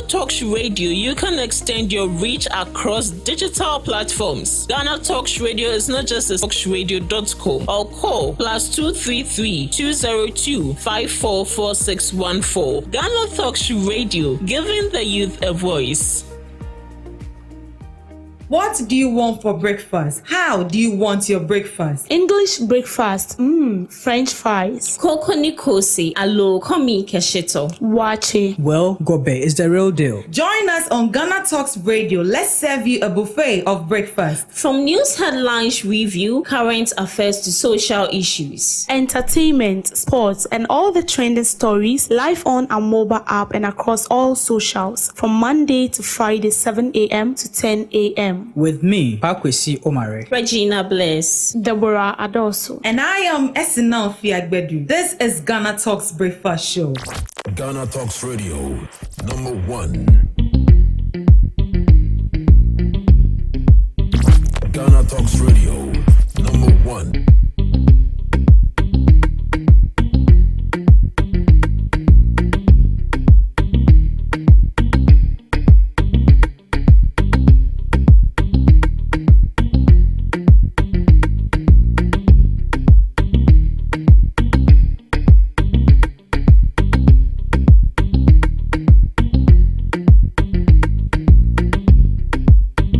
GhanaTalks Radio, you can extend your reach across digital platforms. GhanaTalks Radio is not just a talksradio.co or call +233 202 544614. GhanaTalks Radio, giving the youth a voice. What do you want for breakfast? How do you want your breakfast? English breakfast, French fries. Koko nikosi, alo komi kesheto. Wache. Well, Gobe is the real deal. Join us on GhanaTalks Radio. Let's serve you a buffet of breakfast. From news headlines review, current affairs to social issues. Entertainment, sports, and all the trending stories live on our mobile app and across all socials from Monday to Friday, 7 a.m. to 10 a.m. With me, Pakwesi Omare, Regina Bless, Deborah Adoso, and I am Esinal Fiagbedu. This is GhanaTalks Breakfast Show. GhanaTalks Radio, number 1. GhanaTalks Radio, number 1.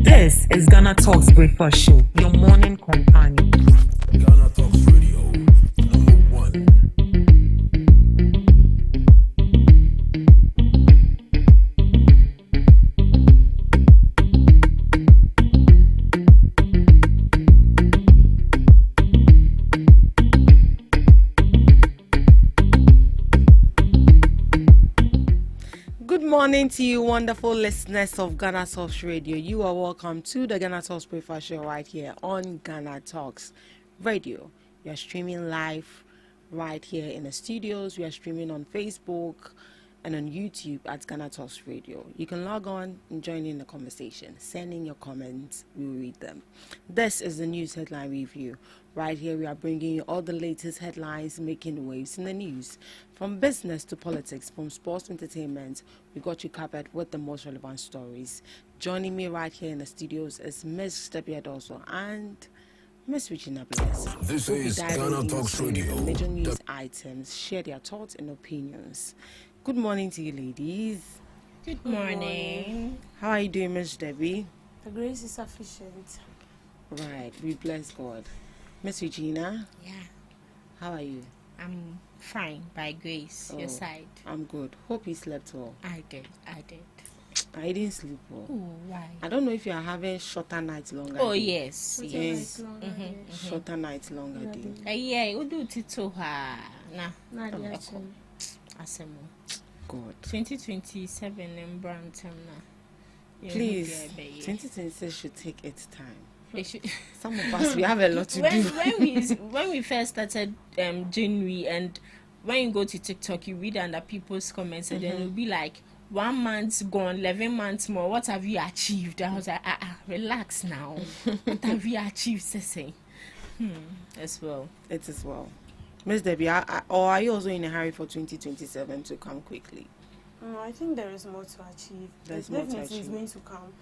This is GhanaTalks Breakfast Show, your morning companion. GhanaTalks Radio, number 1. Good morning to you, wonderful listeners of GhanaTalks Radio. You are welcome to the GhanaTalks Breakfast Show right here on GhanaTalks Radio. We are streaming live right here in the studios. We are streaming on Facebook and on YouTube at GhanaTalks Radio. You can log on and join in the conversation. Send in your comments. We'll read them. This is the news headline review. Right here, we are bringing you all the latest headlines making waves in the news. From business to politics, from sports to entertainment, we got you covered with the most relevant stories. Joining me right here in the studios is Ms. Debbie Adoso and Ms. Regina Bless. This is GhanaTalks Radio. Major news items, share their thoughts and opinions. Good morning to you, ladies. Good morning. How are you doing, Ms. Debbie? The grace is sufficient. Right, we bless God. Miss Regina? Yeah, How are you? I'm fine by grace. Your side? I'm good. Hope you slept well. I did. I didn't sleep well. Oh, why? I don't know if you are having shorter nights, longer Oh, days. yes. Shorter nights, longer days. Yeah, we do tito ha. Nah, asemo. God. 2027 in Brampton na. Please, 2026 should take its time. It should- Some of us, we have a lot to do. when we first started January, and when you go to TikTok, you read under people's comments, and then it'll be like 1 month gone, 11 months more. What have you achieved? I was like, relax now. What have you achieved, Sese? As well. It is well. Miss Debbie, or are you also in a hurry for 2027 to come quickly? No, I think there is more to achieve. There's more to definitely achieve. is going to come.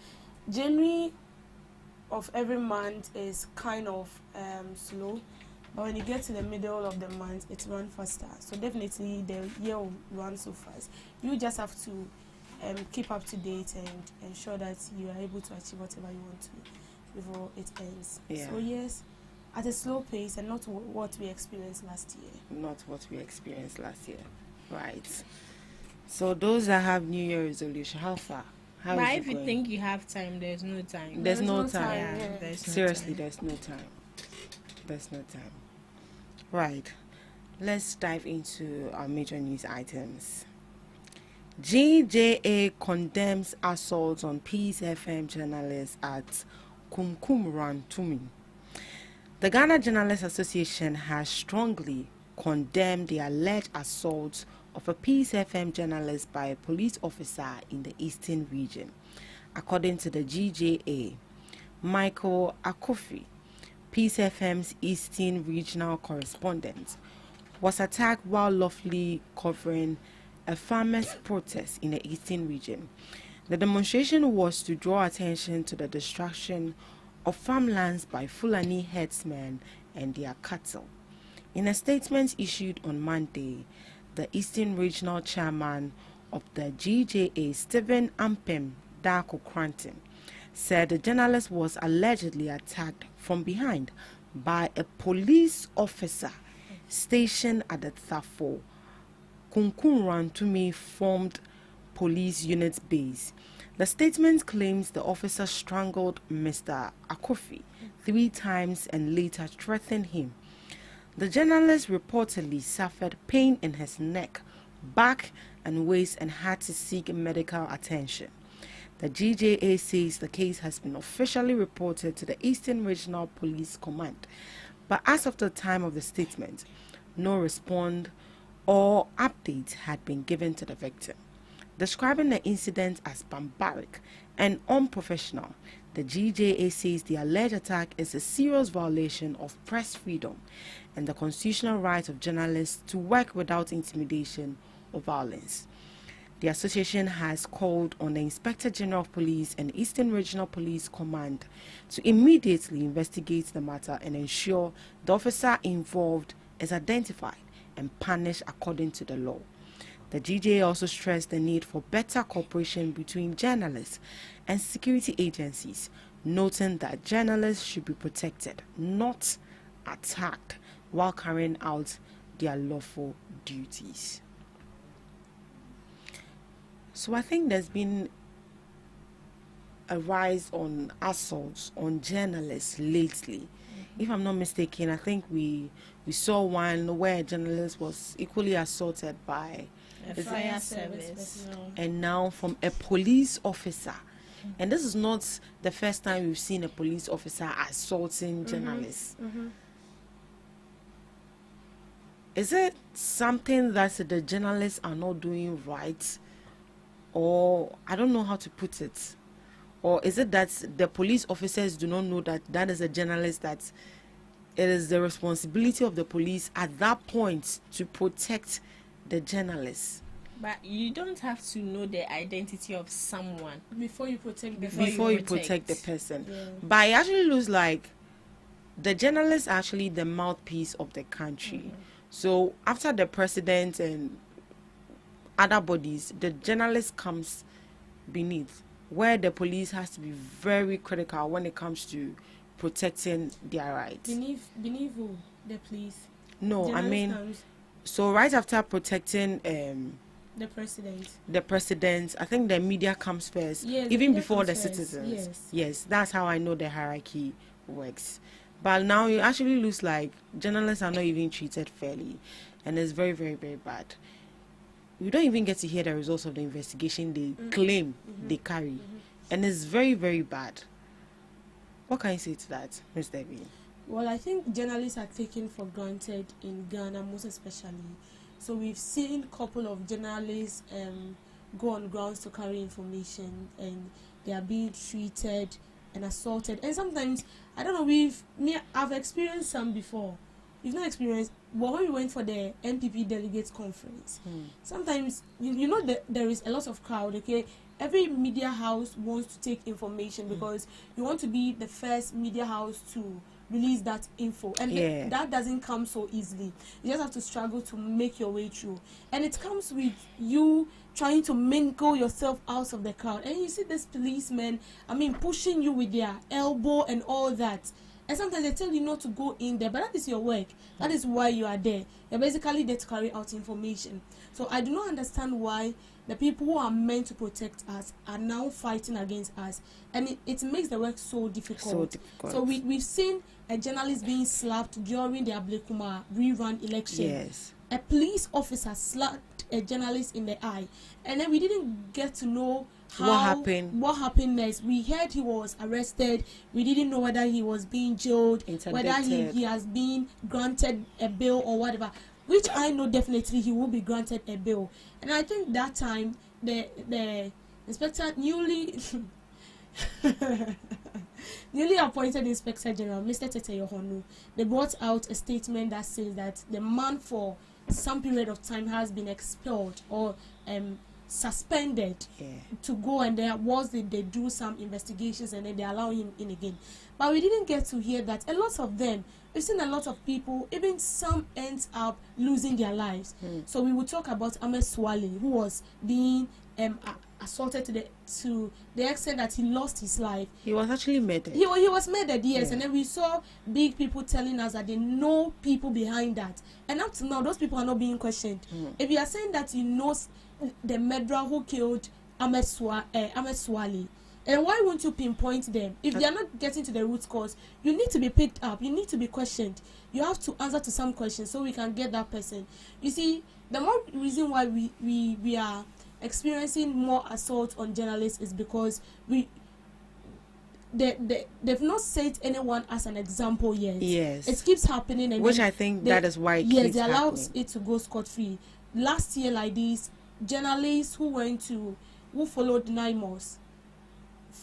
January of every month is kind of slow, but when you get to the middle of the month, it runs faster. So definitely the year will run so fast. You just have to keep up to date and ensure that you are able to achieve whatever you want to before it ends. Yeah. So yes, at a slow pace and not what we experienced last year. Not what we experienced last year. Right. So those that have New Year resolution, how far? How But is if it you going? think you have time, there's no time. There's no time. Yeah. There's no Seriously, time. there's no time. There's no time. Right. Let's dive into our major news items. GJA condemns assault on Peace FM journalist at Kumkum Tumi. The Ghana Journalists Association has strongly condemned the alleged assault of a Peace FM journalist by a police officer in the Eastern region. According to the GJA, Michael Akofi, Peace FM's Eastern regional correspondent, was attacked while lawfully covering a farmers' protest in the eastern region. The demonstration was to draw attention to the destruction of farmlands by Fulani herdsmen and their cattle. In a statement issued on Monday, the Eastern Regional Chairman of the GJA, Stephen Ampem Darko Cranton, said the journalist was allegedly attacked from behind by a police officer stationed at the Thafo Kunkunrantumi formed police unit base. The statement claims the officer strangled Mr. Akofi 3 times and later threatened him. The journalist reportedly suffered pain in his neck, back, and waist and had to seek medical attention. The GJA says the case has been officially reported to the Eastern Regional Police Command, but as of the time of the statement, no response or update had been given to the victim. Describing the incident as barbaric and unprofessional, the GJA says the alleged attack is a serious violation of press freedom and the constitutional right of journalists to work without intimidation or violence. The association has called on the Inspector General of Police and Eastern Regional Police Command to immediately investigate the matter and ensure the officer involved is identified and punished according to the law. The GJA also stressed the need for better cooperation between journalists and security agencies, noting that journalists should be protected, not attacked, while carrying out their lawful duties. So I think there's been a rise on assaults on journalists lately. If I'm not mistaken, I think we saw one where a journalist was equally assaulted by a fire service, and now from a police officer. And this is not the first time we've seen a police officer assaulting journalists. Is it something that the journalists are not doing right? Or I don't know how to put it. Or is it that the police officers do not know that that is a journalist, that it is the responsibility of the police at that point to protect the journalists? But you don't have to know the identity of someone before you protect the person. Yeah. But it actually looks like the journalists are actually the mouthpiece of the country. So after the president and other bodies, the journalist comes beneath, where the police has to be very critical when it comes to protecting their rights. Beneath who? The police? No, I mean, so right after protecting the president, I think the media comes first, even before the citizens. Yes, that's how I know the hierarchy works. But now it actually looks like journalists are not even treated fairly, and it's very, very, very bad. We don't even get to hear the results of the investigation they claim they carry, and it's very, very bad. What can you say to that, Ms. Debbie? Well, I think journalists are taken for granted in Ghana, most especially. So we've seen a couple of journalists go on grounds to carry information, and they are being treated and assaulted. And sometimes, I don't know, I've experienced some before. You've not experienced, but when we went for the NPP delegates conference, sometimes, you know that there is a lot of crowd, okay? Every media house wants to take information because you want to be the first media house to release that info, and that doesn't come so easily. You just have to struggle to make your way through, and it comes with you trying to mingle yourself out of the crowd, and you see this policemen, pushing you with their elbow and all that, and sometimes they tell you not to go in there, but that is your work. That is why you are there. You're basically there to carry out information. So I do not understand why the people who are meant to protect us are now fighting against us, and it makes the work so difficult. So we've seen a journalist being slapped during the Ablekuma rerun election. Yes. A police officer slapped a journalist in the eye, and then we didn't get to know what happened next. We heard he was arrested. We didn't know whether he was being jailed, whether he has been granted a bail or whatever, which I know definitely he will be granted a bail. And I think that time the inspector newly appointed Inspector General, Mr. Tete Yohonu, they brought out a statement that says that the man for some period of time has been expelled or suspended to go, and there was they do some investigations and then they allow him in again. But we didn't get to hear that a lot of them, we've seen a lot of people, even some ends up losing their lives. So we will talk about Ahmed Swale, who was being assaulted to the extent that he lost his life. He was actually murdered. He was murdered, yes. And then we saw big people telling us that they know people behind that. And up to now, those people are not being questioned. If you are saying that you know the murderer who killed Ahmed Swale, and why won't you pinpoint them? If they are not getting to the root cause, you need to be picked up. You need to be questioned. You have to answer to some questions so we can get that person. You see, the more reason why we are experiencing more assault on journalists is because they've not set anyone as an example yet. Yes, it keeps happening, and which I think that is why they allow it to go scot-free. Last year, like this, journalists who followed Naimos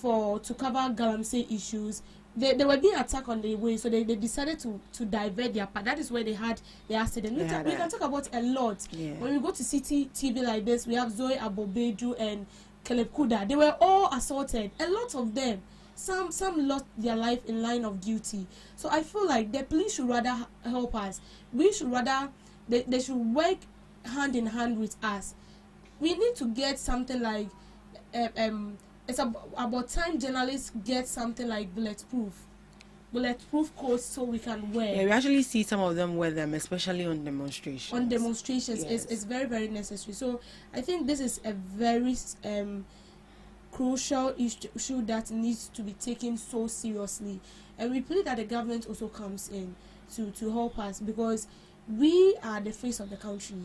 to cover Galamsey issues, they were being attacked on the way, so they decided to divert their path. That is where they had the accident. We can talk about a lot. When we go to City TV like this, we have Zoe Abobedu and Caleb Kuda. They were all assaulted. A lot of them. Some lost their life in line of duty. So I feel like the police should rather help us. We should rather they should work hand in hand with us. We need to get something like it's about time journalists get something like bulletproof coats so we can wear. Yeah, we actually see some of them wear them, especially on demonstrations. Yes. It's very, very necessary. So I think this is a very crucial issue that needs to be taken so seriously, and we pray that the government also comes in to help us, because we are the face of the country.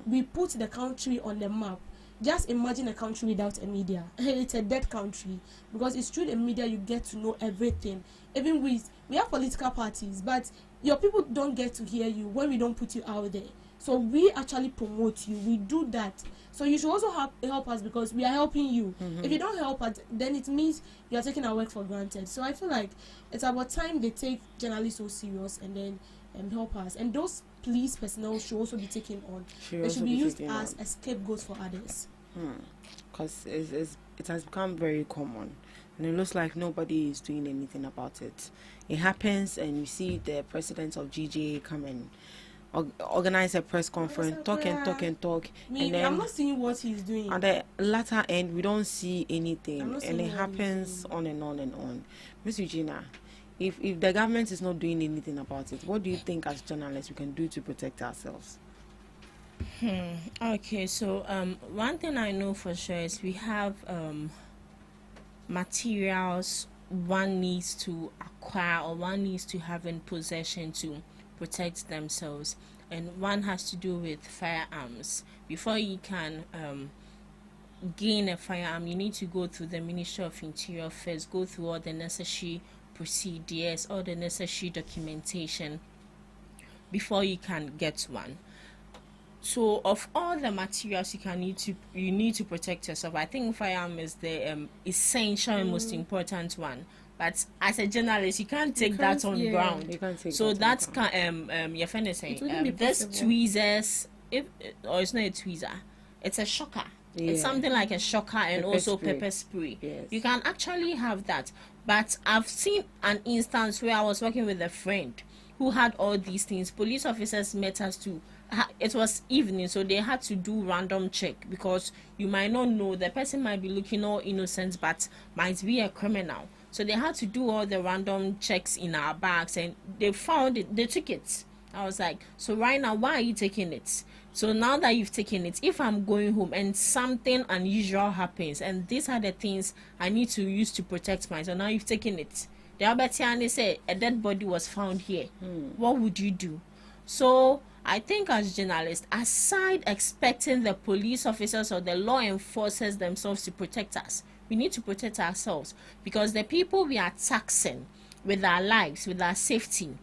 We put the country on the map. Just imagine a country without a media. It's a dead country, because it's through the media you get to know everything. Even we have political parties, but your people don't get to hear you when we don't put you out there. So we actually promote you. We do that. So you should also help us, because we are helping you. If you don't help us, then it means you are taking our work for granted. So I feel like it's about time they take journalists so serious and then help us. And those police personnel should also be taken on. They should be used as a scapegoat for others. Because it has become very common, and it looks like nobody is doing anything about it. It happens, and you see the president of GJA come and organize a press conference, talk. And then I'm not seeing what he's doing. At the latter end, we don't see anything, and it happens on and on and on. Miss Eugenia, if the government is not doing anything about it, what do you think as journalists we can do to protect ourselves? Okay, so one thing I know for sure is we have materials one needs to acquire or one needs to have in possession to protect themselves, and one has to do with firearms. Before you can gain a firearm, you need to go through the Ministry of Interior first, go through all the necessary procedures, all the necessary documentation before you can get one. So of all the materials you need to protect yourself, I think firearm is the essential and most important one. But as a journalist, you can't take that on ground. You can't take so that that's your friend is saying this tweezers, or it's not a tweezer, it's a shocker. It's something like a shocker and pepper spray. Yes. You can actually have that. But I've seen an instance where I was working with a friend who had all these things. Police officers met us to. It was evening, so they had to do random check, because you might not know, the person might be looking all innocent but might be a criminal. So they had to do all the random checks in our bags, and they found it. They took it. I was like, so right now, why are you taking it? So now that you've taken it, if I'm going home and something unusual happens, and these are the things I need to use to protect myself, now you've taken it. The Albertiani said a dead body was found here. What would you do? So I think as journalists, aside expecting the police officers or the law enforcers themselves to protect us, we need to protect ourselves, because the people we are taxing with our lives, with our safety,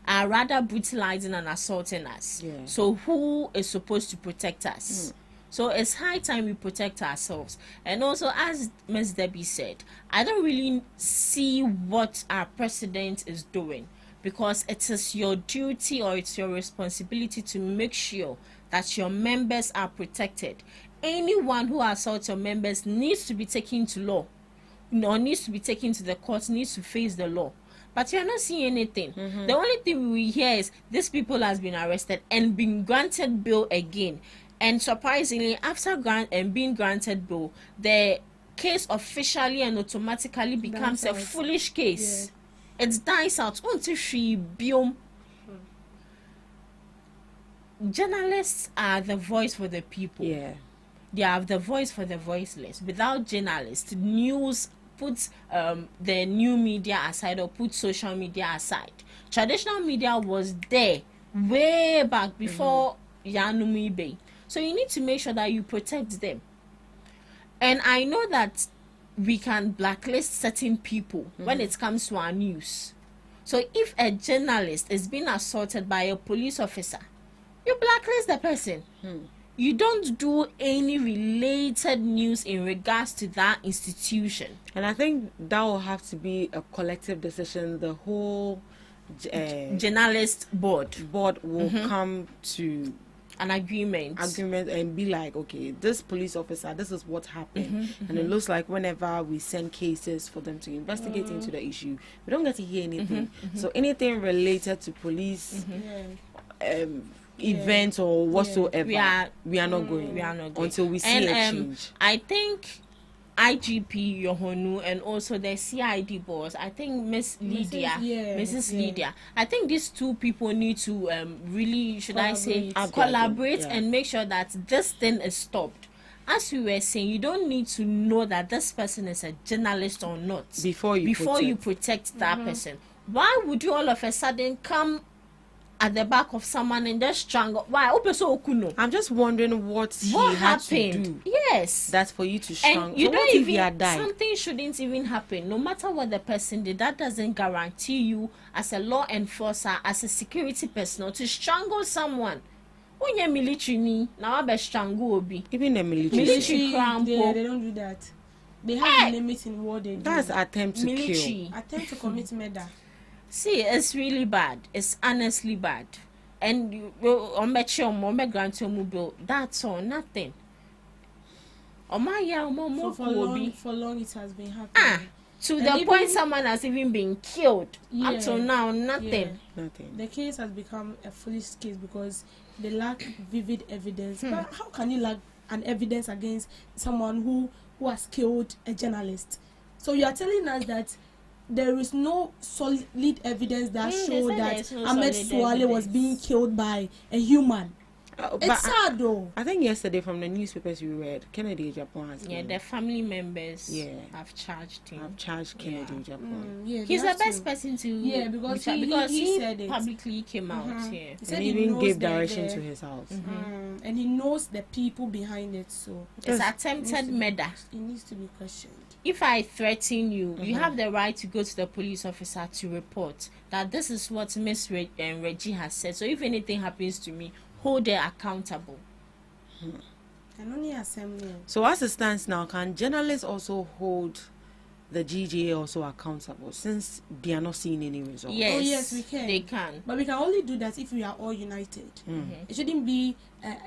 are rather brutalizing and assaulting us. So who is supposed to protect us? So it's high time we protect ourselves. And also, as Ms. Debbie said, I don't really see what our president is doing. because it is your duty or it's your responsibility to make sure that your members are protected. Anyone who assaults your members needs to be taken to law, or needs to be taken to the court, needs to face the law. But you're not seeing anything. The only thing we hear is these people has been arrested and been granted bail again. And surprisingly, after being granted bail, the case officially and automatically becomes a foolish case. Yeah. It dies out. Journalists are the voice for the people. Yeah. They are the voice for the voiceless. Without journalists, news puts the new media aside or put social media aside. Traditional media was there way back before Yanumi Bay. So you need to make sure that you protect them. And I know that we can blacklist certain people when it comes to our news. So if a journalist is being assaulted by a police officer, you blacklist the person. You don't do any related news in regards to that institution. And I think that will have to be a collective decision. The whole journalist board will come to an agreement and be like, okay, this police officer, this is what happened. And it looks like whenever we send cases for them to investigate into the issue, we don't get to hear anything. So anything related to police events or whatsoever, we are not going until we see a change. I think IGP Yohonu and also the CID boss, I think Mrs. Lydia, I think these two people need to really, collaborate and make sure that this thing is stopped. As we were saying, you don't need to know that this person is a journalist or not before you protect that person. Why would you all of a sudden come at the back of someone and just strangle? Why? I'm just wondering what he had to do. Yes. That's for you to strangle. And you so don't even, died? something shouldn't even happen. No matter what the person did, that doesn't guarantee you as a law enforcer, as a security personnel, to strangle someone. When you're military, now I strangle obi. Even the military crime, they don't do that. They have a limit in what they do. That's attempt to kill. Attempt to commit murder. See, it's really bad. It's honestly bad. And you that's all, nothing. So for long it has been happening. To the point someone has even been killed. Up till now, nothing. Nothing. The case has become a foolish case because they lack vivid evidence. But how can you lack an evidence against someone who has killed a journalist? So you are telling us that there is no solid evidence that show that Ahmed Suale was being killed by a human. It's sad though. I think yesterday from the newspapers we read, Kennedy Japan has the family members have charged him. Kennedy Japan. He's the best person to because he said it. Publicly came out. He said and even gave direction to his house. And he knows the people behind it, so it's attempted murder. It needs to be questioned. If I threaten you, you have the right to go to the police officer to report that this is what Miss Reggie has said. So if anything happens to me, hold her accountable. And only assembly. So as it stands now, can journalists also hold the GJA also accountable since they are not seeing any results? Yes, oh, yes, we can. They can. But we can only do that if we are all united. It shouldn't be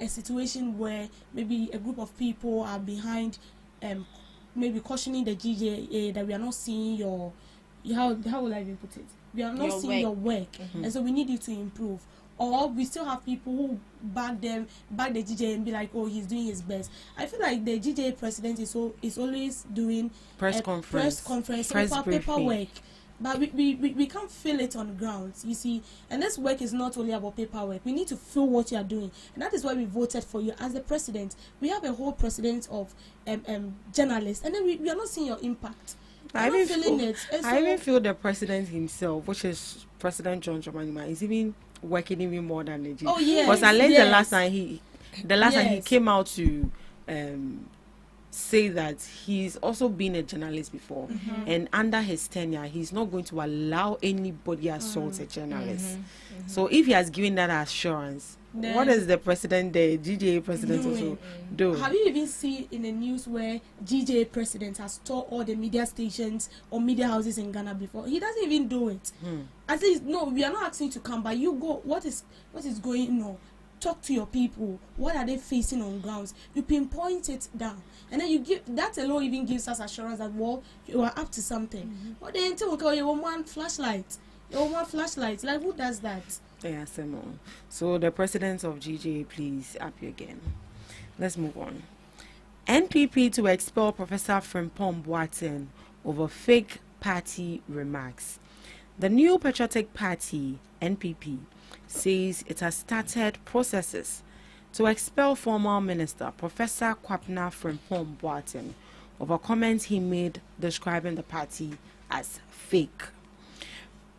a situation where maybe a group of people are behind maybe cautioning the GJA that we are not seeing your how will I even put it? We are not seeing your work, and so we need you to improve. Or we still have people who back the GJA and be like, oh, he's doing his best. I feel like the GJA president is always doing press conference, paperwork. But we can't feel it on the ground, you see. And this work is not only about paperwork. We need to feel what you are doing. And that is why we voted for you as the president. We have a whole president of journalists. And then we are not seeing your impact. I even feel the president himself, which is President John Dramani, is even working even more than the GJA. Oh, yes. Because I learned the last time he came out to say that he's also been a journalist before, and under his tenure, he's not going to allow anybody assault a journalist. So if he has given that assurance, what does the president, the GJA president, also do? Have you even seen in the news where GJA president has told all the media stations or media houses in Ghana before? He doesn't even do it. At least, no, we are not asking you to come, but you go. What is going on? Talk to your people. What are they facing on grounds? You pinpoint it down, and then you give that alone even gives us assurance that you are up to something. But then you want one flashlight. Like, who does that? Yeah, Simon. So the president of GJA, please up you again. Let's move on. NPP to expel Professor Frimpong Boateng over fake party remarks. The New Patriotic Party, NPP, says it has started processes to expel former minister Professor Kwabena Frimpong Boateng over comments he made describing the party as fake.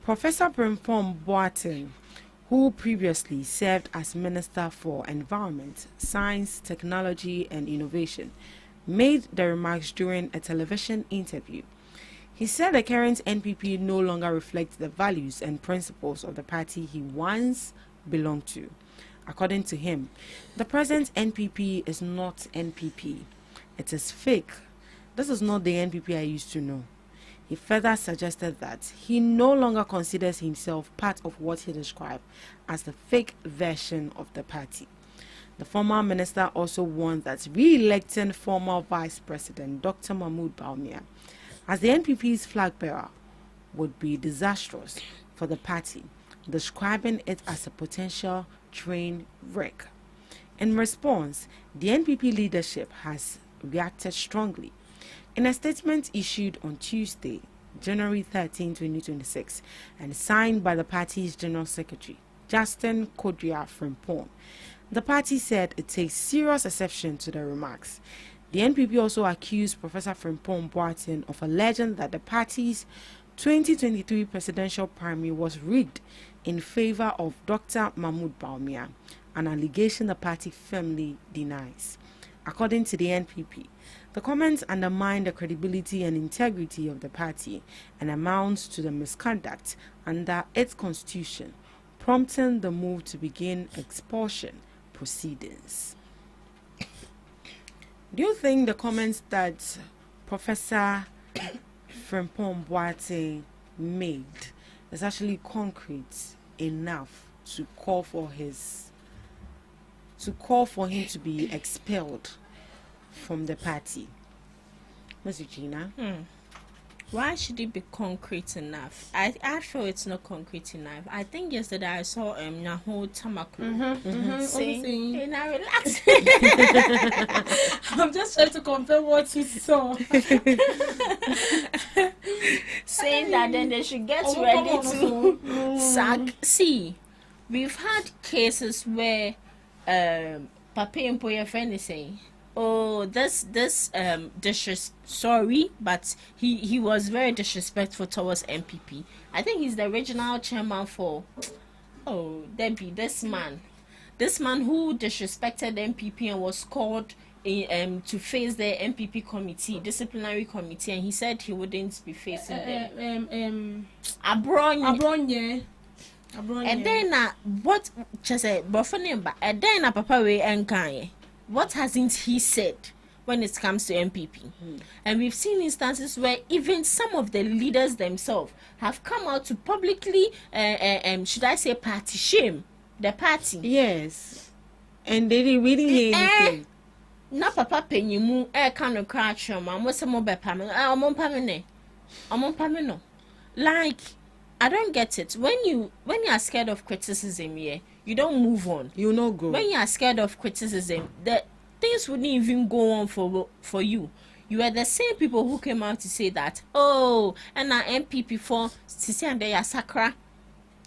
Professor Frimpong Boateng, who previously served as Minister for Environment, Science, Technology and Innovation, made the remarks during a television interview. He said the current NPP no longer reflects the values and principles of the party he once belonged to. According to him, the present NPP is not NPP. It is fake. This is not the NPP I used to know. He further suggested that he no longer considers himself part of what he described as the fake version of the party. The former minister also warned that re-electing former Vice President Dr. Mahmoud Bawumia as the NPP's flag bearer would be disastrous for the party, describing it as a potential train wreck. In response, the NPP leadership has reacted strongly. In a statement issued on Tuesday, January 13, 2026, and signed by the party's General Secretary, Justin Kodria Frimpong, the party said it takes serious exception to the remarks. The NPP also accused Professor Frimpong Boateng of alleging that the party's 2023 presidential primary was rigged in favor of Dr. Mahmoud Bawumia, an allegation the party firmly denies. According to the NPP, the comments undermine the credibility and integrity of the party and amounts to the misconduct under its constitution, prompting the move to begin expulsion proceedings. Do you think the comments that Professor Frimpong Boateng made is actually concrete enough to call for him to be expelled from the party? Ms. Eugenia? Why should it be concrete enough? I feel it's not concrete enough. I think yesterday I saw Naho Tamaku saying, "Hey, now relax." I'm just trying to confirm what you saw. Saying that then they should get ready to sack. See, we've had cases where Papa Mpoye friend is saying, "Oh, this sorry, but he was very disrespectful towards MPP. I think he's the regional chairman for Debbie, this man who disrespected MPP and was called to face the MPP committee, disciplinary committee, and he said he wouldn't be facing them. Abronye. And then what just said and then Papa we enkan. What hasn't he said when it comes to MPP? And we've seen instances where even some of the leaders themselves have come out to publicly, should I say, party shame the party. Yes. And they didn't really hear anything. Na papa penyimu kind of crash no. Like, I don't get it. When you are scared of criticism, you don't move on. You no go. When you are scared of criticism, the things wouldn't even go on for you. You are the same people who came out to say that, and our MPP for Sisi and their Sakra,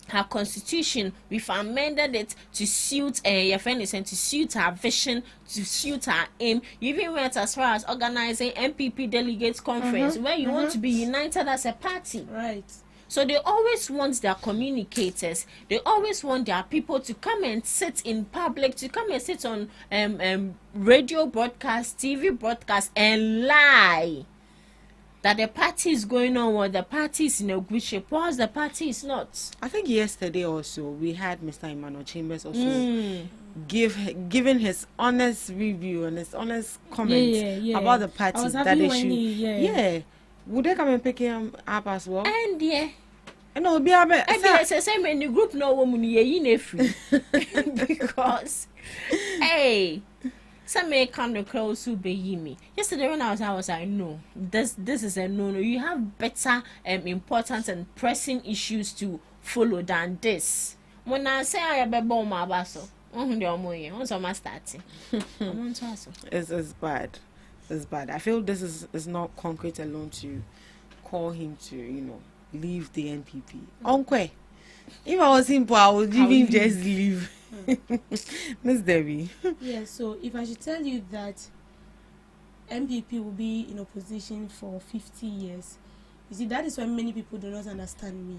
her constitution, we've amended it to suit your friends and to suit our vision, to suit our aim. You even went as far as organizing MPP delegates conference where you want to be united as a party. Right. So they always want their communicators, they always want their people to come and sit in public, to come and sit on radio broadcast, TV broadcast, and lie that the party is going on or the party is in a good shape, whilst the party is not. I think yesterday also we had Mr. Emmanuel Chambers also giving his honest review and his honest comments about the party that they should. Would they come and pick him up as well? And and it will be a bit. Same in the group no woman free because hey. Some may come to close to be me. Yesterday when I was like, no, this is a no. You have better important and pressing issues to follow than this. When I say I have a bomb, my basso, once I'm starting. It's bad. It's bad. I feel this is not concrete alone to call him to, leave the NPP. Uncle, if I was simple, I would even just leave. Miss Debbie. Yeah, so if I should tell you that MPP will be in opposition for 50 years, you see, that is why many people do not understand me.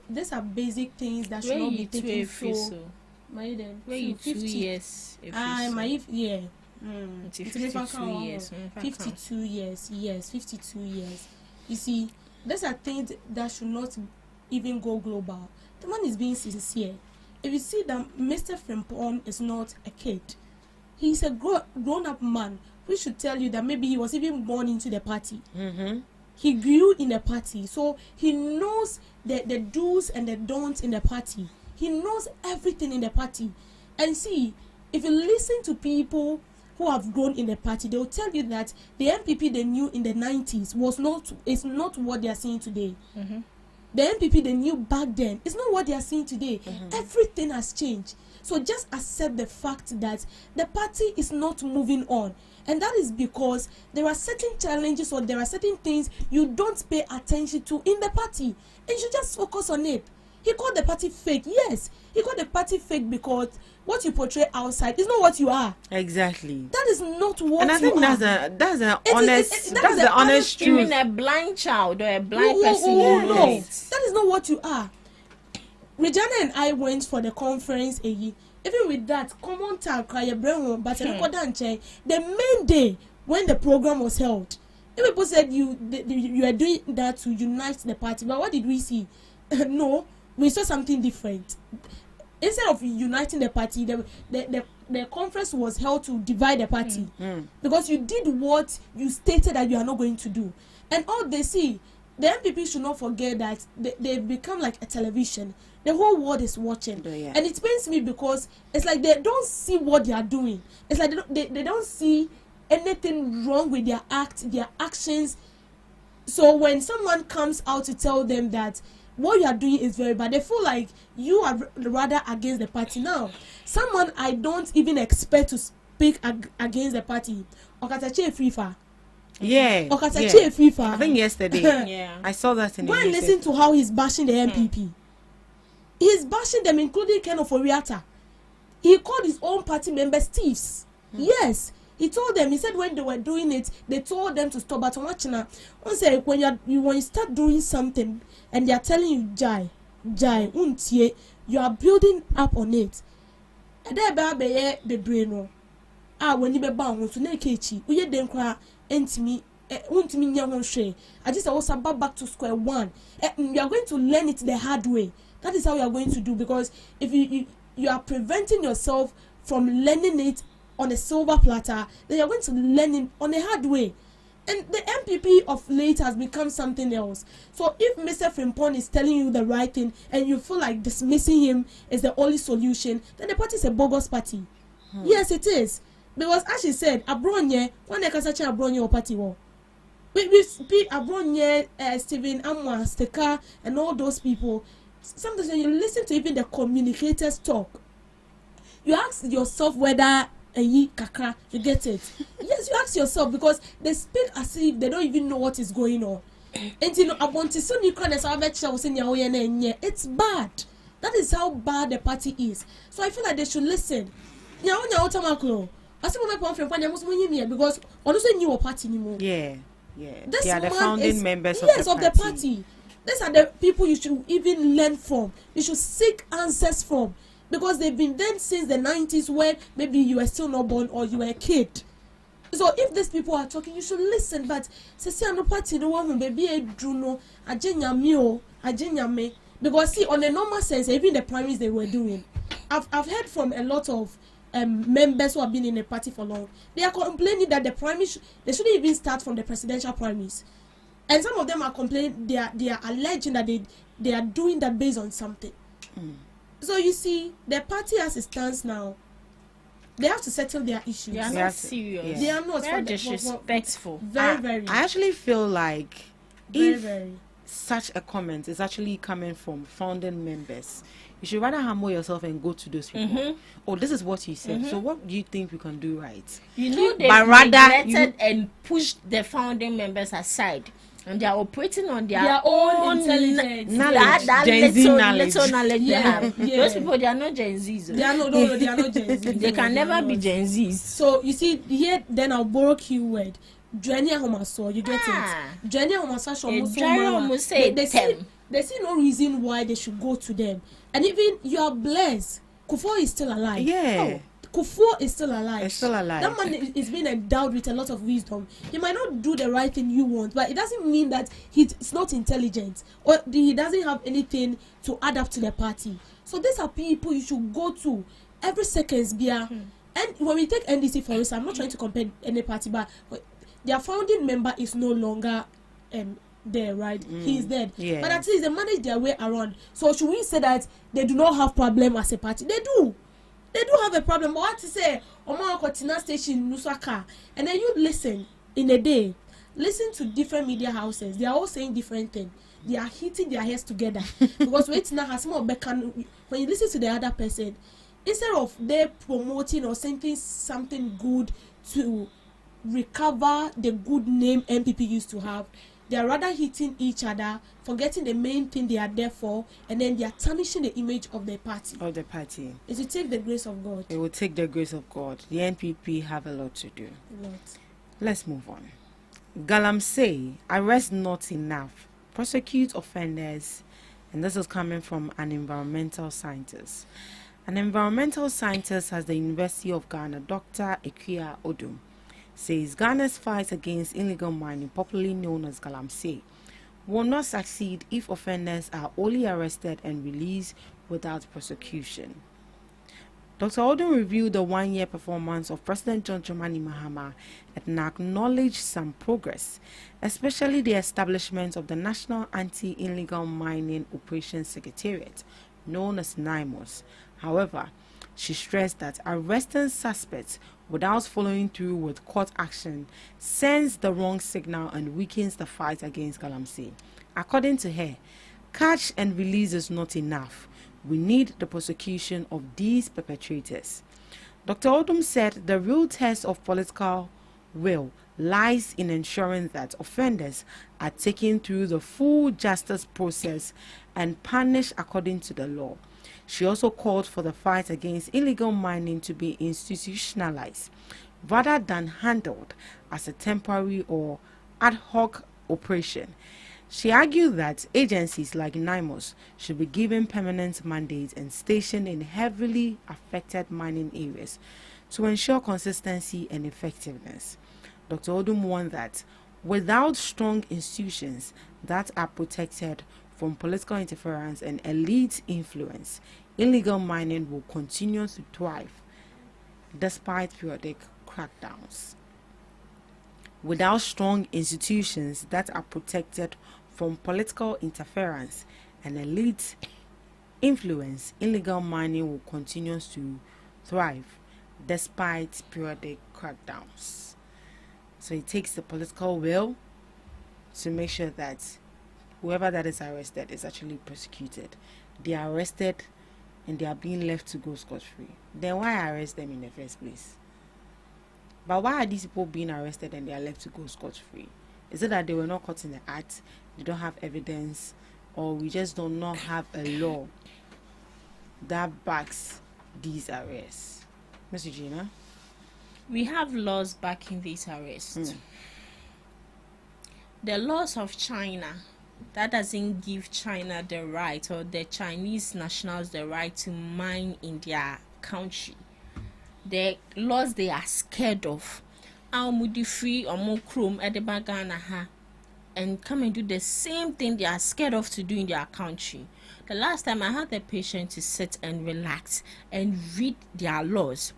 These are basic things that should not be taken so. My then, 52 years. 52 years. 52 years. Yes, 52 years. You see, these are things that should not even go global. The man is being sincere. If you see that Mr. Frimpong is not a kid, he's a grown-up man who should tell you that maybe he was even born into the party. He grew in the party, so he knows the do's and the don'ts in the party. He knows everything in the party. And see, if you listen to people who have grown in the party, they will tell you that the MPP they knew in the 90s is not what they are seeing today. The NPP they knew back then is not what they are seeing today. Everything has changed. So just accept the fact that the party is not moving on. And that is because there are certain challenges or there are certain things you don't pay attention to in the party. And you should just focus on it. He called the party fake. Yes, he called the party fake because what you portray outside is not what you are. Exactly. That is not what you are. And I think that's the honest truth. Even a blind child or a blind person. No, that is not what you are. Regina and I went for the conference. Even with that, common talk, but the main day when the program was held, people said you are doing that to unite the party. But what did we see? No, we saw something different. Instead of uniting the party, the conference was held to divide the party because you did what you stated that you are not going to do. And all they see, the MPP should not forget that they've become like a television. The whole world is watching. And it pains me because it's like they don't see what they are doing. It's like they don't see anything wrong with their actions. So when someone comes out to tell them that what you are doing is very bad, they feel like you are rather against the party. Now, someone I don't even expect to speak against the party, Okatachi Efifa. Okatachi Efifa. I think yesterday. I saw that in the news. Go and listen to how he's bashing the MPP. He's bashing them, including Ken Oforiatta. He called his own party members thieves. Yes. He told them, he said when they were doing it, they told them to stop. But when you start doing something and they are telling you, Jai, you are building up on it. And then the brain. When you be bound to Nekechi, we then cry, me. I just also back to square one. You are going to learn it the hard way. That is how you are going to do, because if you are preventing yourself from learning it on a silver platter, then you're going to learn it on a hard way. And the MPP of late has become something else. So if Mr. Frimpong is telling you the right thing and you feel like dismissing him is the only solution, then the party is a bogus party. Yes, it is. Because as she said, Abronye, when they can such Abronye or party war. We speak Abronye, Stephen Amwa, Steka, and all those people. Sometimes when you listen to even the communicators talk, you ask yourself whether kakra, you get it. Yes, you ask yourself, because they speak as if they don't even know what is going on. And you know, it's bad. That is how bad the party is. So I feel like they should listen. Because honestly, new party anymore. Yeah. This they are the man founding is, members of of the party. These are the people you should even learn from. You should seek answers from, because they've been there since the 90s, when maybe you were still not born or you were a kid. So if these people are talking, you should listen. But say no party no one baby no me, because see, on a normal sense, even the primaries they were doing, I've heard from a lot of members who have been in the party for long. They are complaining that the primaries, they shouldn't even start from the presidential primaries. And some of them are complaining, they are alleging that they are doing that based on something. So you see, the party as it stands now, they have to settle their issues. They are not serious. They are not. Very disrespectful. Very. I actually feel like Very. Such a comment is actually coming from founding members, you should rather humble yourself and go to those people. Oh, this is what you said. So what do you think we can do right? You know, they've neglected and pushed the founding members aside. And they are operating on their own intelligence. Knowledge. That Gen Z little knowledge they have. Yeah. Those people, they are not Gen Zs. They are not. No, they are not Gen Z. They can never be Gen Zs. So you see, here then I'll borrow keyword. Journey Homaso, you get it? Journey Homaso, they see no reason why they should go to them. And even you are blessed, Kufuor is still alive. Yeah. Kufuor is still alive. It's still alive. That man is being endowed with a lot of wisdom. He might not do the right thing you want, but it doesn't mean that he's not intelligent or he doesn't have anything to add up to the party. So these are people you should go to every seconds. And when we take NDC for instance, I'm not trying to compare any party, but their founding member is no longer there, right? He is dead. Yeah. But at least they manage their way around. So should we say that they do not have problem as a party? They do. They do have a problem. But what to say? Omo Kotina station Lusaka, and then you listen in a day. Listen to different media houses. They are all saying different things. They are hitting their heads together because wait now has more beckon. When you listen to the other person, instead of they promoting or saying something good to recover the good name MPP used to have, they are rather hitting each other, forgetting the main thing they are there for, and then they are tarnishing the image of the party. It will take the grace of God. It will take the grace of God. The NPP have a lot to do. Let's move on. Galamsey, arrest not enough, prosecute offenders, and this is coming from an environmental scientist. An environmental scientist at the University of Ghana, Dr. Ekia Odum, says Ghana's fight against illegal mining, popularly known as Galamsey, will not succeed if offenders are only arrested and released without prosecution. Dr. Odom reviewed the one-year performance of President John Dramani Mahama and acknowledged some progress, especially the establishment of the National Anti-Illegal Mining Operations Secretariat, known as NIMOS. However, she stressed that arresting suspects without following through with court action sends the wrong signal and weakens the fight against Galamsey. According to her, catch and release is not enough. We need the prosecution of these perpetrators. Dr. Odom said the real test of political will lies in ensuring that offenders are taken through the full justice process and punished according to the law. She also called for the fight against illegal mining to be institutionalized rather than handled as a temporary or ad hoc operation. She argued that agencies like NIMOS should be given permanent mandates and stationed in heavily affected mining areas to ensure consistency and effectiveness. Dr. Odum warned that without strong institutions that are protected from political interference and elite influence, illegal mining will continue to thrive despite periodic crackdowns. Without strong institutions that are protected from political interference and elite influence, illegal mining will continue to thrive despite periodic crackdowns. So it takes the political will to make sure that whoever that is arrested is actually prosecuted. They are arrested and they are being left to go scot-free. Then why arrest them in the first place? But why are these people being arrested and they are left to go scot-free? Is it that they were not caught in the act, they don't have evidence, or we just do not have a law that backs these arrests? Ms. Eugenia? We have laws backing these arrests. The laws of China that doesn't give China the right, or the Chinese nationals the right to mine in their country. The laws they are scared of. Mudi free or more chrome at the Ghana ha, and come and do the same thing they are scared of to do in their country. The last time I had the patient to sit and relax and read their laws.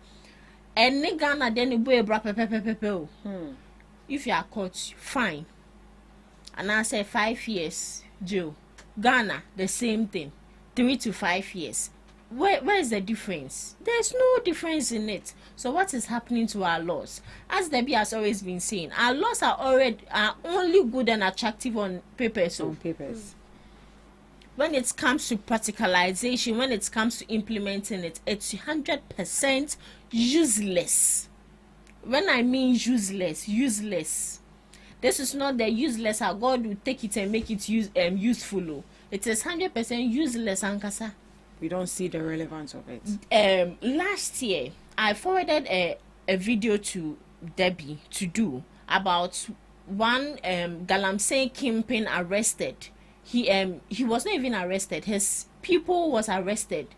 And Ghana then boy if you are caught, fine. And I say 5 years jail. Ghana, the same thing, 3 to 5 years. Where is the difference? There's no difference in it. So what is happening to our laws? As Debbie has always been saying, our laws are only good and attractive on paper. So On papers. when it comes to practicalization, when it comes to implementing it, it's 100% useless. When I mean useless. This is not the useless how God will take it and make it useful. It is 100% useless, Ankasa. We don't see the relevance of it. Last year, I forwarded a video to Debbie to do about one Galamsey kingpin arrested. He was not even arrested. His people was arrested.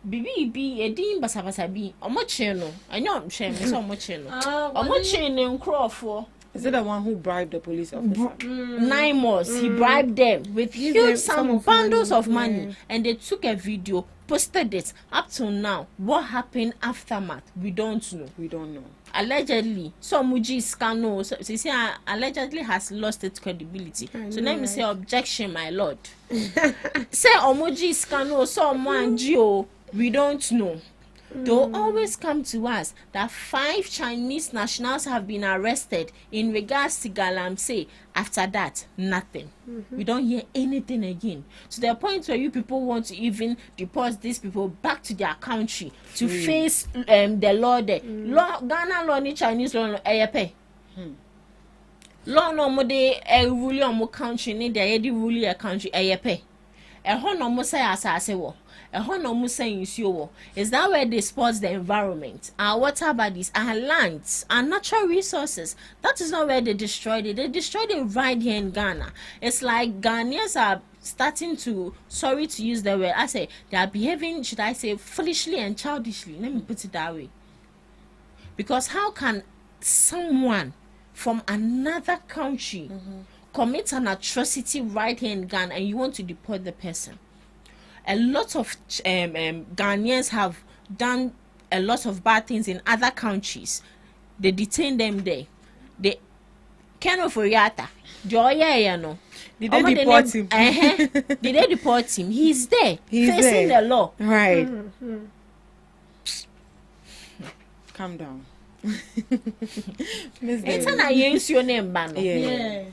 Bibi edin basabasa bi omoche no anyo mhwe me so omoche no omoche ne nkrofo. Is it the one who bribed the police officer? 9 months. He bribed them with huge some bundles of money, and they took a video, posted it. Up till now, what happened aftermath? We don't know. We don't know. Allegedly, so Muji scandal. So you see, allegedly has lost its credibility. So let me say objection, my lord. Say Omuji scandal. So Manjio, we don't know. They'll always come to us that 5 Chinese nationals have been arrested in regards to Galamsey. After that, nothing. We don't hear anything again. To the point where you people want to even deport these people back to their country to face the law there. Law, Ghana law ni Chinese law no eyepe. Law no mo de rule on mo country ni de rule your country eyepe. Ehon no mo say asase wo. Is that where they spoil the environment? Our water bodies, our lands, our natural resources. That is not where they destroyed it. They destroyed it right here in Ghana. It's like Ghanaians are starting to, sorry to use the word, I say they are behaving, should I say, foolishly and childishly. Let me put it that way. Because how can someone from another country commit an atrocity right here in Ghana and you want to deport the person? A lot of Ghanaians have done a lot of bad things in other countries. They detain them there. They kind of Oriata. No. Did they deport him? Did they deport him? He's there. Facing the law. Right. Calm down. It's an against your name, Bano. Yeah.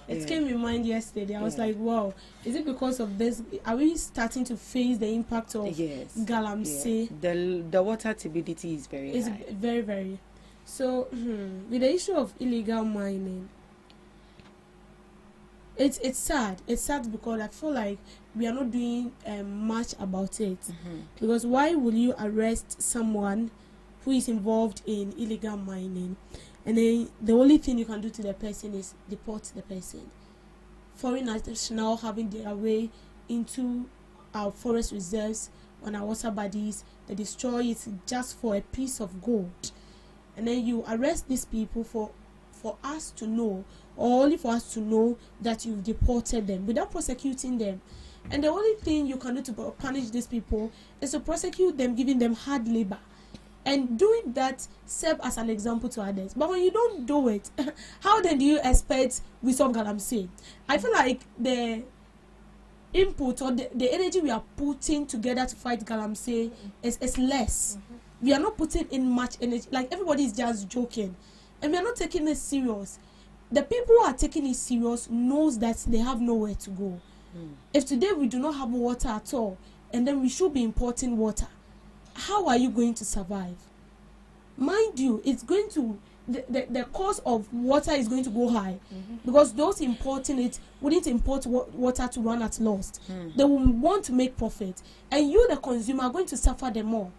It came in mind yesterday. I was like, wow, is it because of this? Are we starting to face the impact of Galamsey? The water turbidity is very high. It's very, very. So, with the issue of illegal mining, it's sad. It's sad because I feel like we are not doing much about it. Because why will you arrest someone who is involved in illegal mining? And then the only thing you can do to the person is deport the person. Foreign nationals having their way into our forest reserves, on our water bodies, they destroy it just for a piece of gold. And then you arrest these people for us to know, or only for us to know that you've deported them without prosecuting them. And the only thing you can do to punish these people is to prosecute them, giving them hard labor. And doing that serve as an example to others. But when you don't do it, how then do you expect we solve Galamsey? I feel like the input or the energy we are putting together to fight Galamsey is less. We are not putting in much energy. Like everybody is just joking. And we are not taking it serious. The people who are taking it serious knows that they have nowhere to go. If today we do not have water at all, and then we should be importing water, how are you going to survive? Mind you, it's going to the cost of water is going to go high because those importing it wouldn't import water to run at loss. They will want to make profit, and you, the consumer, are going to suffer them more.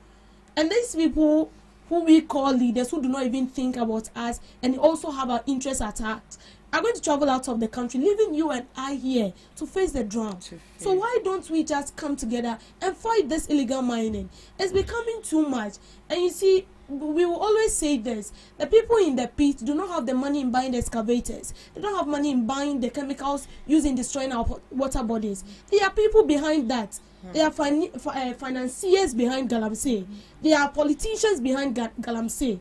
And these people who we call leaders, who do not even think about us and also have our interests at heart, are going to travel out of the country, leaving you and I here to face the drought. So why don't we just come together and fight this illegal mining? It's becoming too much. And you see, we will always say this: the people in the pit do not have the money in buying the excavators. They don't have money in buying the chemicals used in destroying our water bodies. There are people behind that. There are financiers behind Galamsey. There are politicians behind Galamsey.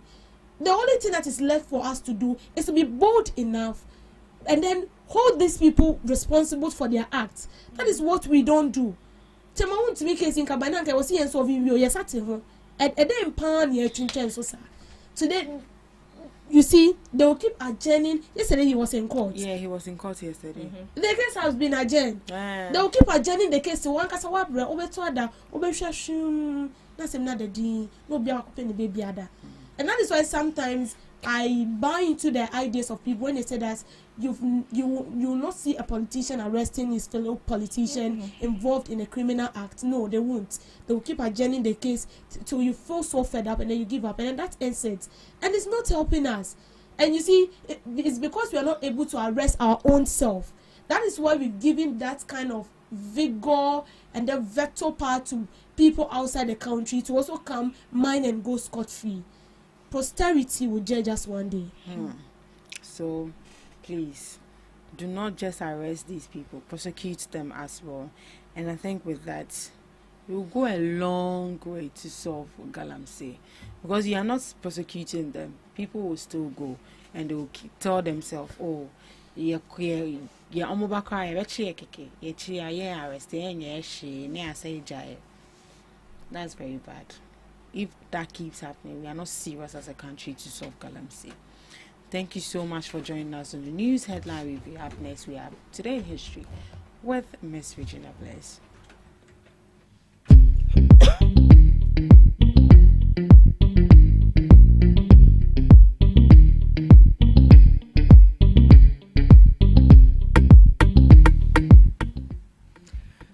The only thing that is left for us to do is to be bold enough and then hold these people responsible for their acts. That is what we don't do. Today, you see, they will keep adjourning. Yesterday he was in court. Yeah, he was in court yesterday. The case has been adjourned. They will keep adjourning the case. One case wa bre obetuada obehwahwum na sem na dadi no bia akopɛ ne baby ada. And that is why sometimes I buy into the ideas of people when they say that you will not see a politician arresting his fellow politician involved in a criminal act. No, they won't. They will keep adjourning the case till you feel so fed up and then you give up, and then that ends it. And it's not helping us. And you see, it's because we are not able to arrest our own self. That is why we've given that kind of vigor and the veto power to people outside the country to also come, mine, and go scot-free. Posterity will judge us one day. So please do not just arrest these people, prosecute them as well. And I think with that it will go a long way to solve Galamsey, because you are not prosecuting them. People will still go and they will tell themselves, oh, that's very bad. If that keeps happening, we are not serious as a country to solve Galamsey. Thank you so much for joining us on the news headline review. Up next, we have Today in History with Miss Regina Bliss.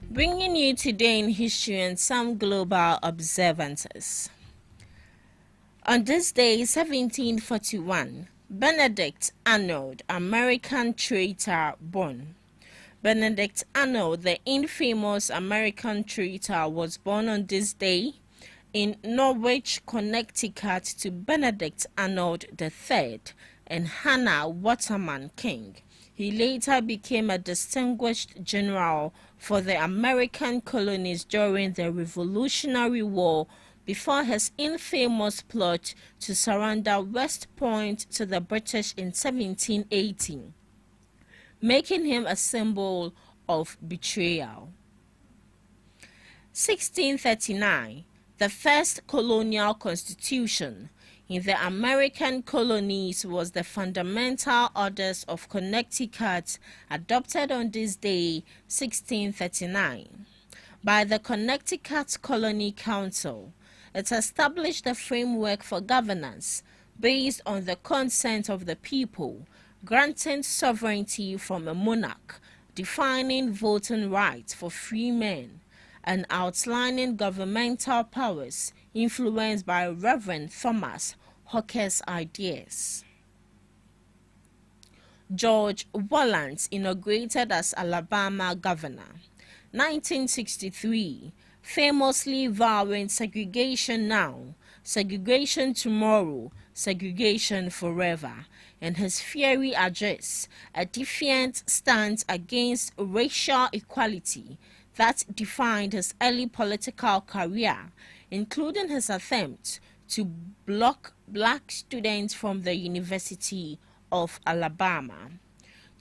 Bringing you Today in History and some global observances. On this day, 1741, Benedict Arnold, American traitor, born. Benedict Arnold, the infamous American traitor, was born on this day in Norwich, Connecticut, to Benedict Arnold III and Hannah Waterman King. He later became a distinguished general for the American colonies during the Revolutionary War before his infamous plot to surrender West Point to the British in 1718, making him a symbol of betrayal. 1639, the first colonial constitution in the American colonies was the Fundamental Orders of Connecticut, adopted on this day, 1639, by the Connecticut Colony Council. It established a framework for governance based on the consent of the people, granting sovereignty from a monarch, defining voting rights for free men, and outlining governmental powers influenced by Reverend Thomas Hawker's ideas. George Wallace inaugurated as Alabama governor. 1963, famously vowing segregation now, segregation tomorrow, segregation forever, in his fiery address, a defiant stance against racial equality that defined his early political career, including his attempt to block black students from the University of Alabama.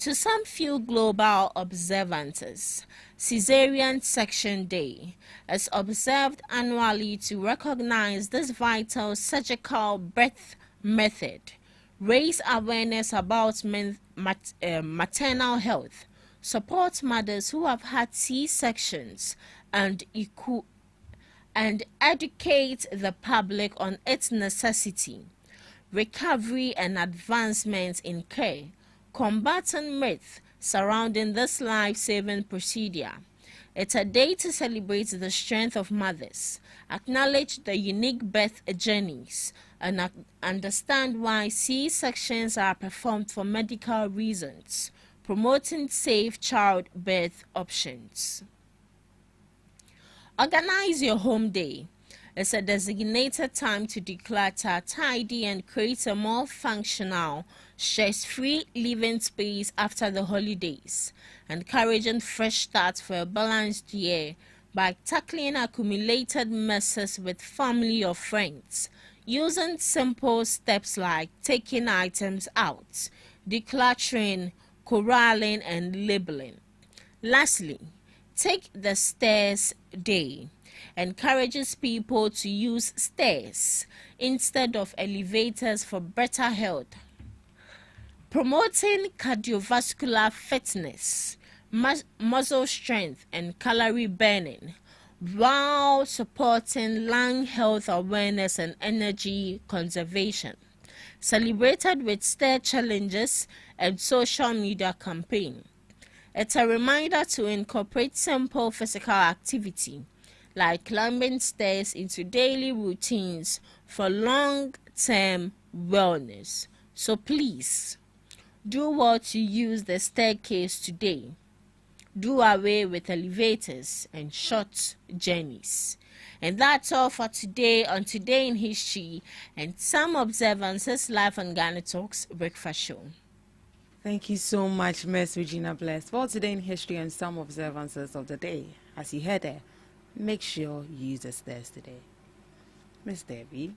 To some few global observances, Caesarean Section Day is observed annually to recognize this vital surgical birth method, raise awareness about maternal health, support mothers who have had C-sections, and educate the public on its necessity, recovery, and advancement in care, combating myths surrounding this life-saving procedure. It's a day to celebrate the strength of mothers, acknowledge the unique birth journeys, and understand why C-sections are performed for medical reasons, promoting safe childbirth options. Organize your home day. It's a designated time to declutter, tidy, and create a more functional, stress-free living space after the holidays, encouraging fresh starts for a balanced year by tackling accumulated messes with family or friends, using simple steps like taking items out, decluttering, corralling, and labeling. Lastly, take the stairs day encourages people to use stairs instead of elevators for better health, promoting cardiovascular fitness, muscle strength, and calorie burning, while supporting lung health awareness and energy conservation. Celebrated with stair challenges and social media campaign. It's a reminder to incorporate simple physical activity like climbing stairs into daily routines for long-term wellness. So please, do what to use the staircase today. Do away with elevators and short journeys. And that's all for today on Today in History and Some Observances live on GhanaTalks Breakfast Show. Thank you so much, Miss Regina Bless, for Today in History and Some Observances of the Day. As you heard there, make sure you use the stairs today. Miss Debbie.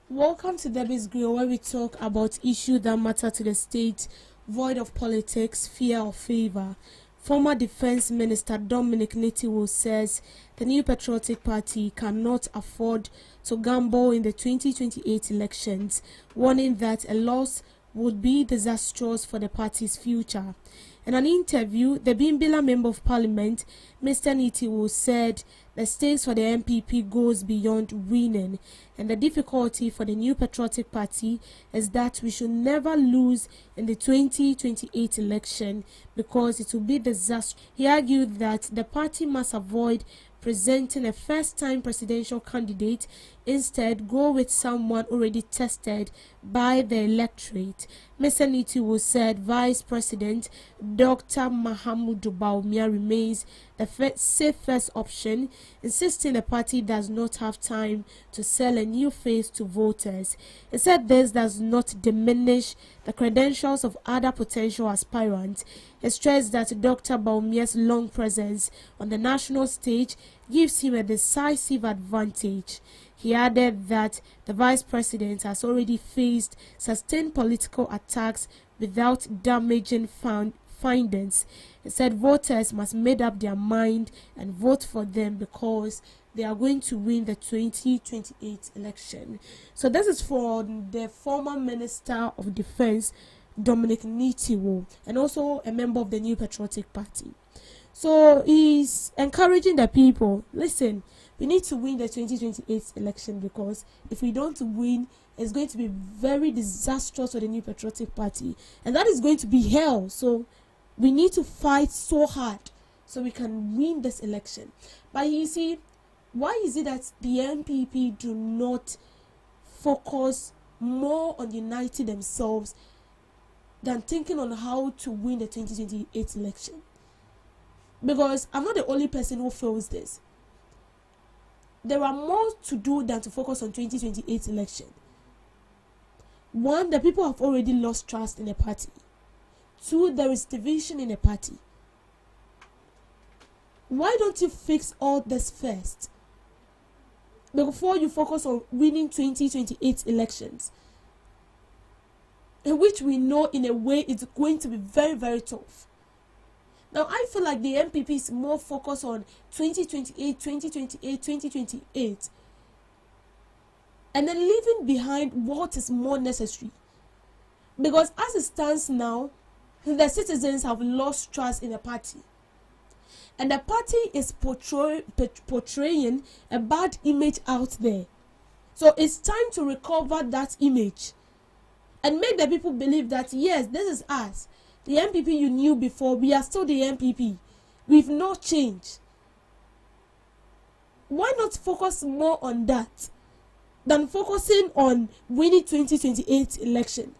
Welcome to Debbie's Grill, where we talk about issues that matter to the state, void of politics, fear or favor. Former Defense Minister Dominic Nitiwo says the New Patriotic Party cannot afford to gamble in the 2028 elections, warning that a loss would be disastrous for the party's future. In an interview, the Bimbila Member of Parliament, Mr. Nitiwo, said the stakes for the MPP goes beyond winning, and the difficulty for the New Patriotic Party is that we should never lose in the 2028 election because it will be disastrous. He argued that the party must avoid presenting a first-time presidential candidate, instead go with someone already tested by the electorate. Mr. Nitiwo said Vice President Dr. Mahamudu Bawumia remains the safest option, insisting the party does not have time to sell a new face to voters. He said this does not diminish the credentials of other potential aspirants. He stressed that Dr. Bawumia's long presence on the national stage gives him a decisive advantage. He added that the vice president has already faced sustained political attacks without damaging findings. He said voters must make up their mind and vote for them because they are going to win the 2028 election. So this is for the former Minister of Defense, Dominic Nitiwo, and also a member of the New Patriotic Party. So he's encouraging the people, listen, we need to win the 2028 election, because if we don't win, it's going to be very disastrous for the New Patriotic Party, and that is going to be hell. So we need to fight so hard so we can win this election. But you see, why is it that the MPP do not focus more on uniting themselves than thinking on how to win the 2028 election? Because I'm not the only person who feels this. There are more to do than to focus on 2028 election. One, the people have already lost trust in the party. Two, there is division in the party. Why don't you fix all this first before you focus on winning 2028 elections, in which we know in a way it's going to be very, very tough? Now, I feel like the MPP is more focused on 2028, 2028, 2028, and then leaving behind what is more necessary. Because as it stands now, the citizens have lost trust in the party. And the party is portraying a bad image out there. So it's time to recover that image and make the people believe that, yes, this is us. The MPP you knew before, we are still the MPP. we've not changed. Why not focus more on that than focusing on winning 2028 election?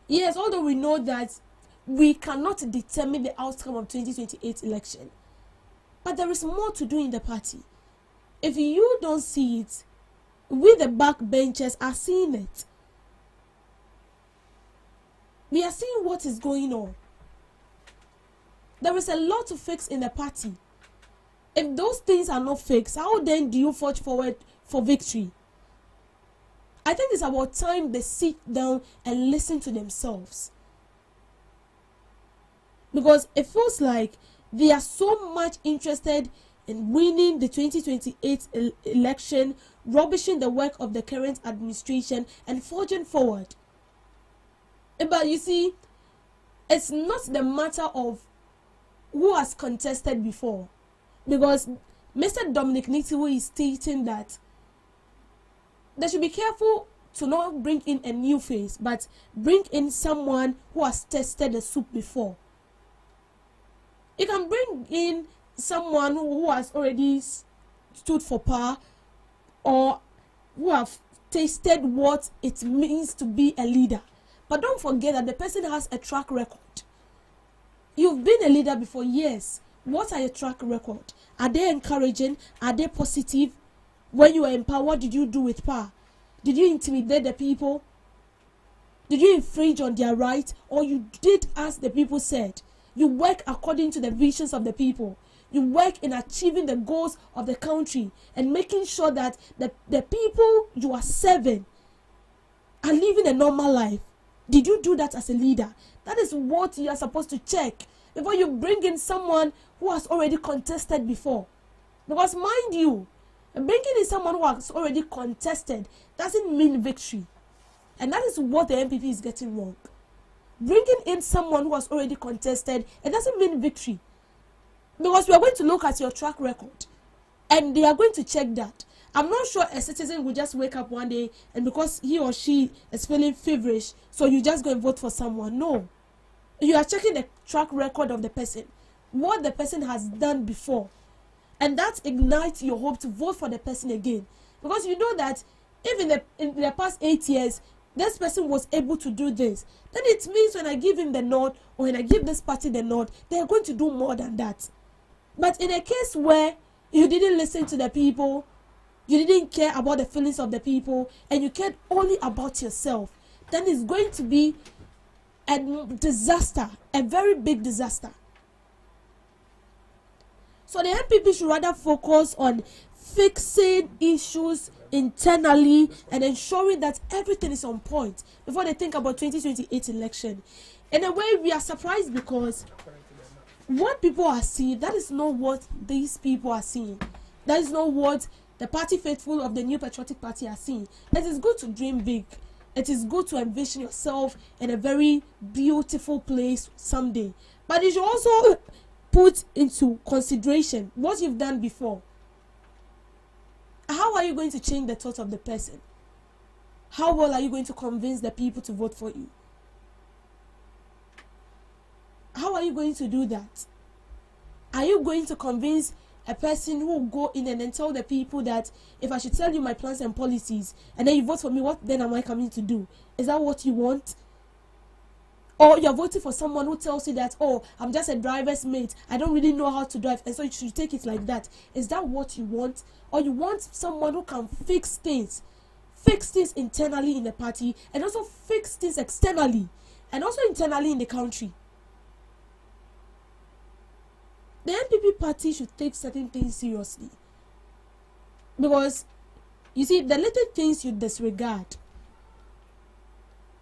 Yes, although we know that we cannot determine the outcome of 2028 election, but there is more to do in the party. If you don't see it, we the backbenchers are seeing it. We are seeing what is going on. There is a lot to fix in the party. If those things are not fixed, how then do you forge forward for victory? I think it's about time they sit down and listen to themselves. Because it feels like they are so much interested in winning the 2028 election, rubbishing the work of the current administration, and forging forward. But you see, it's not the matter of who has contested before. Because Mr. Dominic Nitiwu is stating that they should be careful to not bring in a new face, but bring in someone who has tested the soup before. You can bring in someone who has already stood for power, or who have tasted what it means to be a leader. But don't forget that the person has a track record. You've been a leader before, yes. What are your track record? Are they encouraging? Are they positive? When you were in power, what did you do with power? Did you intimidate the people? Did you infringe on their rights? Or you did as the people said? You work according to the visions of the people. You work in achieving the goals of the country and making sure that the people you are serving are living a normal life. Did you do that as a leader? That is what you are supposed to check before you bring in someone who has already contested before. Because mind you, bringing in someone who has already contested doesn't mean victory. And that is what the MPP is getting wrong. Bringing in someone who has already contested, it doesn't mean victory. Because we are going to look at your track record. And they are going to check that. I'm not sure a citizen will just wake up one day and because he or she is feeling feverish, so you just go and vote for someone. No. You are checking the track record of the person. What the person has done before. And that ignites your hope to vote for the person again. Because you know that if in the past 8 years, this person was able to do this, then it means when I give him the nod, or when I give this party the nod, they are going to do more than that. But in a case where you didn't listen to the people, you didn't care about the feelings of the people, and you cared only about yourself, then it's going to be a disaster, a very big disaster. So the MPP should rather focus on fixing issues internally and ensuring that everything is on point before they think about 2028 election. In a way, we are surprised because what people are seeing, that is not what these people are seeing. That is not what the party faithful of the New Patriotic Party are seeing. It is good to dream big. It is good to envision yourself in a very beautiful place someday. But you should also put into consideration what you've done before. How are you going to change the thought of the person? How well are you going to convince the people to vote for you? How are you going to do that? Are you going to convince a person who will go in and then tell the people that if I should tell you my plans and policies and then you vote for me, what then am I coming to do? Is that what you want? Or you're voting for someone who tells you that, oh, I'm just a driver's mate, I don't really know how to drive, and so you should take it like that. Is that what you want? Or you want someone who can fix things internally in the party, and also fix things externally, and also internally in the country? The NPP party should take certain things seriously. Because, you see, the little things you disregard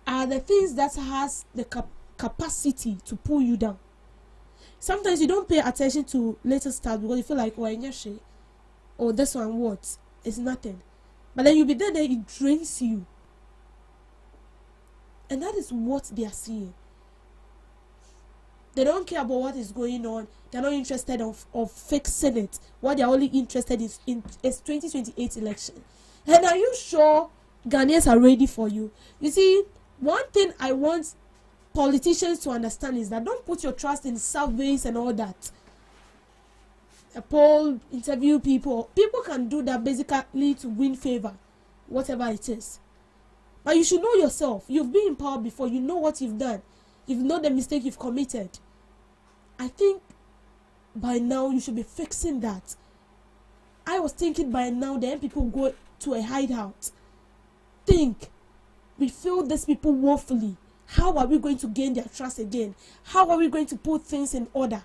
are the things that has the capacity to pull you down. Sometimes you don't pay attention to little stuff because you feel like, oh, in your shit, or this one what? It's nothing. But then you'll be there, then it drains you. And that is what they are seeing. They don't care about what is going on. They're not interested of fixing it. What they're only interested is 2028 election. And are you sure Ghanaians are ready for you? You see, one thing I want politicians to understand is that don't put your trust in surveys and all that. A poll, interview people. People can do that basically to win favor, whatever it is. But you should know yourself. You've been in power before. You know what you've done. You know the mistake you've committed. I think by now you should be fixing that. I was thinking by now the people go to a hideout. Think. We failed these people woefully. How are we going to gain their trust again? How are we going to put things in order?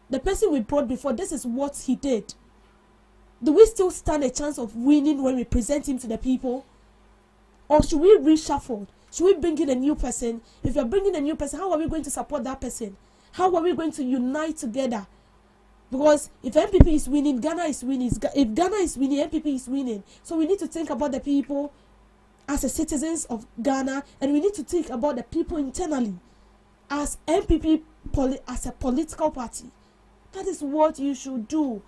The person we brought before, this is what he did. Do we still stand a chance of winning when we present him to the people? Or should we reshuffle? Should we bring in a new person? If you're bringing a new person, how are we going to support that person? How are we going to unite together? Because if MPP is winning, Ghana is winning. If Ghana is winning, MPP is winning. So we need to think about the people as the citizens of Ghana, and we need to think about the people internally as MPP, as a political party. That is what you should do.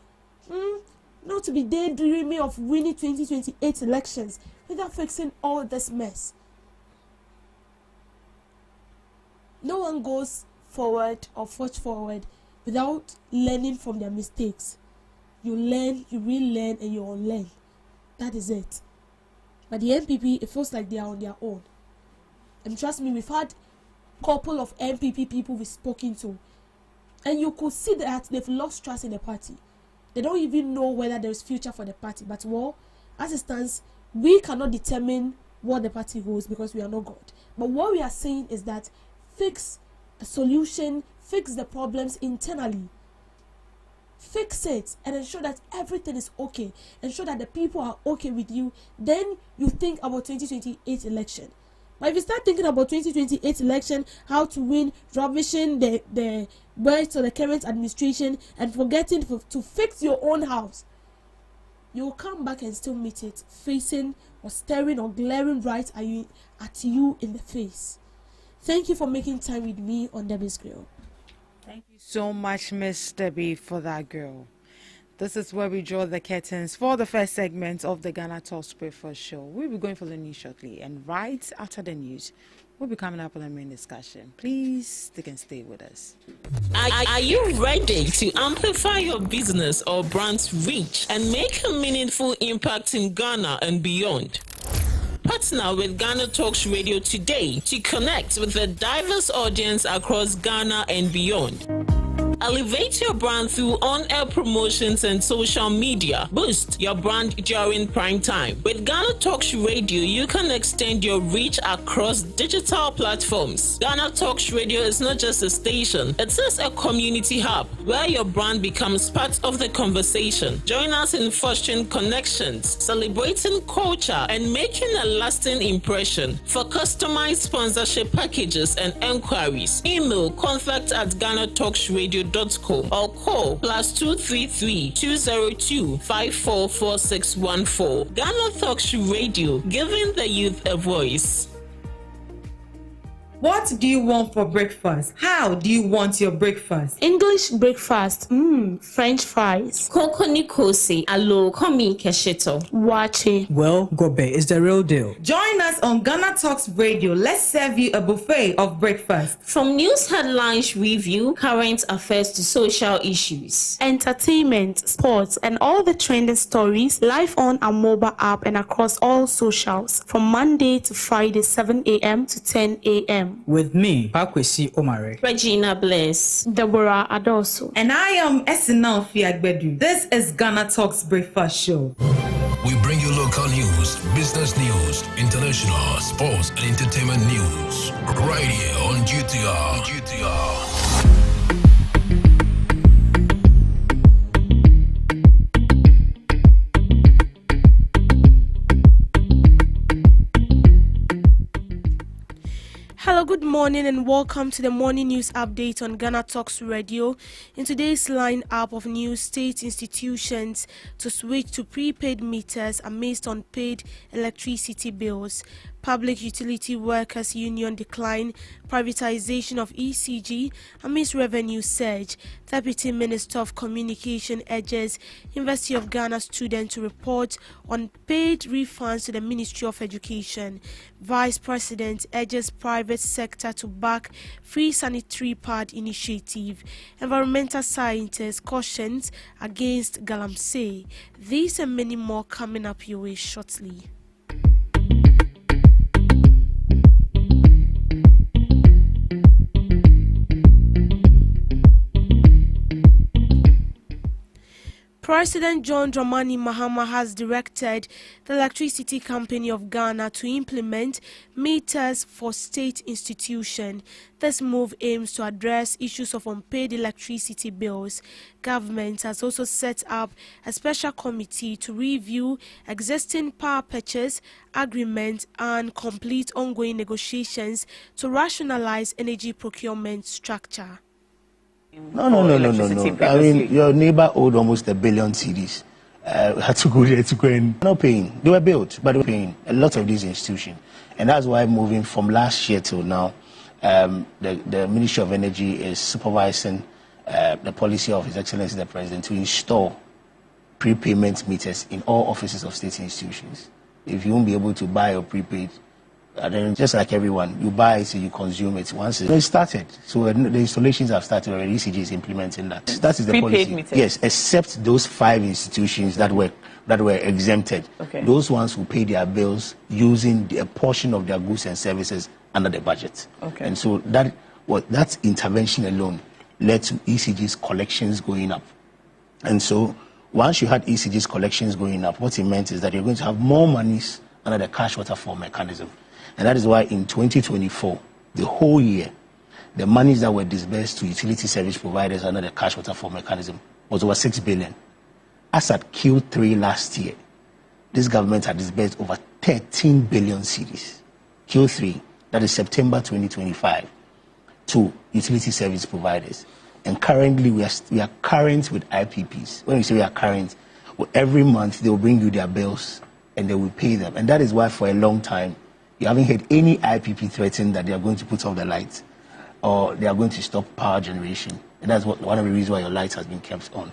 Not to be daydreaming of winning 2028 elections without fixing all this mess. No one goes forward or forge forward without learning from their mistakes. You learn, you relearn, and you unlearn. That is it. But the MPP, it feels like they are on their own. And trust me, we've had a couple of MPP people we've spoken to. And you could see that they've lost trust in the party. They don't even know whether there is future for the party. But well, as it stands, we cannot determine what the party holds because we are not God. But what we are saying is that fix a solution, fix the problems internally. Fix it and ensure that everything is okay. Ensure that the people are okay with you. Then you think about 2028 election. But if you start thinking about 2028 election, how to win, ravishing the words of the current administration and forgetting to fix your own house, you will come back and still meet it facing or staring or glaring right at you in the face. Thank you for making time with me on Debbie's Grill. Thank you so much, Miss Debbie, for that girl. This is where we draw the curtains for the first segment of the Ghana Talks Breakfast Show. We'll be going for the news shortly, and right after the news, we'll be coming up on a main discussion. Please stick and stay with us. Are you ready to amplify your business or brand's reach and make a meaningful impact in Ghana and beyond? Partner with Ghana Talks Radio today to connect with a diverse audience across Ghana and beyond. Elevate your brand through on-air promotions and social media. Boost your brand during prime time. With Ghana Talks Radio, you can extend your reach across digital platforms. Ghana Talks Radio is not just a station, it is a community hub where your brand becomes part of the conversation. Join us in fostering connections, celebrating culture, and making a lasting impression. For customized sponsorship packages and enquiries, email contact@GhanaTalksRadio.com or call +233 202 544614. Ghana Talks Radio, giving the youth a voice. What do you want for breakfast? How do you want your breakfast? English breakfast, French fries, Koko Nikosi, alo komi kesheto. wache. Well, Gobe is the real deal. Join us on Ghana Talks Radio. Let's serve you a buffet of breakfast. From news headlines review, current affairs to social issues. Entertainment, sports, and all the trending stories live on our mobile app and across all socials from Monday to Friday, 7 a.m. to 10 a.m. With me, Pakwesi Omare. Regina Bliss. Deborah Adoso. And I am Esina Ofiagbedu. This is Ghana Talks Breakfast Show. We bring you local news, business news, international, sports, and entertainment news. Right here on GTR. Hello, good morning and welcome to the morning news update on Ghana Talks Radio. In today's lineup of news, state institutions to switch to prepaid meters amidst unpaid electricity bills. Public Utility Workers Union declined privatization of ECG amidst revenue surge. Deputy Minister of Communication urges University of Ghana students to report on paid refunds to the Ministry of Education. Vice President urges private sector to back free sanitary pad initiative. Environmental scientists cautions against galamsey. These and many more coming up your way shortly. President John Dramani Mahama has directed the Electricity Company of Ghana to implement meters for state institutions. This move aims to address issues of unpaid electricity bills. Government has also set up a special committee to review existing power purchase agreements and complete ongoing negotiations to rationalize energy procurement structure. No. I mean, your neighbor owed almost 1 billion cedis. Had to go there to go and not paying. They were built, but they were paying a lot of these institutions. And that's why moving from last year till now, the Ministry of Energy is supervising the policy of His Excellency the President to install prepayment meters in all offices of state institutions. If you won't be able to buy or prepaid, then just like everyone, you buy it, you consume it. Once it started, so the installations have started already. ECG is implementing that. That is the policy. Meters. Yes, except those 5 institutions that were exempted. Okay. Those ones who pay their bills using a portion of their goods and services under the budget. Okay. And so that intervention alone led to ECG's collections going up. And so once you had ECG's collections going up, what it meant is that you're going to have more monies under the cash waterfall mechanism. And that is why in 2024, the whole year, the monies that were disbursed to utility service providers under the cash waterfall mechanism was over 6 billion. As at Q3 last year, this government had disbursed over 13 billion cedis. Q3, that is September 2025, to utility service providers. And currently, we are current with IPPs. When we say we are current, every month they will bring you their bills and they will pay them. And that is why for a long time, you haven't heard any IPP threaten that they are going to put off the lights or they are going to stop power generation. And that's one of the reasons why your lights has been kept on.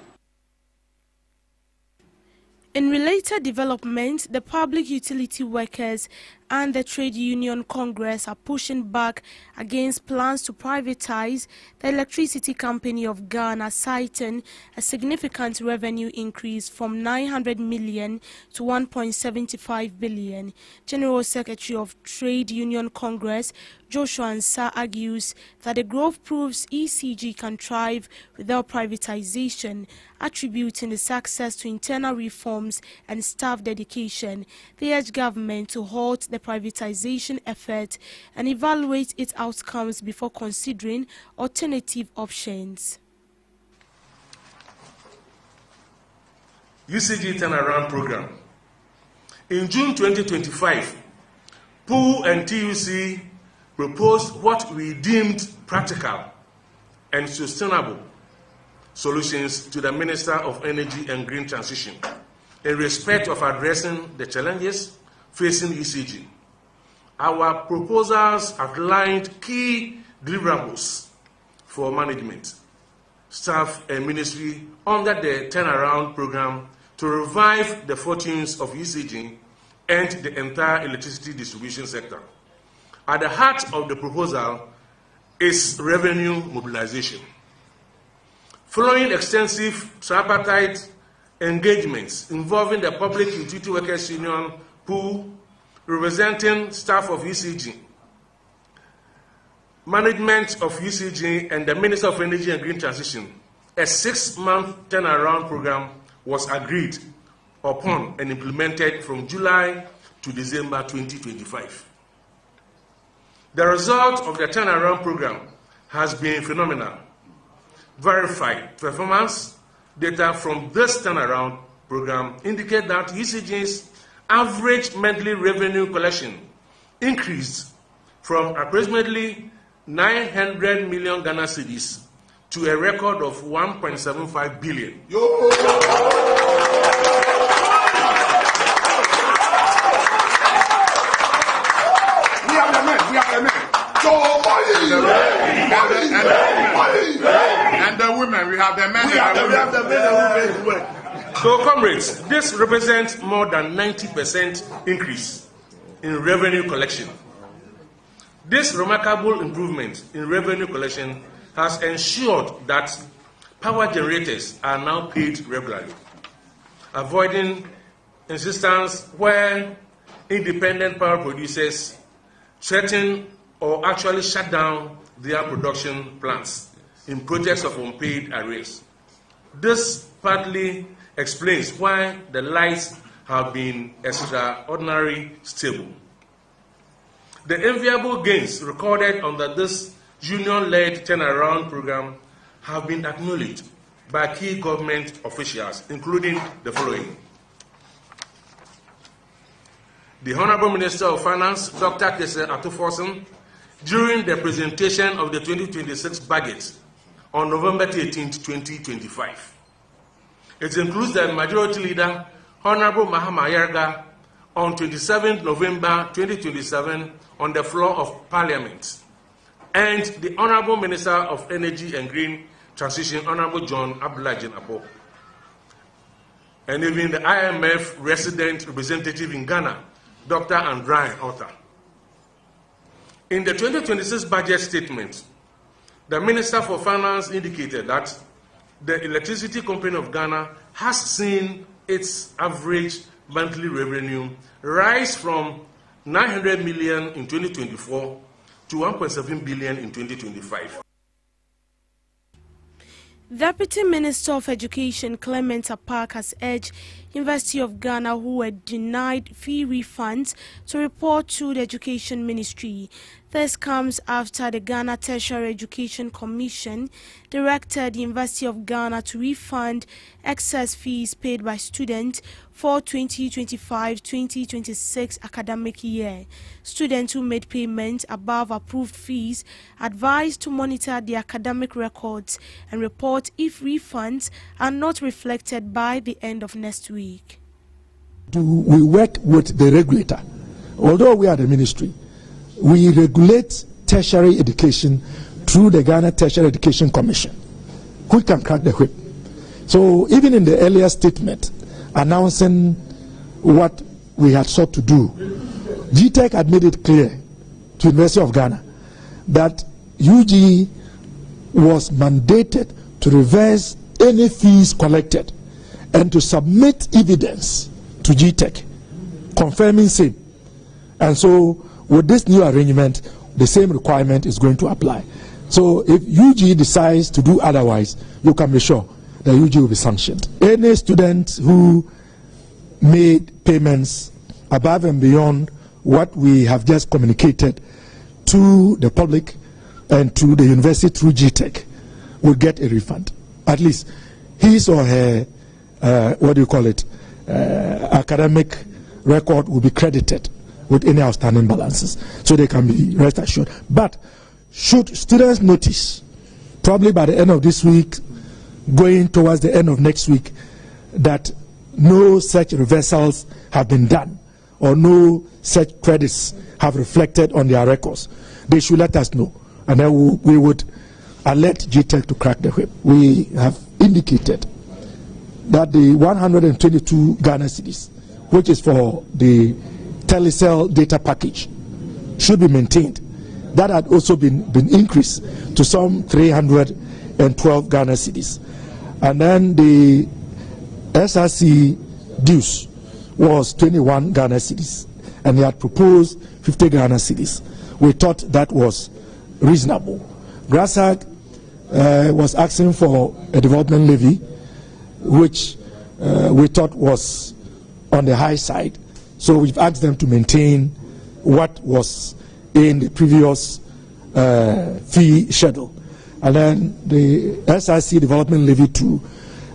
In related developments, the Public Utility Workers and the Trade Union Congress are pushing back against plans to privatize the Electricity Company of Ghana, citing a significant revenue increase from 900 million to 1.75 billion. General Secretary of Trade Union Congress, Joshua Ansah, argues that the growth proves ECG can thrive without privatization, attributing the success to internal reforms and staff dedication. They urge government to halt the privatization effort and evaluate its outcomes before considering alternative options. ECG turnaround program. In June 2025, POO and TUC proposed what we deemed practical and sustainable solutions to the Minister of Energy and Green Transition in respect of addressing the challenges facing ECG. Our proposals outlined key deliverables for management, staff and ministry under the turnaround program to revive the fortunes of ECG and the entire electricity distribution sector. At the heart of the proposal is revenue mobilization. Following extensive tripartite engagements involving the Public Utility Workers Union, POO, representing staff of ECG, management of ECG, and the Minister of Energy and Green Transition, a 6-month turnaround program was agreed upon and implemented from July to December 2025. The result of the turnaround program has been phenomenal. Verified performance data from this turnaround program indicate that ECG's average monthly revenue collection increased from approximately 900 million Ghana cedis to a record of 1.75 billion. And the women, we have the men. We have the men who work. So, comrades, this represents more than 90% increase in revenue collection. This remarkable improvement in revenue collection has ensured that power generators are now paid regularly, avoiding insistence where independent power producers threaten or actually shut down their production plants in projects of unpaid arrears. This partly explains why the lights have been extraordinarily stable. The enviable gains recorded under this union-led turnaround program have been acknowledged by key government officials, including the following. The Honorable Minister of Finance, Dr. Kese Atuforsen, during the presentation of the 2026 budget on November 18, 2025. It includes the Majority Leader, Honorable Mahama Yarga, on 27 November 2027 on the floor of Parliament, and the Honorable Minister of Energy and Green Transition, Honorable John Abdullah Jenabo, and even the IMF resident representative in Ghana, Dr. Andrine Otta. In the 2026 budget statement, the Minister for Finance indicated that the Electricity Company of Ghana has seen its average monthly revenue rise from 900 million in 2024 to 1.7 billion in 2025. Deputy Minister of Education Clement Apak has urged University of Ghana who were denied fee refunds to report to the Education Ministry. This comes after the Ghana Tertiary Education Commission directed the University of Ghana to refund excess fees paid by students for 2025-2026 academic year. Students who made payments above approved fees advised to monitor their academic records and report if refunds are not reflected by the end of next week. We work with the regulator. Although we are the ministry, we regulate tertiary education through the Ghana Tertiary Education Commission, who can crack the whip. So even in the earlier statement announcing what we had sought to do, GTEC had made it clear to the University of Ghana that UG was mandated to reverse any fees collected and to submit evidence to GTEC confirming same. And so with this new arrangement, the same requirement is going to apply. So if UG decides to do otherwise, you can be sure that UG will be sanctioned. Any student who made payments above and beyond what we have just communicated to the public and to the university through GTEC will get a refund. At least his or her, academic record will be credited with any outstanding balances, so they can be rest assured. But should students notice, probably by the end of this week, going towards the end of next week, that no such reversals have been done or no such credits have reflected on their records, they should let us know, and then we would alert GTEC to crack the whip. We have indicated that the 122 Ghana cedis, which is for the telecell data package, should be maintained. That had also been increased to some 312 Ghana cedis. And then the SRC dues was 21 Ghana cedis, and they had proposed 50 Ghana cedis. We thought that was reasonable. Grasshag was asking for a development levy, which we thought was on the high side. So we've asked them to maintain what was in the previous fee schedule. And then the SRC development levy too.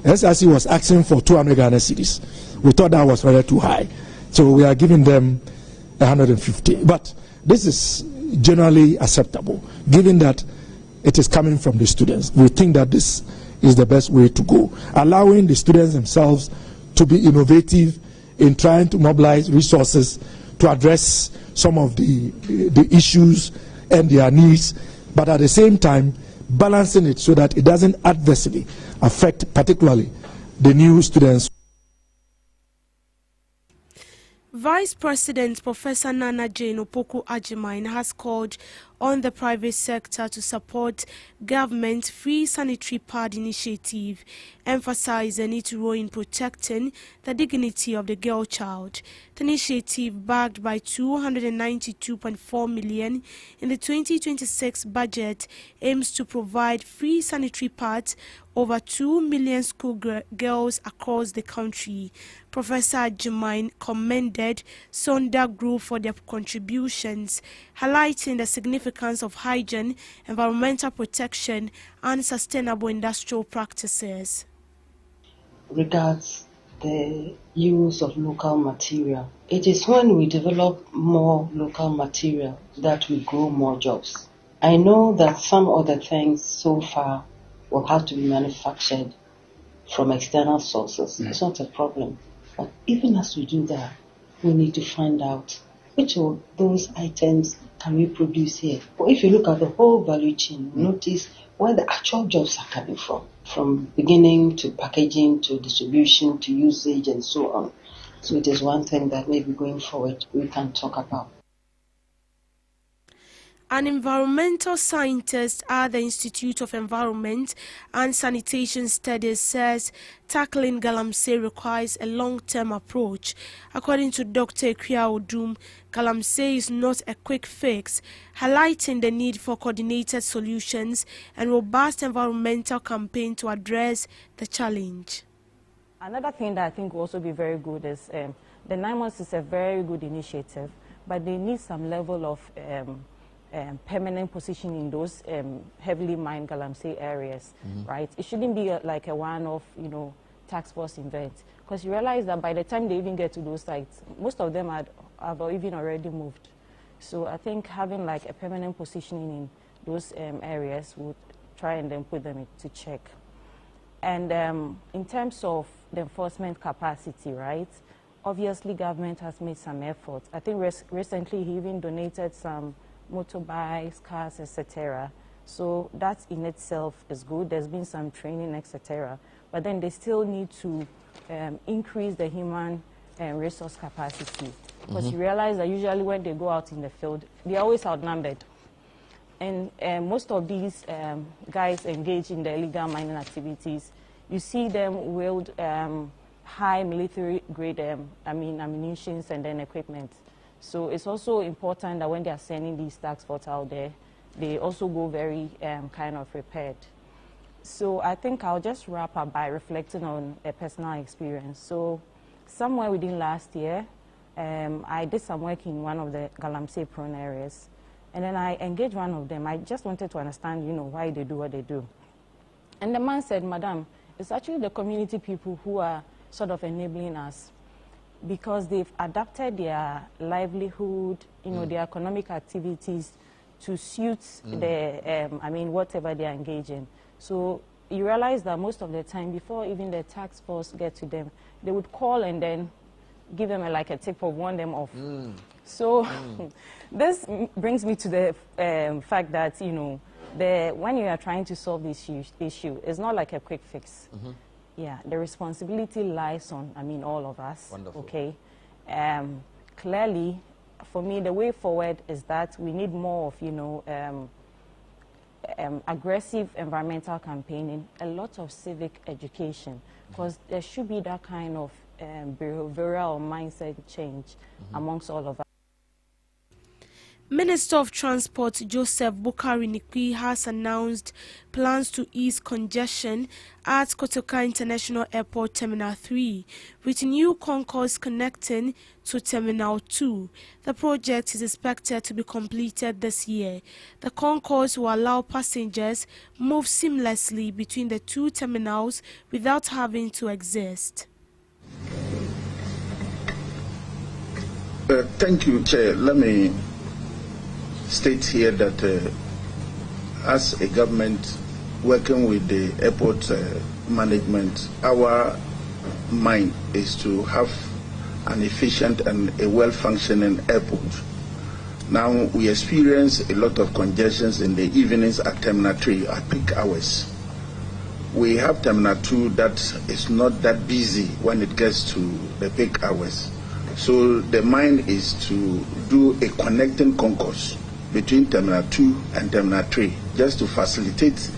SRC was asking for 200 Ghana cedis. We thought that was rather too high. So we are giving them 150. But this is generally acceptable, given that it is coming from the students. We think that this is the best way to go, allowing the students themselves to be innovative in trying to mobilize resources to address some of the issues and their needs, but at the same time balancing it so that it doesn't adversely affect particularly the new students. Vice President Professor Nana Jane Opoku Agyeman has called on the private sector to support government's free sanitary pad initiative, emphasizing its role in protecting the dignity of the girl child. The initiative, backed by $292.4 million in the 2026 budget, aims to provide free sanitary pads over 2 million school girls across the country. Professor Agyeman commended Sonda Group for their contributions, highlighting the significance of hygiene, environmental protection, and sustainable industrial practices. Regards the use of local material. It is when we develop more local material that we grow more jobs. I know that some other things so far will have to be manufactured from external sources. It's not a problem. But even as we do that, we need to find out which of those items can we produce here. But if you look at the whole value chain, notice where the actual jobs are coming from beginning to packaging to distribution to usage and so on. So it is one thing that maybe going forward we can talk about. An environmental scientist at the Institute of Environment and Sanitation Studies says tackling galamsey requires a long-term approach. According to Dr. Ekwia Odum, galamsey is not a quick fix, highlighting the need for coordinated solutions and robust environmental campaign to address the challenge. Another thing that I think will also be very good is the 9 months is a very good initiative, but they need some level of permanent position in those heavily mined galamsey areas, right? It shouldn't be like a one-off, task force event, because you realize that by the time they even get to those sites, most of them have even already moved. So I think having like a permanent positioning in those areas would try and then put them into check. And in terms of the enforcement capacity, right? Obviously, government has made some efforts. I think recently he even donated some motorbikes, cars, etc. So that in itself is good. There's been some training, etc. But then they still need to increase the human resource capacity. Because you realize that usually when they go out in the field, they're always outnumbered. And most of these guys engaged in the illegal mining activities, you see them wield high military-grade ammunition and then equipment. So it's also important that when they are sending these task force out there, they also go very kind of prepared. So I think I'll just wrap up by reflecting on a personal experience. So somewhere within last year, I did some work in one of the galamsey-prone areas. And then I engaged one of them. I just wanted to understand, why they do what they do. And the man said, Madam, it's actually the community people who are sort of enabling us, because they've adapted their livelihood, their economic activities to suit the, whatever they are engaged in. So you realize that most of the time, before even the task force get to them, they would call and then give them a tip or warn them off. So this brings me to the fact that, when you are trying to solve this issue, it's not like a quick fix. Yeah, the responsibility lies on, all of us. Wonderful. Okay. Clearly, for me, the way forward is that we need more of, aggressive environmental campaigning, a lot of civic education, because there should be that kind of behavioral mindset change amongst all of us. Minister of Transport Joseph Bukari Nikwi has announced plans to ease congestion at Kotoka International Airport Terminal 3 with new concourse connecting to Terminal 2. The project is expected to be completed this year. The concourse will allow passengers move seamlessly between the two terminals without having to exist. Thank you, Chair. Let me state here that as a government working with the airport management, our mind is to have an efficient and a well-functioning airport. Now, we experience a lot of congestions in the evenings at Terminal 3 at peak hours. We have Terminal 2 that is not that busy when it gets to the peak hours. So the mind is to do a connecting concourse between Terminal 2 and Terminal 3, just to facilitate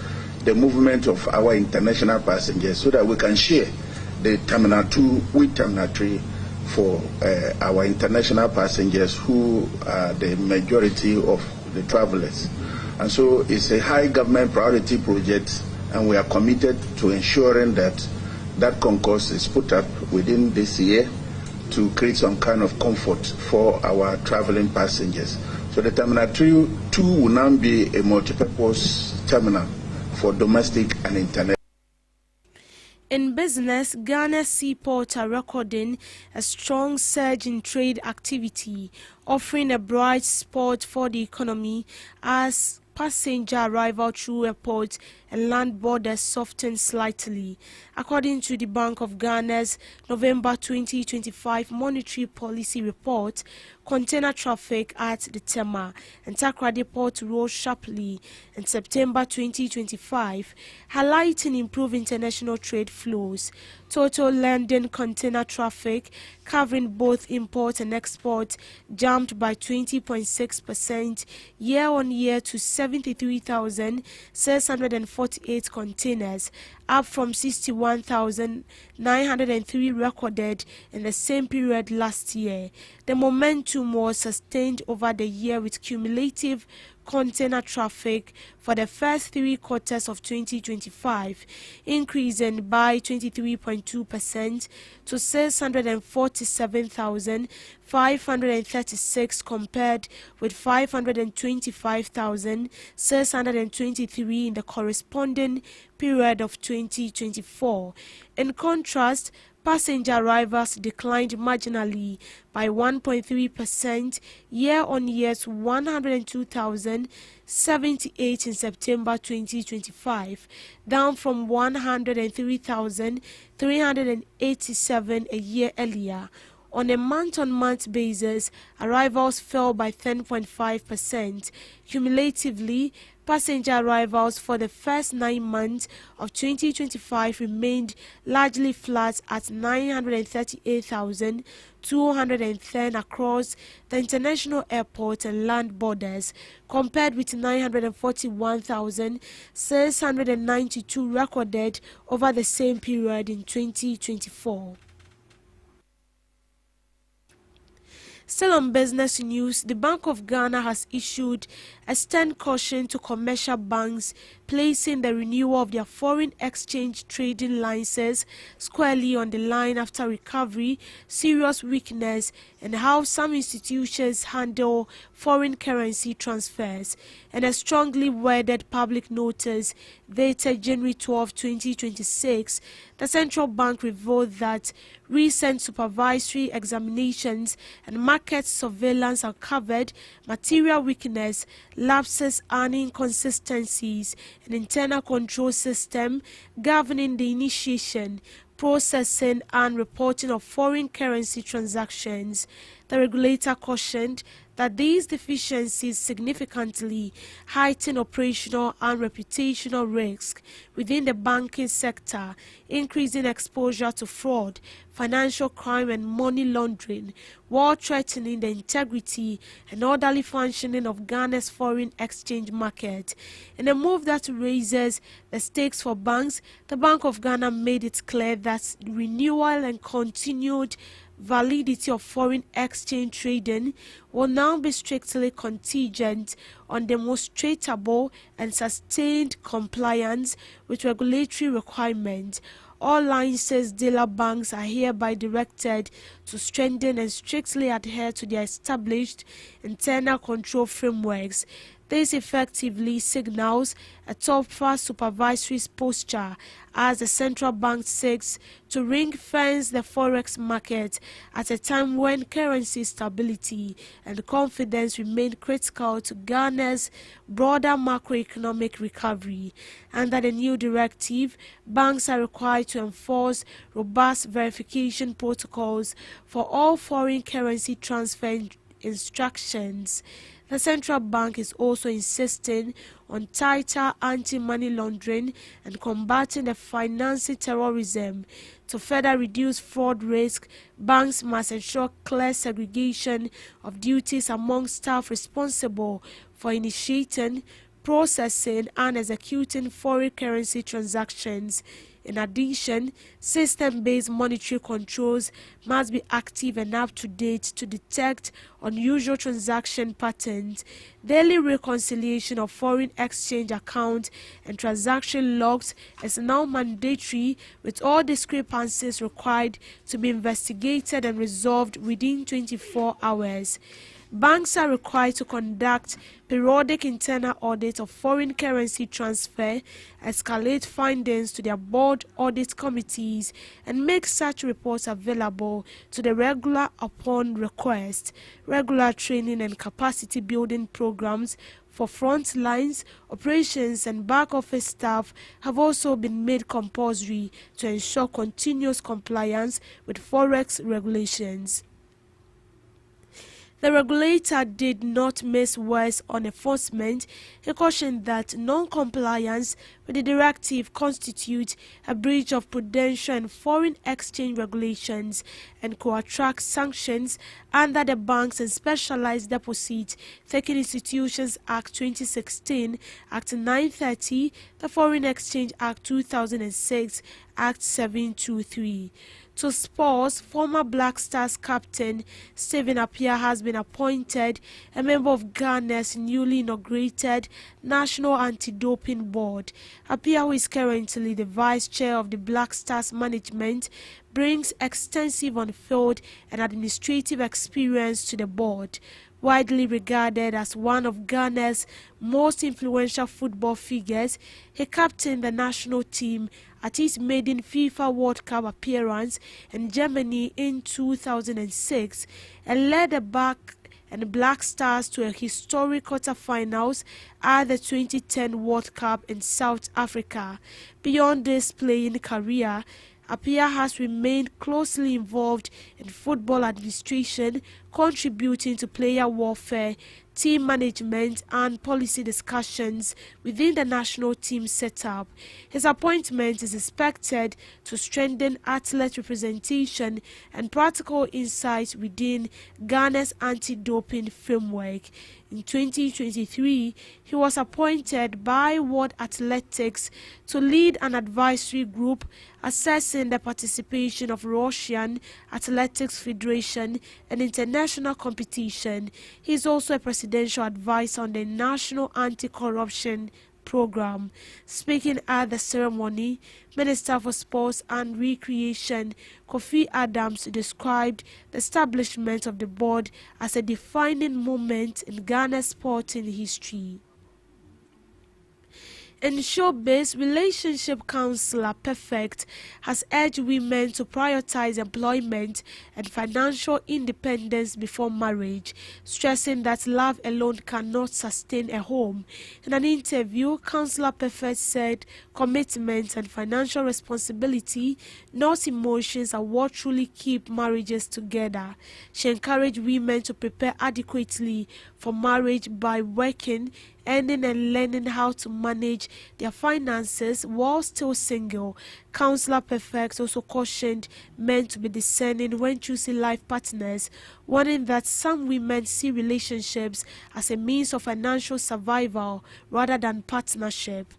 the movement of our international passengers so that we can share the Terminal 2 with Terminal 3 for our international passengers who are the majority of the travelers. And so it's a high government priority project, and we are committed to ensuring that that concourse is put up within this year to create some kind of comfort for our traveling passengers. So the Terminal 2 will now be a multi-purpose terminal for domestic and international. In business, Ghana's seaports are recording a strong surge in trade activity, offering a bright spot for the economy as passenger arrival through airports and land borders soften slightly. According to the Bank of Ghana's November 2025 Monetary Policy Report, container traffic at the Tema and Takoradi Port rose sharply in September 2025, highlighting improved international trade flows. Total London container traffic, covering both import and export, jumped by 20.6% year-on-year to 73,648 containers, up from 61,903 recorded in the same period last year. The momentum was sustained over the year with cumulative container traffic for the first 3 quarters of 2025 increasing by 23.2% to 647,536 compared with 525,623 in the corresponding period of 2024. In contrast, passenger arrivals declined marginally by 1.3% year-on-year to 102,078 in September 2025, down from 103,387 a year earlier. On a month-on-month basis, arrivals fell by 10.5%. Cumulatively, passenger arrivals for the first 9 months of 2025 remained largely flat at 938,210 across the international airport and land borders, compared with 941,692 recorded over the same period in 2024. Still on business news, the Bank of Ghana has issued a stern caution to commercial banks placing the renewal of their foreign exchange trading licenses squarely on the line after recovery, serious weakness, and how some institutions handle foreign currency transfers. In a strongly worded public notice dated January 12, 2026, the central bank revealed that recent supervisory examinations and market surveillance uncovered material weakness, lapses and inconsistencies in internal control system governing the initiation, processing and reporting of foreign currency transactions. The regulator cautioned that these deficiencies significantly heighten operational and reputational risk within the banking sector, increasing exposure to fraud, financial crime and money laundering, while threatening the integrity and orderly functioning of Ghana's foreign exchange market. In a move that raises the stakes for banks, the Bank of Ghana made it clear that renewal and continued validity of foreign exchange trading will now be strictly contingent on demonstrable and sustained compliance with regulatory requirements. All licensed dealer banks are hereby directed to strengthen and strictly adhere to their established internal control frameworks. This effectively signals a tougher supervisory posture as the central bank seeks to ring-fence the forex market at a time when currency stability and confidence remain critical to Ghana's broader macroeconomic recovery. Under the new directive, banks are required to enforce robust verification protocols for all foreign currency transfer instructions. The central bank is also insisting on tighter anti-money laundering and combating the financing terrorism. To further reduce fraud risk, banks must ensure clear segregation of duties among staff responsible for initiating, processing and executing foreign currency transactions. In addition, system-based monetary controls must be active and up-to-date to detect unusual transaction patterns. Daily reconciliation of foreign exchange accounts and transaction logs is now mandatory, with all discrepancies required to be investigated and resolved within 24 hours. Banks are required to conduct periodic internal audits of foreign currency transfer, escalate findings to their board audit committees, and make such reports available to the regular upon request. Regular training and capacity building programs for front lines, operations and back office staff have also been made compulsory to ensure continuous compliance with forex regulations. The regulator did not miss words on enforcement. He cautioned that non-compliance with the directive constitutes a breach of prudential and foreign exchange regulations and could attract sanctions under the Banks and Specialized Deposit Taking Institutions Act 2016, Act 930, the Foreign Exchange Act 2006, Act 723. To sports, former Black Stars captain Stephen Appiah has been appointed a member of Ghana's newly inaugurated National Anti-Doping Board. Appiah, who is currently the vice chair of the Black Stars management, brings extensive on-field and administrative experience to the board. Widely regarded as one of Ghana's most influential football figures, he captained the national team at his maiden FIFA World Cup appearance in Germany in 2006 and led the Black Stars to a historic quarter-finals at the 2010 World Cup in South Africa. Beyond this playing career, Appiah has remained closely involved in football administration, contributing to player welfare, team management and policy discussions within the national team setup. His appointment is expected to strengthen athlete representation and practical insights within Ghana's anti-doping framework. In 2023, he was appointed by World Athletics to lead an advisory group assessing the participation of Russian Athletics Federation in international competition. He is also a presidential advisor on the National Anti-Corruption Program. Speaking at the ceremony, Minister for Sports and Recreation Kofi Adams described the establishment of the board as a defining moment in Ghana's sporting history. In showbiz, relationship counselor Perfect has urged women to prioritize employment and financial independence before marriage, stressing that love alone cannot sustain a home. In an interview, Counselor Perfect said commitment and financial responsibility, not emotions, are what truly keep marriages together. She encouraged women to prepare adequately for marriage by working, earning and learning how to manage their finances while still single. Counselor Perfect also cautioned men to be discerning when choosing life partners, warning that some women see relationships as a means of financial survival rather than partnership.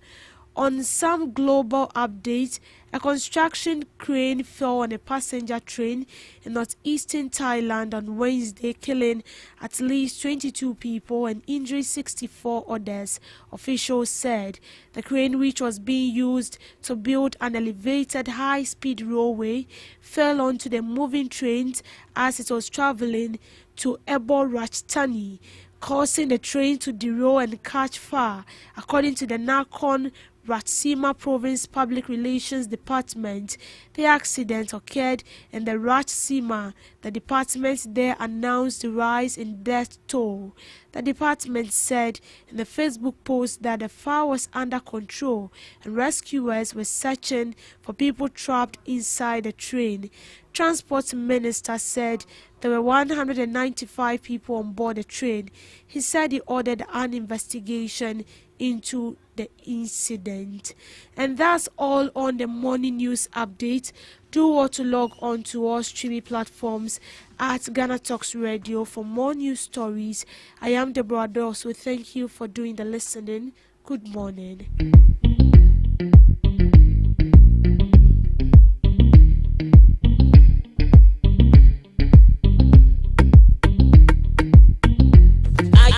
On some global updates, a construction crane fell on a passenger train in northeastern Thailand on Wednesday, killing at least 22 people and injuring 64 others, officials said. The crane, which was being used to build an elevated high-speed railway, fell onto the moving trains as it was traveling to Ebo Rajdhani, causing the train to derail and catch fire, according to the Nakhon Ratsima Province Public Relations Department. The accident occurred in the Ratsima. The department there announced the rise in death toll. The department said in the Facebook post that the fire was under control and rescuers were searching for people trapped inside the train. Transport Minister said there were 195 people on board the train. He said he ordered an investigation into the incident. And that's all on the morning news update. Do want to log on to our streaming platforms at Ghana Talks Radio for more news stories. I am Deborah Doe, so thank you for doing the listening. Good morning.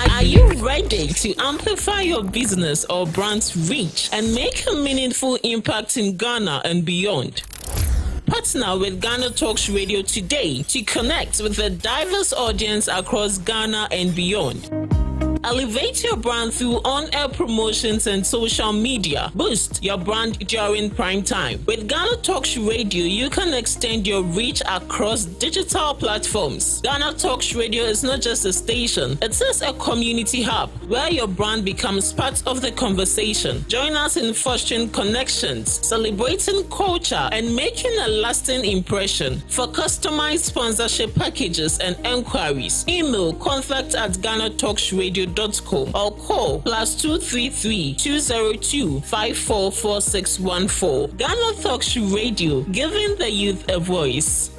Are you ready to amplify your business or brand's reach and make a meaningful impact in Ghana and beyond? Partner with GhanaTalks Radio today to connect with a diverse audience across Ghana and beyond. Elevate your brand through on-air promotions and social media. Boost your brand during prime time. With GhanaTalks Radio, you can extend your reach across digital platforms. GhanaTalks Radio is not just a station, it is a community hub where your brand becomes part of the conversation. Join us in fostering connections, celebrating culture, and making a lasting impression. For customized sponsorship packages and enquiries, email contact@GhanaTalksRadio.com or call +233 202 544614. GhanaTalks Radio, giving the youth a voice.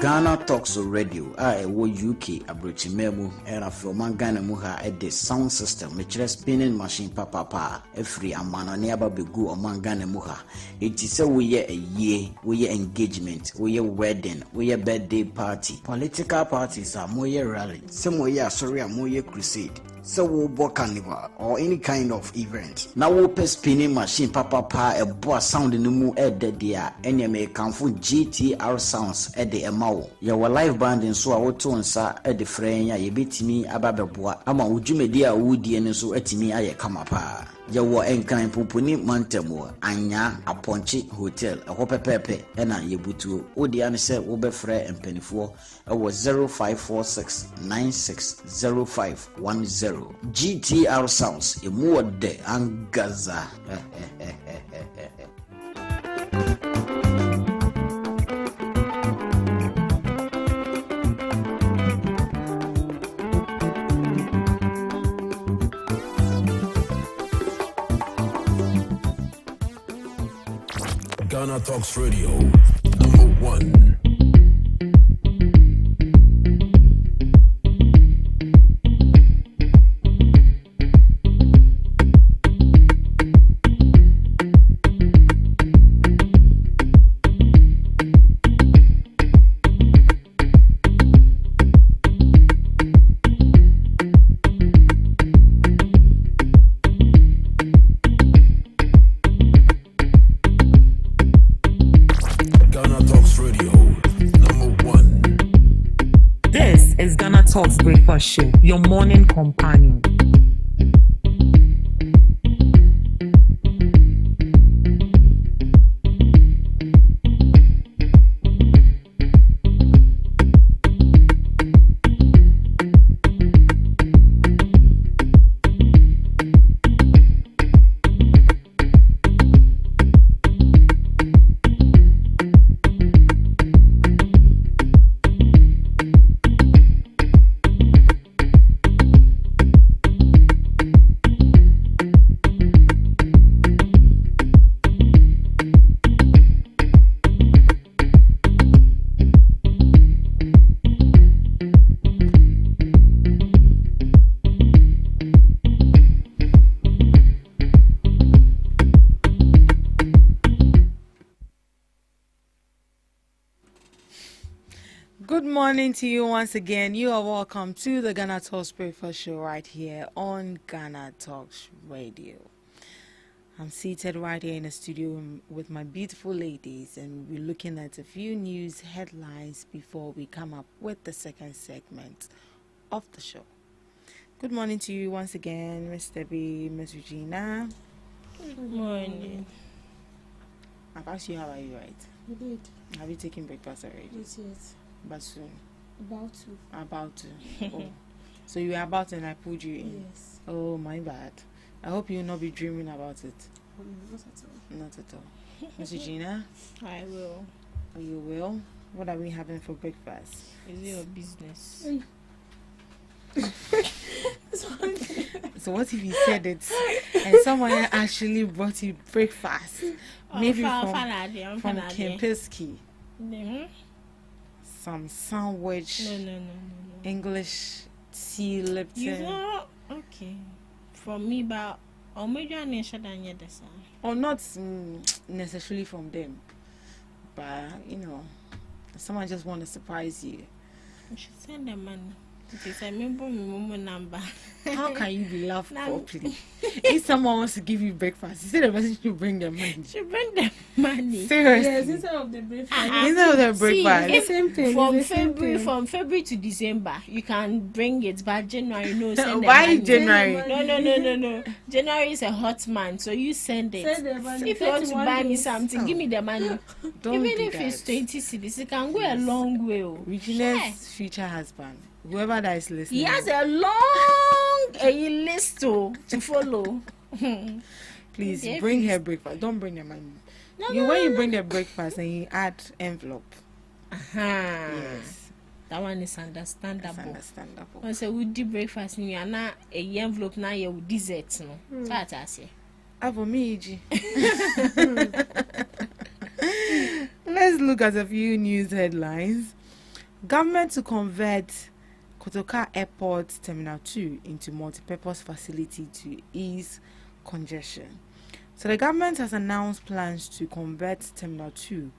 Ghana Talks Radio, I wo UK abrochimemu era from Ghana mu ha the sound system which spinning machine papa every amano ne aba begu o Ghana mu ha. It is a we a year, we engagement, we wedding, we birthday party. Political parties are more rally, some way sorry more crusade. So we'll book carnival or any kind of event. Now we'll pay spinning machine papa a boa sound in the moo at the dia any may come for GTR sounds at the amao. Your live band in so I would tone sa at the frame ya beat me abababua. Ama ujumedia woody and so at me I come up. Yawo enkan popuni mantemo anya aponchi hotel ahope pepe ena yebutu odi an se wo befre empanifo ewo 0546960510 GTR sounds emu de angaza. Ghana Talks Radio, #1. Talks Breakfast Show, your morning companion. Good morning to you once again. You are welcome to the Ghana Talks Breakfast Show right here on Ghana Talks Radio. I'm seated right here in the studio with my beautiful ladies, and we're looking at a few news headlines before we come up with the second segment of the show. Good morning to you once again, Miss Debbie, Miss Regina. Good morning. I've asked you how are you, right? You did. Have you taken breakfast already? Not yet. But soon. About to. About to. Oh. So you were about and I pulled you in? Yes. Oh, my bad. I hope you will not be dreaming about it. Not at all. Not at all. Miss Regina? I will. Oh, you will? What are we having for breakfast? Is it your business? So what if you said it and someone actually brought you breakfast? Maybe from Kempinski. Some sandwich. No. English tea Lipton. You know, okay. From me, but or maybe I need to or not necessarily from them, but you know, someone just want to surprise you. You should send them money. It is a member number. How can you be laughed properly? If someone wants to give you breakfast, you say the person should bring them money. Should bring them money. Seriously? Yes, instead of the breakfast. Instead of the breakfast. See, same thing. From February to December, you can bring it, but January, no, send them Why money. January? No. January is a hot month, so you send it. Send the money. If you want to buy me something, give me the money. Don't Even do if that. it's 20 cedis, it can go a long way. Regina's future husband, whoever that is listening, He has a long list to follow. please bring her breakfast. Don't bring the money. When you bring the breakfast and you add envelope. Yes. That one is understandable. It's understandable. When say we do breakfast, you are not a envelope now. You dessert, no. That's I say. Avomiji. Let's look at a few news headlines. Government to convert Kotoka Airport Terminal 2 into multi-purpose facility to ease congestion. So the government has announced plans to convert Terminal 2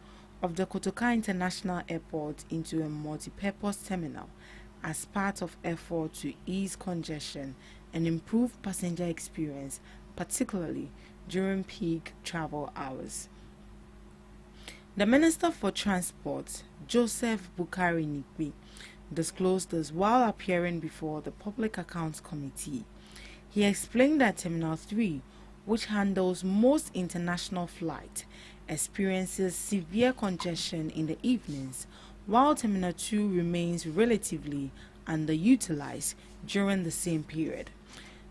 of the Kotoka International Airport into a multi-purpose terminal as part of effort to ease congestion and improve passenger experience, particularly during peak travel hours. The Minister for Transport, Joseph Bukari Nikwe, disclosed this while appearing before the Public Accounts Committee. He explained that Terminal 3, which handles most international flights, experiences severe congestion in the evenings, while Terminal 2 remains relatively underutilized during the same period.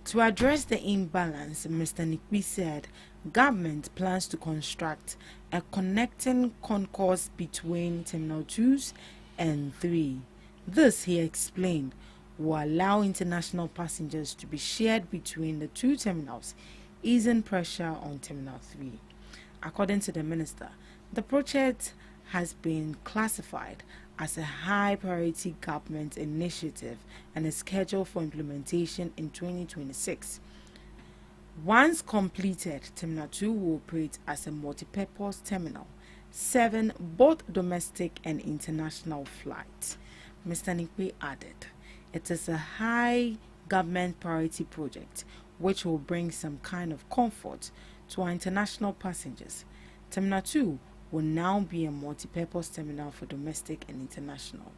To address the imbalance, Mr. Nikwe said government plans to construct a connecting concourse between Terminal 2s and 3. This, he explained, will allow international passengers to be shared between the two terminals, easing pressure on Terminal 3. According to the minister, the project has been classified as a high priority government initiative and is scheduled for implementation in 2026. Once completed, Terminal 2 will operate as a multi-purpose terminal, serving both domestic and international flights. Mr. Nikwe added, it is a high government priority project which will bring some kind of comfort to our international passengers. Terminal 2 will now be a multi-purpose terminal for domestic and international.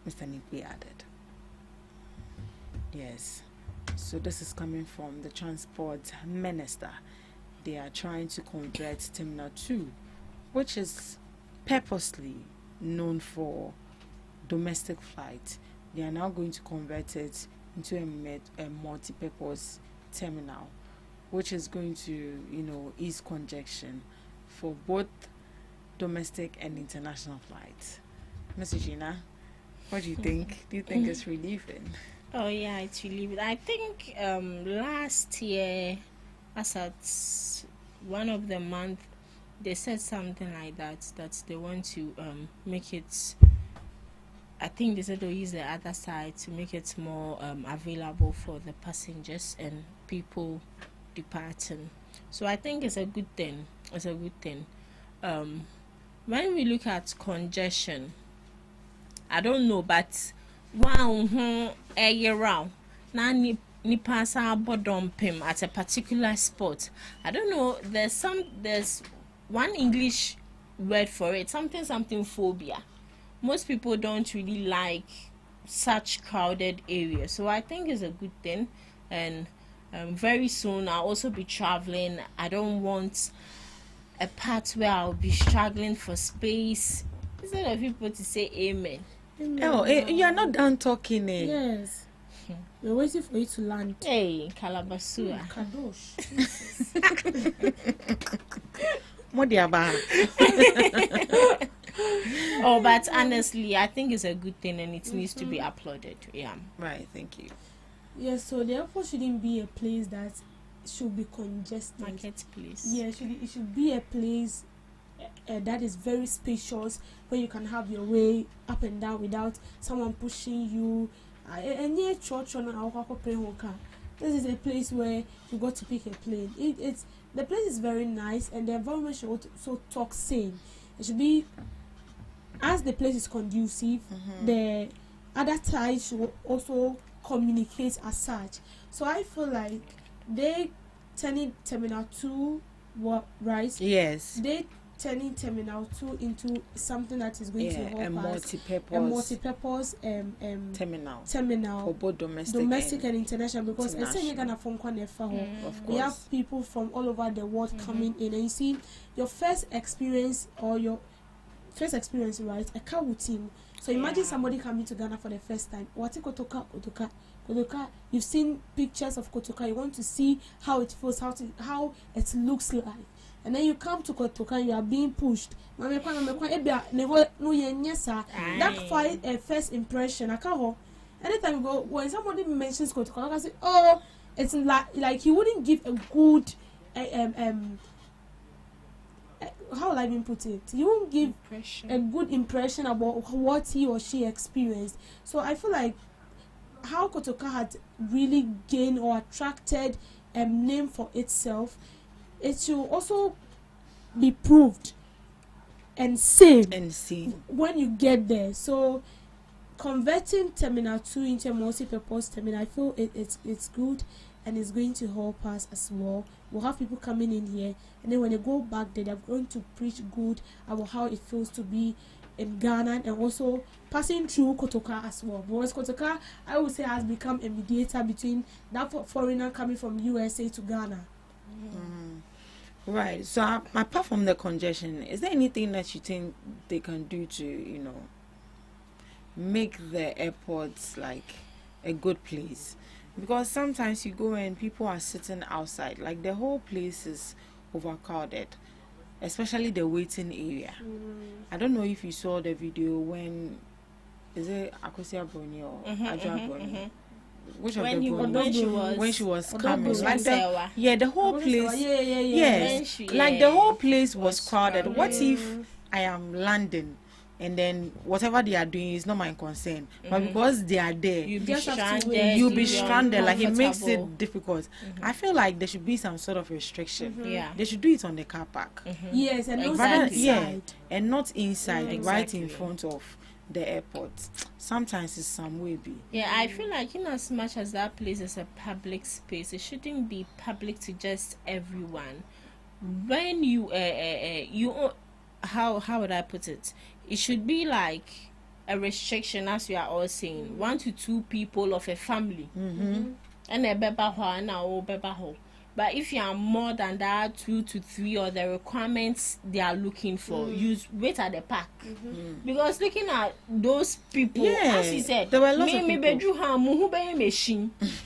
Mr. Nikwe added. Yes. So this is coming from the Transport Minister. They are trying to convert Terminal 2, which is purposely known for domestic flights. They are now going to convert it into a multi-purpose terminal, which is going to, ease congestion for both domestic and international flights. Ms. Gina, what do you think? Do you think it's relieving? Oh yeah, it's relieving. I think last year, as at one of the month, they said something like that they want to make it. I think they said they'll use the other side to make it more available for the passengers and people departing. So I think it's a good thing. It's a good thing. When we look at congestion, I don't know, but wow, a year round. Now nipa sa bodompem at a particular spot. I don't know, there's one English word for it, something phobia. Most people don't really like such crowded areas, so I think it's a good thing. And very soon I'll also be traveling. I don't want a part where I'll be struggling for space. Instead of people to say amen. Oh, you are not done talking, eh? Yes. We're waiting for you to land. Hey, Calabasua. Kadosh. Oh, but honestly, I think it's a good thing and it needs to be applauded. Yeah. Right, thank you. Yes, so the airport shouldn't be a place that should be congested. Marketplace. Yeah, it should be a place that is very spacious, where you can have your way up and down without someone pushing you. This is a place where you got to pick a plane. The place is very nice, and the environment should also talk same. It should be, as the place is conducive, the other side should also communicate as such. So I feel like they turning Terminal 2, right? Yes. They turning Terminal 2 into something that is going to help a multi-purpose terminal for both domestic and international, because I say we have people from all over the world coming in, and you see your first experience, right? A car team. So imagine somebody coming to Ghana for the first time. Kotoka. You've seen pictures of Kotoka. You want to see how it feels, how it looks like. And then you come to Kotoka and you are being pushed. That first impression. Anytime you go, when somebody mentions Kotoka, I can say, oh, it's like he wouldn't give a good how will I even put it? You won't give a good impression about what he or she experienced. So I feel like how Kotoka had really gained or attracted a name for itself, it should also be proved and seen when you get there. So converting Terminal 2 into a multi-purpose terminal, I feel it's good, and it's going to help us as well. We'll have people coming in here, and then when they go back there, they're going to preach good about how it feels to be in Ghana, and also passing through Kotoka as well. Because Kotoka, I would say, has become a mediator between that foreigner coming from USA to Ghana. Right. So apart from the congestion, is there anything that you think they can do to, make the airports like a good place? Because sometimes you go and people are sitting outside, like the whole place is overcrowded, especially the waiting area. I don't know if you saw the video when, is it Akosia Broni or Adra Broni? Which of the when she was coming, like the whole place, yes, like the whole place was crowded. What if I am landing? And then whatever they are doing is not my concern, but because they are there, you'll be stranded. Like it makes it difficult. I feel like there should be some sort of restriction. They should do it on the car park. Yes, and not inside. And not inside, right in front of the airport. Sometimes it's some way be. Yeah, I feel like in as much as that place is a public space, it shouldn't be public to just everyone. When you how would I put it? It should be like a restriction, as we are all saying, 1 to 2 people of a family. And a beba ho and a beba ho. But if you are more than that, 2 to 3, or the requirements they are looking for, you wait at the park. Because looking at those people, as you said, there were lots of people.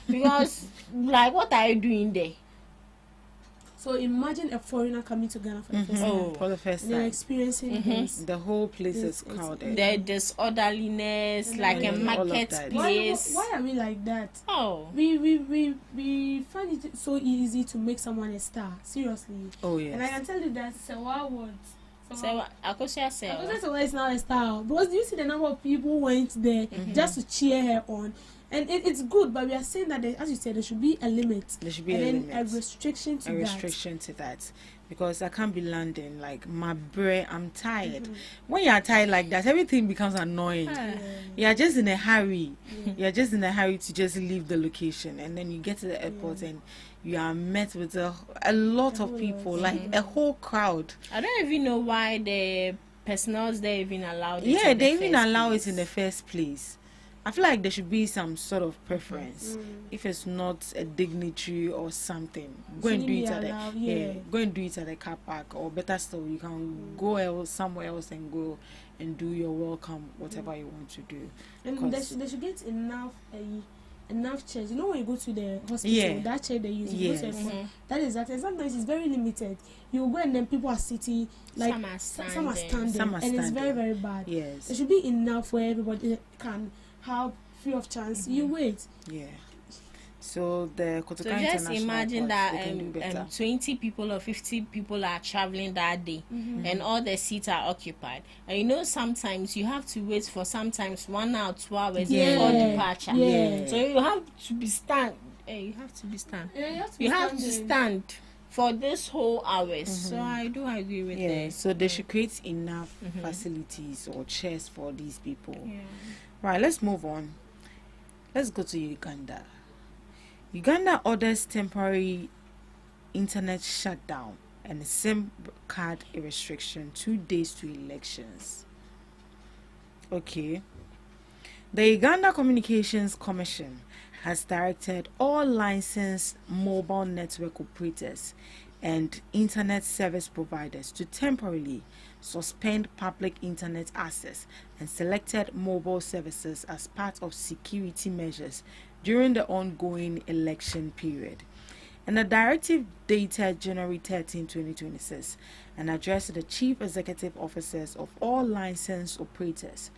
Because like, what are you doing there? So imagine a foreigner coming to Ghana for the first time. For the first time. They're experiencing this. The whole place is crowded. The disorderliness, like a marketplace. Why are we like that? Oh. We find it so easy to make someone a star. Seriously. Oh, yes. And I can tell you that Sewa words. Akosia Sewa is now a star. Because do you see the number of people who went there just to cheer her on? And it's good, but we are saying that as you said, there should be a limit. There should be a restriction to that. A restriction to that, because I can't be landing like my brain. I'm tired. When you are tired like that, everything becomes annoying. You are just in a hurry. You are just in a hurry to just leave the location, and then you get to the airport and you are met with a lot of people, like a whole crowd. I don't even know why the personnel they even allowed it. Yeah, they even allow it in the first place. I feel like there should be some sort of preference. If it's not a dignitary or something, go and do it at go and do it at the car park, or better still, you can go somewhere else and go and do your welcome, whatever you want to do. And they should get enough chairs. You know, when you go to the hospital, that chair they use, that is that. And sometimes it's very limited. You go and then people are sitting, like some are standing, and it's very, very bad. Yes, there should be enough where everybody can have free of chance. You wait. Yeah. So the so just imagine that 20 people or 50 people are traveling that day, and all the seats are occupied. And you know, sometimes you have to wait for sometimes 1 hour, 2 hours before departure. So you have to be stand. You have to be stand. You have to stand for this whole hours. So I do agree with that. So they should create enough facilities or chairs for these people. Right, let's move on. Let's go to Uganda. Uganda orders temporary internet shutdown and SIM card restriction 2 days to elections. Okay. The Uganda Communications Commission has directed all licensed mobile network operators and internet service providers to temporarily suspend public internet access and selected mobile services as part of security measures during the ongoing election period. In a directive dated January 13, 2026, and addressed to the chief executive officers of all licensed operators,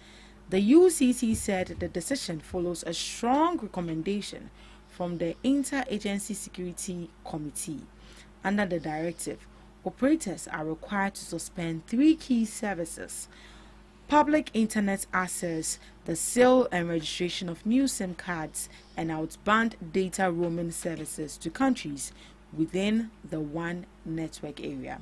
the UCC said the decision follows a strong recommendation from the Interagency Security Committee. Under the directive, operators are required to suspend 3 key services: public internet access, the sale and registration of new SIM cards, and outbound data roaming services to countries within the one network area.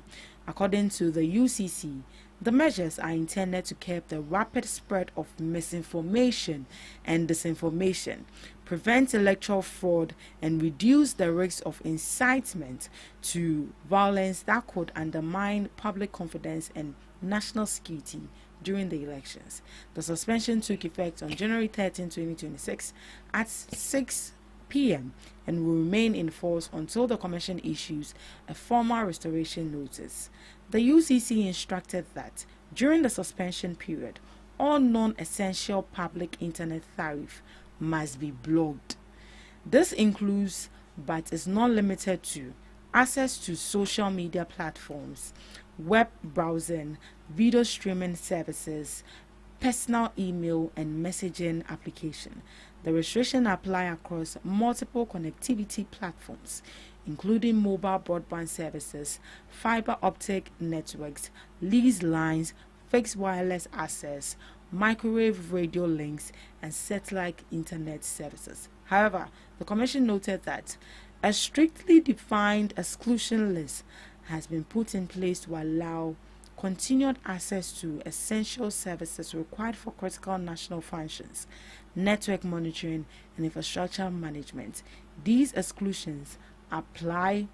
According to the UCC, the measures are intended to curb the rapid spread of misinformation and disinformation, prevent electoral fraud, and reduce the risk of incitement to violence that could undermine public confidence and national security during the elections. The suspension took effect on January 13, 2026 at 6 p.m. and will remain in force until the Commission issues a formal restoration notice. The UCC instructed that during the suspension period, all non-essential public internet tariff must be blocked. This includes, but is not limited to, access to social media platforms, web browsing, video streaming services, personal email and messaging application. The restriction apply across multiple connectivity platforms, including mobile broadband services, fiber optic networks, leased lines, fixed wireless access, microwave radio links, and satellite internet services. However, the Commission noted that a strictly defined exclusion list has been put in place to allow continued access to essential services required for critical national functions, network monitoring, and infrastructure management. These exclusions apply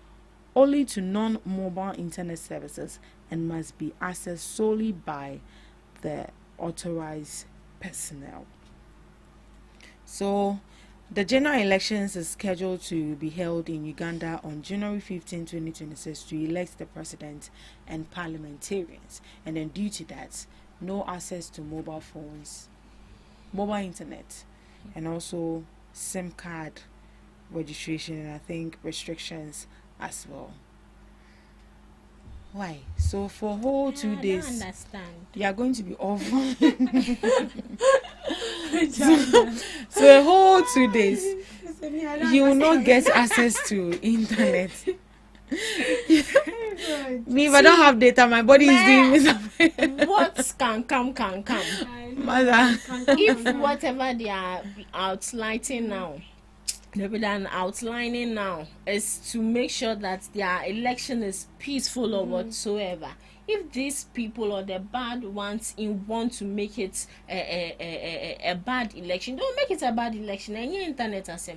only to non-mobile internet services and must be accessed solely by the authorized personnel. So, the general elections is scheduled to be held in Uganda on January 15, 2026 to elect the president and parliamentarians. And then due to that, no access to mobile phones, mobile internet, and also SIM card registration, and I think restrictions as well. Why? So for whole 2 days, I don't understand. You are going to be off. so a whole 2 days, you will not get access to internet. Me, if I don't have data, my body is doing this. What can come can come. Mother. If whatever they are outlining now, they've been outlining now is to make sure that their election is peaceful or whatsoever. If these people or the bad ones want to make it a bad election, don't make it a bad election. And your internet as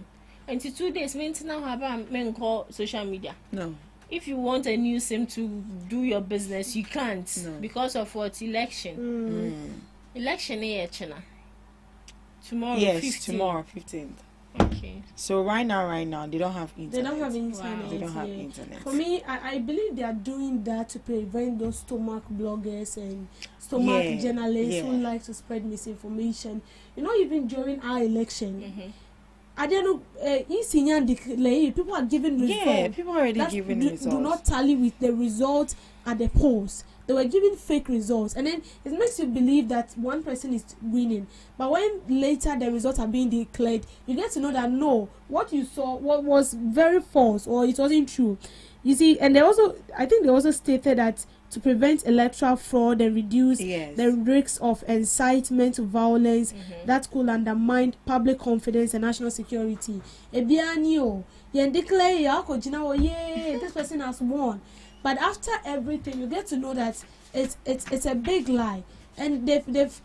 and 2 days, now have men call social media. No. If you want a new sim to do your business, you can't because of what election. Election tomorrow. Yes, 15th. tomorrow 15th. Okay. So right now, they don't have internet. They don't have internet. Wow. They don't have internet. For me, I believe they are doing that to prevent those stomach bloggers and stomach journalists who like to spread misinformation. You know, even during our election, I don't know, people are giving results. Yeah, people are already giving results. Do not tally with the results at the polls. They were giving fake results, and then it makes you believe that one person is winning. But when later the results are being declared, you get to know that no, what you saw was very false or it wasn't true. You see, and I think they also stated that to prevent electoral fraud and reduce the risks of incitement to violence that could undermine public confidence and national security. This person has won. But after everything, you get to know that it's a big lie, and they've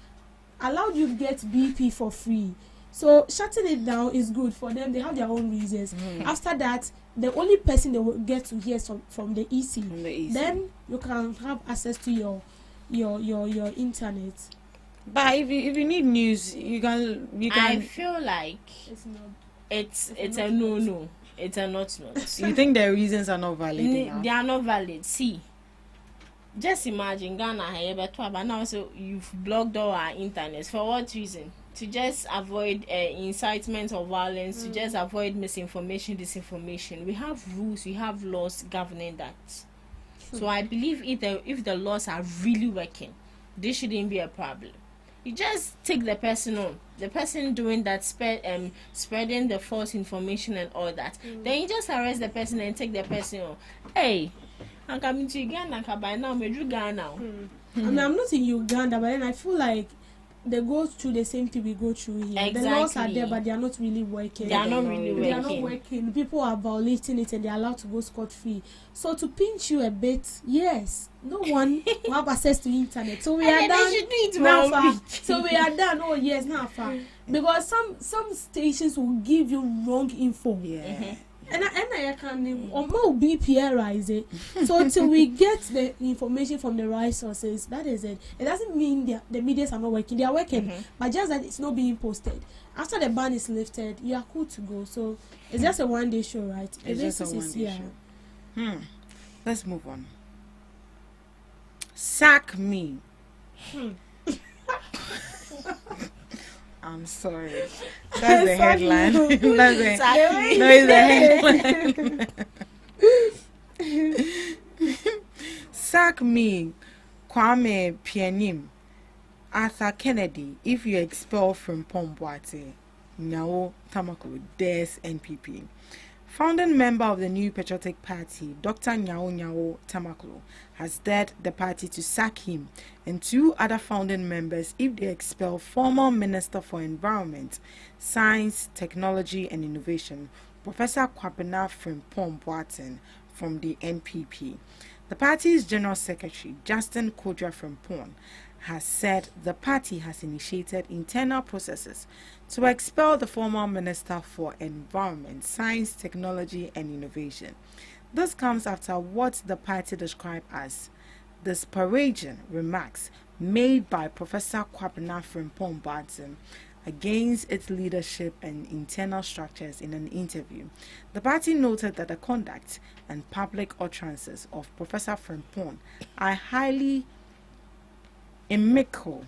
allowed you to get BP for free. So shutting it down is good for them. They have their own reasons. After that, the only person they will get to hear from the EC. Then you can have access to your internet. But if you need news, you can. I feel like it's a no. It's a not. You think their reasons are not valid enough? They are not valid. See, just imagine Ghana, but now so you've blocked all our internet. For what reason? To just avoid incitement of violence, to just avoid misinformation, disinformation. We have rules, we have laws governing that. So I believe if the laws are really working, this shouldn't be a problem. You just take the person on. The person doing that, spreading the false information and all that. Then you just arrest the person and take the person on. Hey, I'm coming to Uganda by now. I'm in Ghana. I mean, I'm not in Uganda, but then I feel like they go through the same thing we go through here. Exactly. The laws are there, but they are not really working. They are not working. People are violating it and they are allowed to go scot-free. So to pinch you a bit, yes, no one will have access to internet. So we are done. Now so we are done. Oh yes, now far. Because some stations will give you wrong info. Yeah. And I can BPR it. So until we get the information from the right sources, that is it. It doesn't mean the medias are not working. They are working, but just that it's not being posted. After the ban is lifted, you are cool to go. So it's just a one-day show, right? It's just a one-day show. Let's move on. Sack me. I'm sorry. That's the headline. Sack me, Kwame Pianim, Arthur Kennedy, if you expel from Pomboate, Nyao Tamaklo, Des NPP. Founding member of the New Patriotic Party, Dr. Nyao Tamaklo, has dared the party to sack him and two other founding members if they expel former Minister for Environment, Science, Technology and Innovation, Professor Kwabena Frimpong Boateng, from the NPP. The party's General Secretary, Justin Kodra Frimpong, has said the party has initiated internal processes to expel the former Minister for Environment, Science, Technology and Innovation. This comes after what the party described as disparaging remarks made by Professor Kwabena Frimpong Boateng against its leadership and internal structures in an interview. The party noted that the conduct and public utterances of Professor Frimpong are highly inimical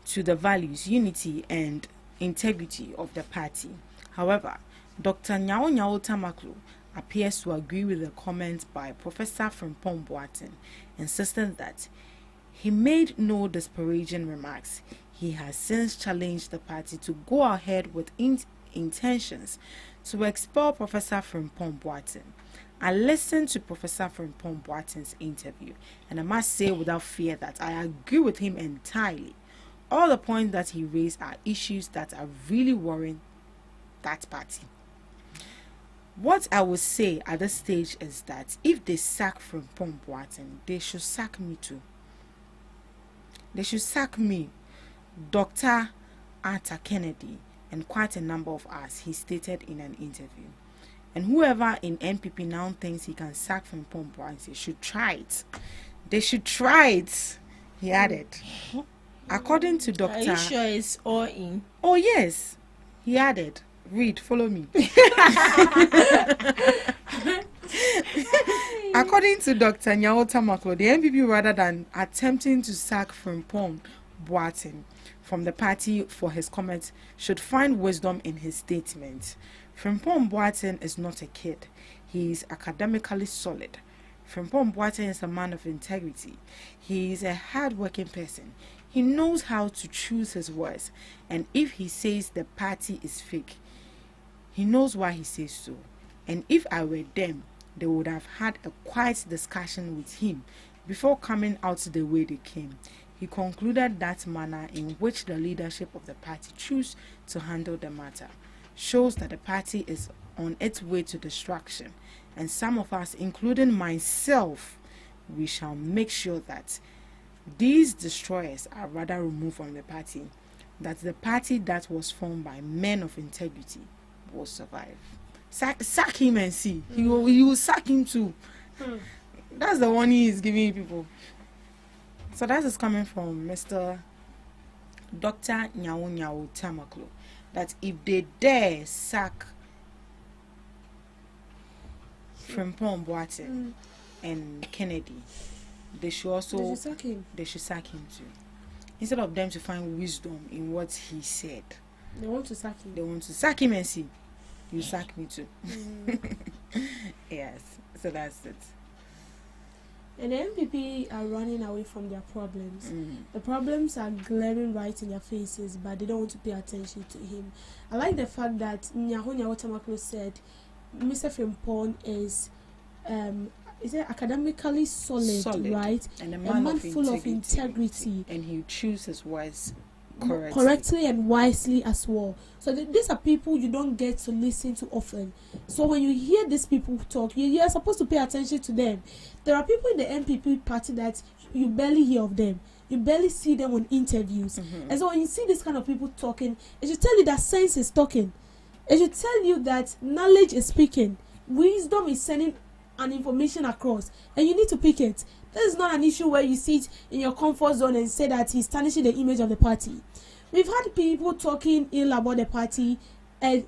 to the values, unity and integrity of the party. However, Dr. Nyao Tamaklo appears to agree with the comments by Professor Frimpong Boateng, insisting that he made no disparaging remarks. He has since challenged the party to go ahead with intentions to expel Professor Frimpong Boateng. I listened to Professor Frimpong Boaten's interview, and I must say without fear that I agree with him entirely. All the points that he raised are issues that are really worrying that party. What I would say at this stage is that if they sack Frimpong Boaten, they should sack me too. They should sack me, Dr. Arthur Kennedy, and quite a number of us, he stated in an interview. And whoever in NPP now thinks he can sack Frimpong Boaten should try it. They should try it, he added. According to Dr. Are you sure it's all in? Oh, yes, he added. Read, follow me. According to Dr. Nyao Tamaklo, the NPP, rather than attempting to sack Frimpong Boaten from the party for his comments, should find wisdom in his statement. Frimpong Boaten is not a kid. He is academically solid. Frimpong Boaten is a man of integrity. He is a hard-working person. He knows how to choose his words. And if he says the party is fake, he knows why he says so. And if I were them, they would have had a quiet discussion with him before coming out the way they came. He concluded that manner in which the leadership of the party choose to handle the matter shows that the party is on its way to destruction, and some of us, including myself, we shall make sure that these destroyers are rather removed from the party, that the party that was formed by men of integrity will survive. Sack him and see. You will sack him too. That's the one he is giving people. So that is coming from Mr. Dr. Nyao Tamaklo, that if they dare sack Frimpong Boaten and Kennedy, they should also sack him too. Instead of them to find wisdom in what he said, they want to sack him. They want to sack him and see. You sack me too. Yes, so that's it. And the MPP are running away from their problems. The problems are glaring right in their faces, but they don't want to pay attention to him. I like the fact that Nyao Tamaklo said Mr. Frimpong is academically solid, right? And a man full of integrity. And he chooses words correctly and wisely as well. So these are people you don't get to listen to often. So when you hear these people talk, you are supposed to pay attention to them. There are people in the MPP party that you barely hear of them. You barely see them on interviews. And so when you see this kind of people talking, it should tell you that sense is talking. It should tell you that knowledge is speaking. Wisdom is sending an information across, and you need to pick it. This is not an issue where you sit in your comfort zone and say that he's tarnishing the image of the party. We've had people talking ill about the party and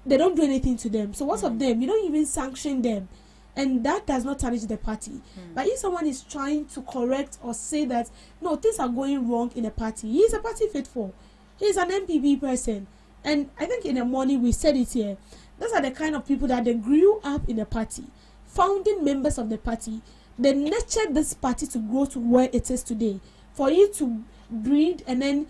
they don't do anything to them. So what's of them? You don't even sanction them, and that does not tarnish the party. But if someone is trying to correct or say that no, things are going wrong in the party, he is a party faithful. He is an MPP person. And I think in the morning we said it here. Those are the kind of people that they grew up in the party, founding members of the party. They nurtured this party to grow to where it is today. For you to breed and then,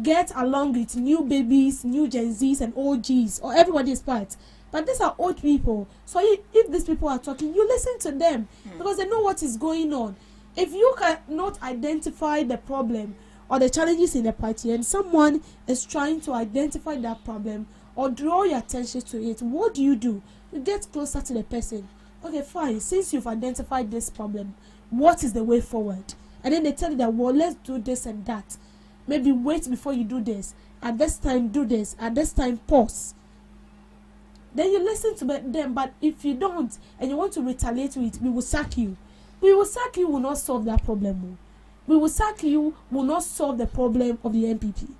get along with new babies, new Gen Zs and OGs, or everybody is part. But these are old people. So if these people are talking, you listen to them because they know what is going on. If you cannot identify the problem or the challenges in the party and someone is trying to identify that problem or draw your attention to it, what do? You get closer to the person. Okay, fine. Since you've identified this problem, what is the way forward? And then they tell you that, well, let's do this and that. Maybe wait before you do this. At this time, do this. At this time, pause. Then you listen to them. But if you don't, and you want to retaliate with, we will sack you. We will sack you will not solve that problem. We will sack you will not solve the problem of the MPP.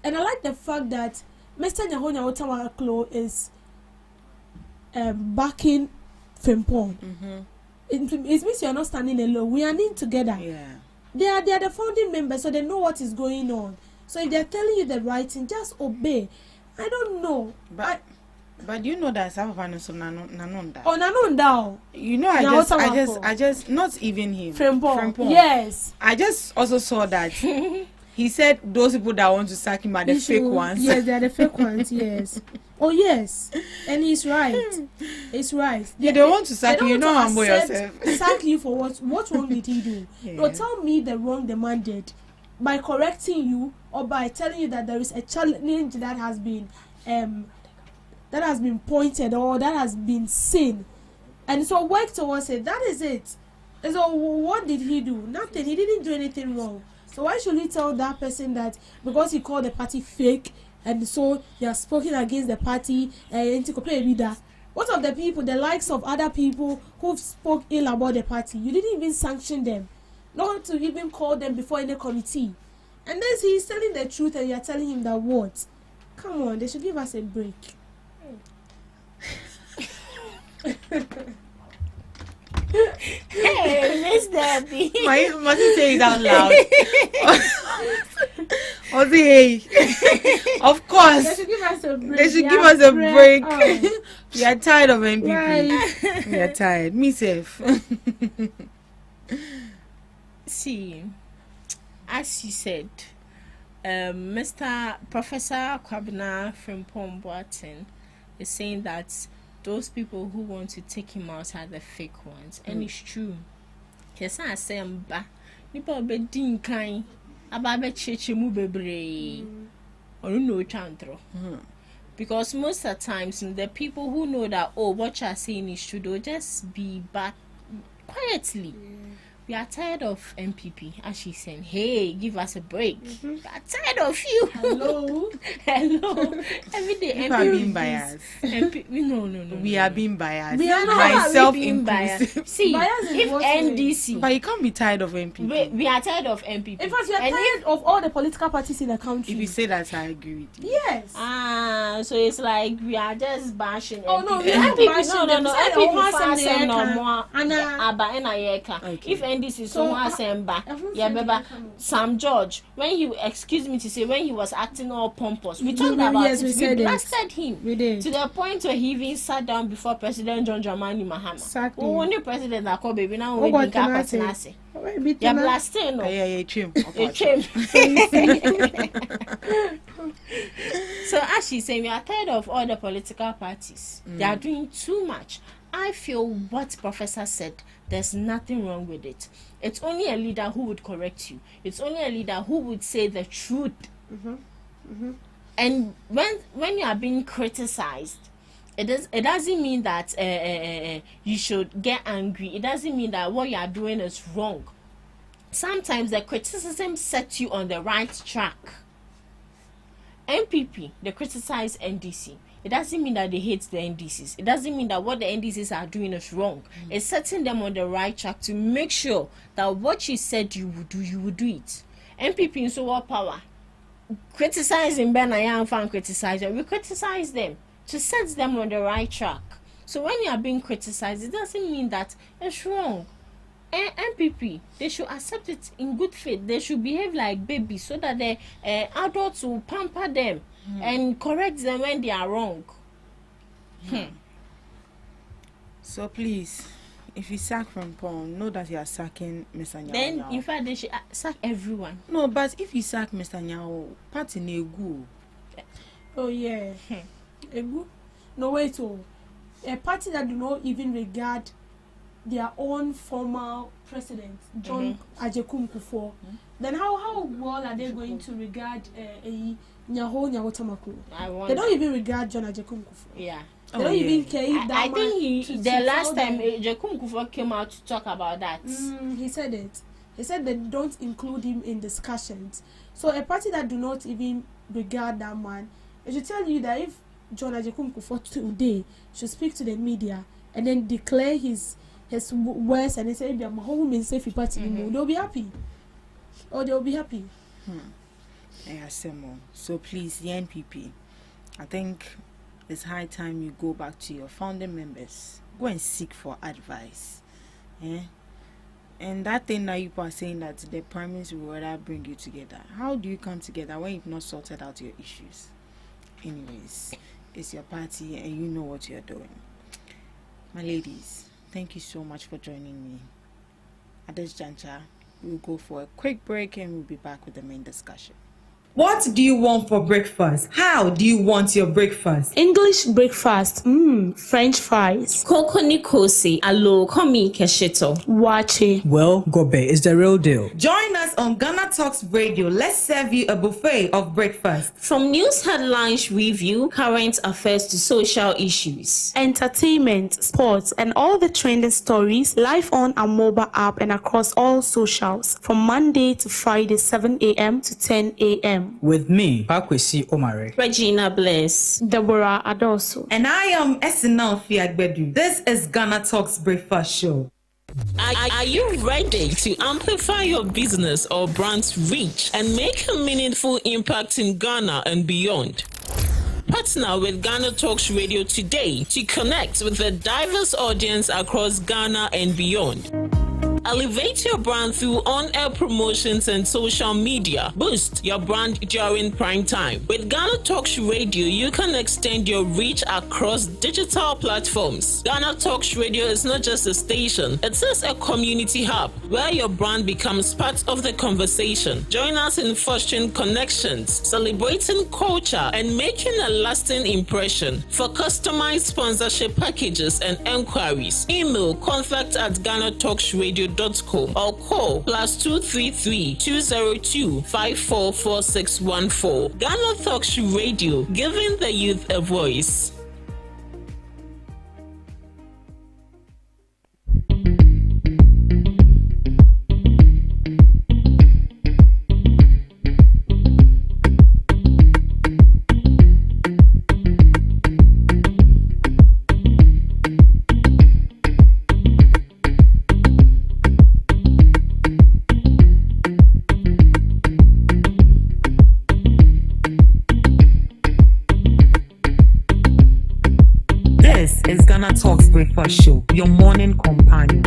And I like the fact that Mr. Nyao Tamaklo is backing Frimpong. It means you are not standing alone. We are in together. Yeah. They are the founding members, so they know what is going on. So if they are telling you the right thing, just obey. I don't know. But you know that some of us nanonda. Oh, nanonda. You know, I just not even him. Frimpong. Yes. I just also saw that he he said those people that want to sack him are the fake ones. Yes, they are the fake ones. Yes. Oh yes, and he's right. He's right. You don't want to sack you. You don't humble yourself. Sack you for what? What wrong did he do? Yeah. No, tell me the wrong the man did by correcting you or by telling you that there is a challenge that has been pointed or that has been seen, and so work towards it. That is it. And so what did he do? Nothing. He didn't do anything wrong. So why should he tell that person that because he called the party fake and so he has spoken against the party and what of the people, the likes of other people who spoke ill about the party? You didn't even sanction them, not to even call them before any committee. And then he's telling the truth and you're telling him that what? Come on, they should give us a break. Hey, Miss Debbie. Must you say it out loud? Ozzy, of course. They should give us a break. They should give us a break. Oh. We are tired of NPP. Right. We are tired. Me safe. See, as you said, Mr. Professor Kwabena from Pomboatin is saying that those people who want to take him out are the fake ones, and it's true. Yes, I say mba. Nipa be din kan aba be cheche mu bebre. Or no chantro. Because most of the times the people who know that what you're saying is true, they'll just be back quietly. We are tired of MPP, as she's saying, hey, give us a break. We are tired of you. Hello. Every day, people are being biased. No. We are being biased. We are not myself being biased. See, if NDC. But you can't be tired of MPP. We are tired of MPP. In fact, we are tired of all the political parties in the country. If you say that, I agree with you. Yes. So it's like we are just bashing MPP. No, we are bashing them. No. If NDC so Asemba, Sam George, when he was acting all pompous, we talked about it. We blasted him. We did. To the point where he even sat down before President John Dramani Mahama. Exactly. Only President that called baby now we think Nasi. Yeah, blasting. Yeah, trim. So as she's saying, we are tired of all the political parties. They are doing too much. I feel what Professor said, there's nothing wrong with it. It's only a leader who would correct you. It's only a leader who would say the truth. And when you are being criticized, it doesn't mean that you should get angry. It doesn't mean that what you are doing is wrong. Sometimes the criticism sets you on the right track. MPP, they criticize NDC. It doesn't mean that they hate the NDCs. It doesn't mean that what the NDCs are doing is wrong. It's setting them on the right track to make sure that what you said you would do it. MPP in so what power? Criticizing Ben and fan criticize them. We criticize them to set them on the right track. So when you are being criticized, it doesn't mean that it's wrong. MPP, they should accept it in good faith. They should behave like babies so that the adults will pamper them and correct them when they are wrong. So please, if you sack from Pong, know that you are sacking Mr. Nyao. Then, in fact, they should sack everyone. No, but if you sack Mr. Nyao, party Negu. Oh yeah, Egu. No wait, a party that do not even regard their own former president, John Ajekum Kufuor. Then how well are they going to regard Nyaho Tamakuru? They don't even regard John Ajekum Kufuor. Yeah. They don't even care if that I think the last time Ajekum Kufuor came out to talk about that. He said it. He said they don't include him in discussions. So a party that do not even regard that man, it should tell you that if John Ajekum Kufuor today should speak to the media and then declare his words and they say my whole women say party, they'll be happy. Or they'll be happy. So please, the NPP, I think it's high time you go back to your founding members. Go and seek for advice. And that thing that you are saying that the Prime Minister will rather bring you together. How do you come together when you've not sorted out your issues? Anyways, it's your party and you know what you're doing. My ladies, thank you so much for joining me. At this juncture, We'll go for a quick break and we'll be back with the main discussion. What do you want for breakfast? How do you want your breakfast? English breakfast. French fries. Koko Nikosi, alo komi keshito. Wache. Well, Gobe is the real deal. Join us on Ghana Talks Radio. Let's serve you a buffet of breakfast. From news headlines review, current affairs to social issues. Entertainment, sports, and all the trending stories live on our mobile app and across all socials from Monday to Friday, 7 a.m. to 10 a.m. With me, Pakwesi Omare. Regina Bliss. Deborah Adoso. And I am Esinal Fiagbedu. This is Ghana Talks Breakfast Show. Are you ready to amplify your business or brand's reach and make a meaningful impact in Ghana and beyond? Partner with Ghana Talks Radio today to connect with a diverse audience across Ghana and beyond. Elevate your brand through on-air promotions and social media. Boost your brand during prime time. With Ghana Talks Radio, you can extend your reach across digital platforms. Ghana Talks Radio is not just a station, it is a community hub where your brand becomes part of the conversation. Join us in fostering connections, celebrating culture, and making a lasting impression. For customized sponsorship packages and enquiries, email contact@GhanaTalksRadio.com or call +233 202 544614. Ghana Talks Radio, giving the youth a voice. This is Ghana Talks Breakfast Show, your morning companion.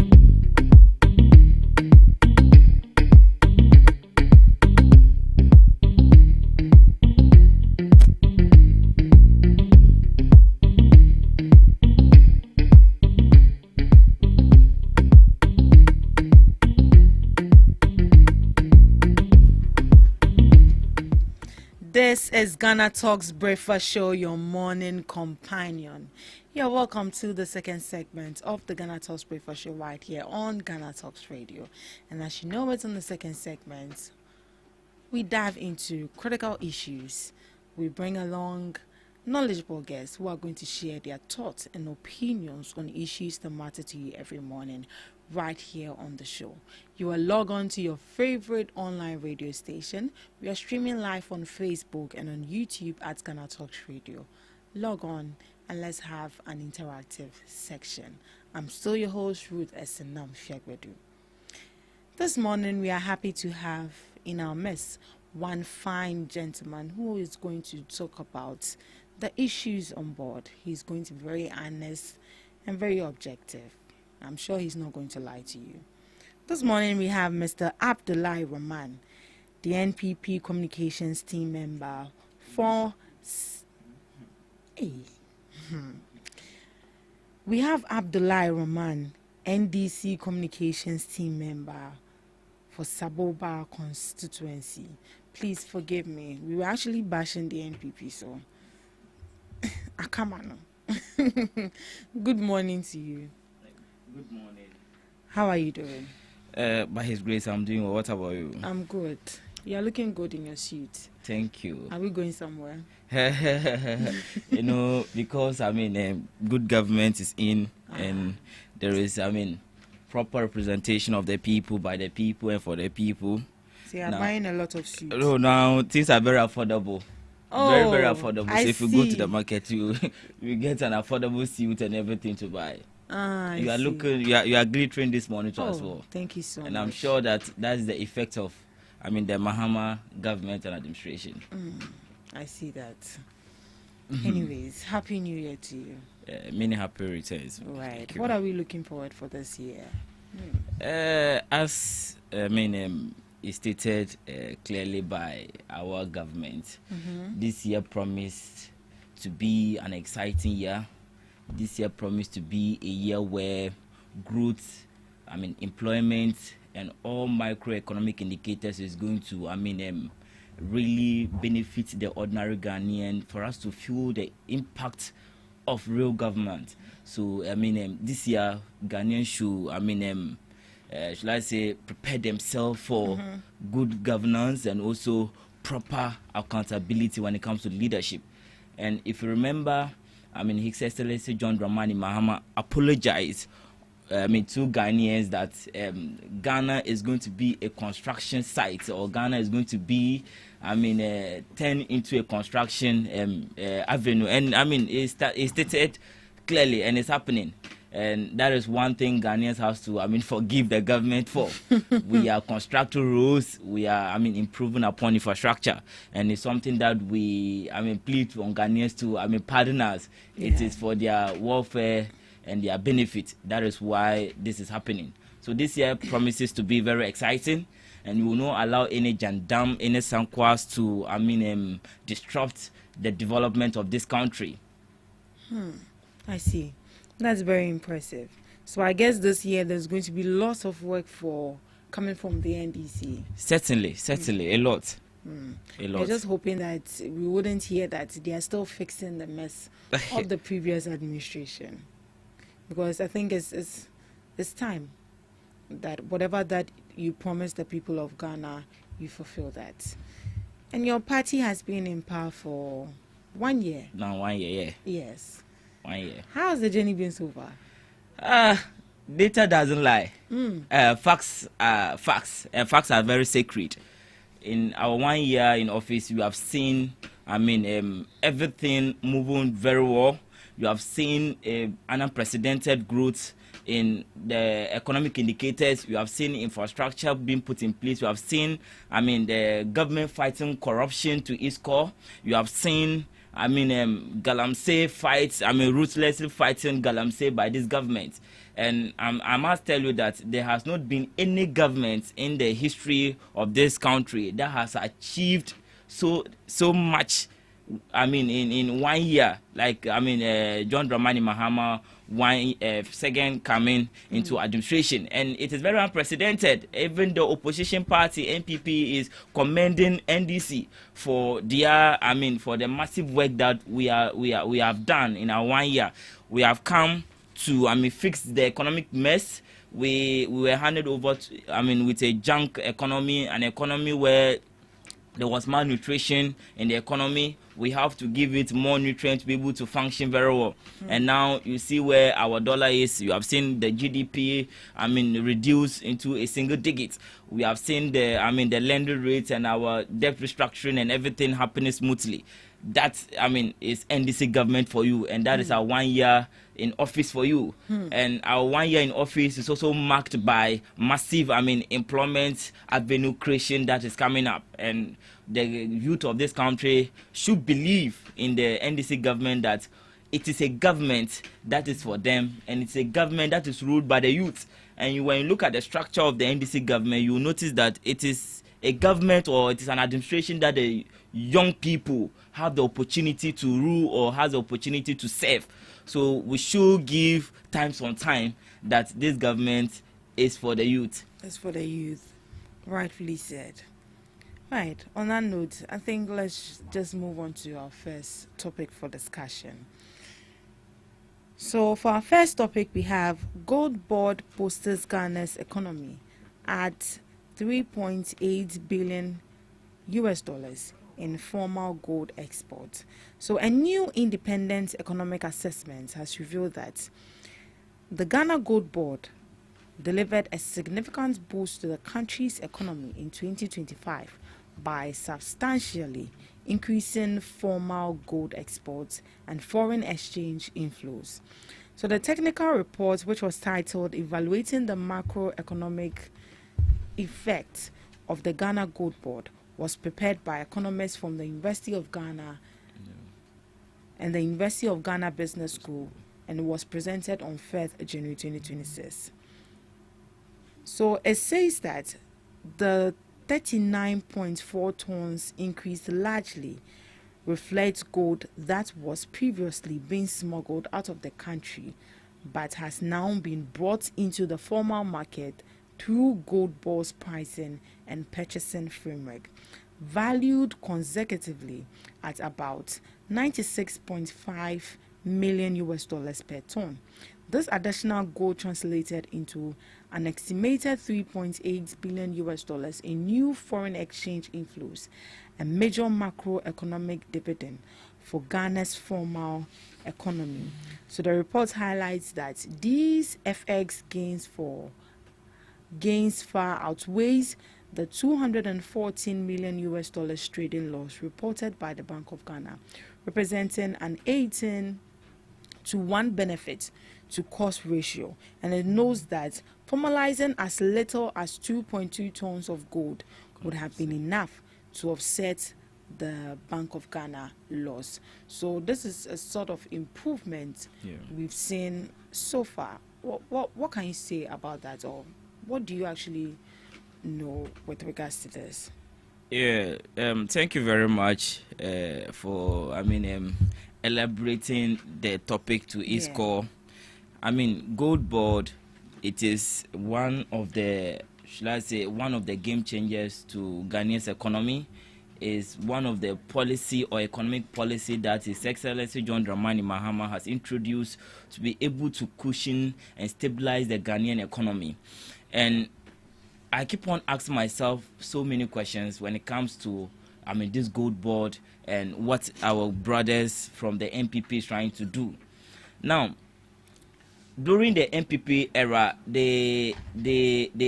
This is Ghana Talks Breakfast Show, your morning companion. You're welcome to the second segment of the Ghana Talks Breakfast Show right here on Ghana Talks Radio. And as you know, it's in the second segment, we dive into critical issues. We bring along knowledgeable guests who are going to share their thoughts and opinions on issues that matter to you every morning right here on the show. You are log on to your favorite online radio station. We are streaming live on Facebook and on YouTube at Ghana Talks Radio. Log on and let's have an interactive section. I'm still your host, Ruth Esenam Fiagbedu. This morning we are happy to have in our midst one fine gentleman who is going to talk about the issues on board. He's going to be very honest and very objective. I'm sure he's not going to lie to you. This morning we have Mr. Abdullahi Rahman, the NPP communications team member for... We have Abdullahi Rahman, NDC communications team member for Saboba constituency. Please forgive me. We were actually bashing the NPP, so... come on. Good morning to you. Good morning. How are you doing? By His grace, I'm doing well. What about you? I'm good. You're looking good in your suit. Thank you. Are we going somewhere? You know, because, good government is in and there is, proper representation of the people, by the people and for the people. So you're buying a lot of suits. Oh, now things are very affordable. Oh, very, very affordable. So if you go to see. the market, you get an affordable suit and everything to buy. You are looking, you are glittering this monitor as well. Thank you so much. And I'm sure that is the effect of, the Mahama government and administration. I see that. Anyways, Happy New Year to you. Many happy returns. Right. What are we looking forward for this year? As is stated clearly by our government, this year promised to be an exciting year. This year promised to be a year where growth employment and all microeconomic indicators is going to, really benefit the ordinary Ghanaian for us to feel the impact of real government. So, this year, Ghanaians should, should I say, prepare themselves for good governance and also proper accountability when it comes to leadership. And if you remember, His Excellency John Dramani Mahama apologized to Ghanaians that Ghana is going to be a construction site, or Ghana is going to be, turned into a construction avenue. And it's stated clearly, and it's happening. And that is one thing Ghanaians have to, forgive the government for. We are constructing roads, we are, improving upon infrastructure, and it's something that we, plead on Ghanaians to, pardon us. Yeah. It is for their welfare and their benefit. That is why this is happening. So this year promises to be very exciting, and we will not allow any jandam, any sankwas to, disrupt the development of this country. I see. That's very impressive. So I guess this year there's going to be lots of work for coming from the NDC. Certainly, a lot. A lot. We're just hoping that we wouldn't hear that they are still fixing the mess of the previous administration. Because I think it's time that whatever that you promised the people of Ghana, you fulfill that. And your party has been in power for 1 year. Now 1 year, yeah. Yes. 1 year. How has the journey been so far? Data doesn't lie. Facts are very sacred. In our 1 year in office, you have seen, everything moving very well. You have seen an unprecedented growth in the economic indicators. You have seen infrastructure being put in place. You have seen, the government fighting corruption to its core. You have seen, Galamsey fights, ruthlessly fighting Galamsey by this government. And I must tell you that there has not been any government in the history of this country that has achieved so much, in 1 year. Like, John Dramani Mahama, second coming into administration, and it is very unprecedented. Even the opposition party NPP is commending NDC for their, for the massive work that we have done in our 1 year. We have come to, fix the economic mess. We were handed over to, with a junk economy, an economy where there was malnutrition in the economy. We have to give it more nutrients to be able to function very well. And now you see where our dollar is. You have seen the GDP, reduce into a single digit. We have seen the, the lending rates and our debt restructuring and everything happening smoothly. That, is NDC government for you, and that is our 1 year in office for you. And our 1 year in office is also marked by massive, employment avenue creation that is coming up. And the youth of this country should believe in the NDC government that it is a government that is for them, and it's a government that is ruled by the youth. And when you look at the structure of the NDC government, you will notice that it is a government, or it is an administration that the young people have the opportunity to rule or has the opportunity to serve. So we should give times on time that this government is for the youth. It's for the youth. Rightfully said. Right. On that note, I think let's just move on to our first topic for discussion. So for our first topic, we have Gold Board posters Ghana's economy at $3.8 billion in formal gold exports. So a new independent economic assessment has revealed that the Ghana Gold Board delivered a significant boost to the country's economy in 2025 by substantially increasing formal gold exports and foreign exchange inflows. So the technical report, which was titled Evaluating the Macroeconomic Effects of the Ghana Gold Board, was prepared by economists from the University of Ghana and the University of Ghana Business School, and was presented on 3rd January 2026. So it says that the 39.4 tons increase largely reflects gold that was previously being smuggled out of the country but has now been brought into the formal market through gold balls pricing and purchasing framework, valued consecutively at about 96.5 million US dollars per ton. This additional gold translated into an estimated 3.8 billion US dollars in new foreign exchange inflows, a major macroeconomic dividend for Ghana's formal economy. So the report highlights that these FX gains far outweighs the 214 million US dollars trading loss reported by the Bank of Ghana, representing an 18-to-1 benefit to cost ratio, and it knows that formalizing as little as 2.2 tons of gold would have been enough to offset the Bank of Ghana loss. So this is a sort of improvement we've seen so far. What can you say about that, or what do you actually know with regards to this? Thank you very much for elaborating the topic to its core. Gold board, it is one of the game changers to Ghanaian's economy. Is one of the policy or economic policy that His Excellency John Dramani Mahama has introduced to be able to cushion and stabilize the Ghanaian economy. And I keep on asking myself so many questions when it comes to this gold board and what our brothers from the MPP is trying to do. Now, during the MPP era, they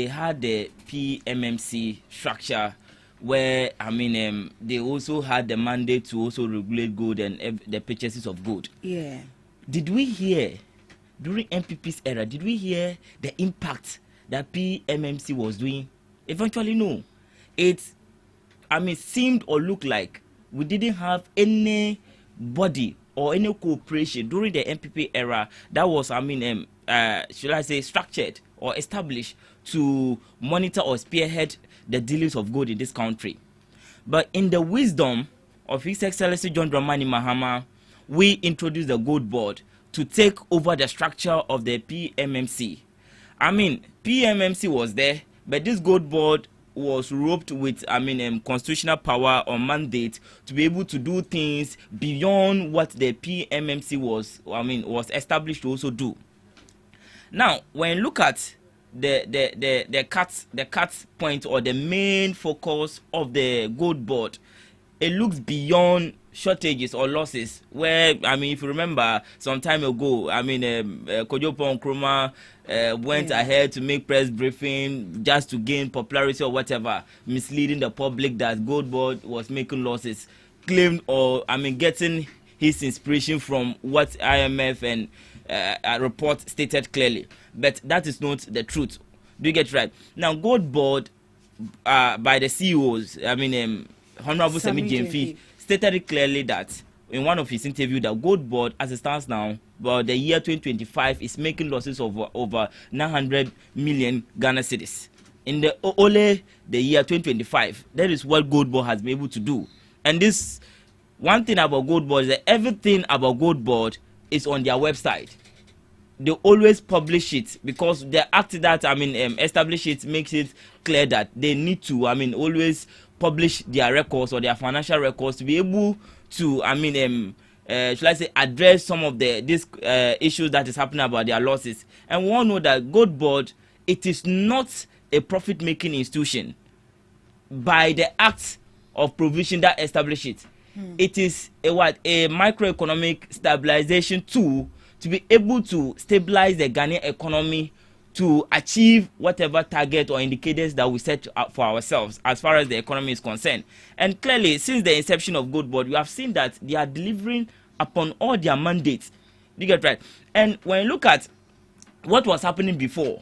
had the PMMC structure where they also had the mandate to also regulate gold and the purchases of gold. Yeah. Did we hear during MPP's era? Did we hear the impact that PMMC was doing? Eventually, no. It seemed or looked like we didn't have any body or any cooperation during the MPP era that was, should I say, structured or established to monitor or spearhead the dealings of gold in this country. But in the wisdom of His Excellency John Dramani Mahama, we introduced the gold board to take over the structure of the PMMC. PMMC was there, but this gold board was roped with constitutional power or mandate to be able to do things beyond what the PMMC was established to also do. Now, when you look at the cut point or the main focus of the gold board, it looks beyond shortages or losses. Where if you remember some time ago, Kojopo Nkrumah went ahead to make press briefing just to gain popularity or whatever, misleading the public that gold board was making losses, claimed or getting his inspiration from what IMF and a report stated clearly. But that is not the truth. Do you get right? Now, gold board by the CEOs, Honorable Semi Jemfi, stated it clearly that in one of his interviews that gold board, as it stands now, the year 2025 is making losses of over 900 million Ghana cedis. In the only the year 2025, that is what gold board has been able to do. And this one thing about gold board is that everything about gold board is on their website. They always publish it because the act that establish it makes it clear that they need to always publish their records or their financial records to be able to should I say address some of these issues that is happening about their losses. And we all know that gold board, it is not a profit making institution by the act of provision that establish it. It is a microeconomic stabilization tool to be able to stabilize the Ghanaian economy to achieve whatever target or indicators that we set up for ourselves as far as the economy is concerned. And clearly, since the inception of gold board, we have seen that they are delivering upon all their mandates. You get right? And when you look at what was happening before,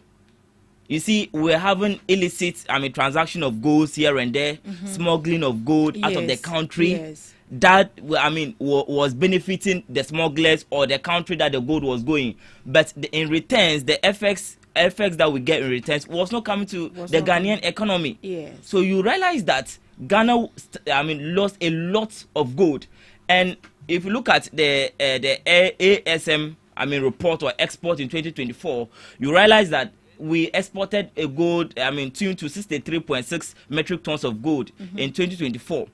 you see, we're having illicit transaction of goods here and there, smuggling of gold out of the country. That was benefiting the smugglers or the country that the gold was going. But in returns, the FX that we get in returns was not coming to the Ghanaian economy. So you realize that Ghana lost a lot of gold. And if you look at the ASM report or export in 2024, you realize that we exported a gold, tuned to 63.6 metric tons of gold in 2024.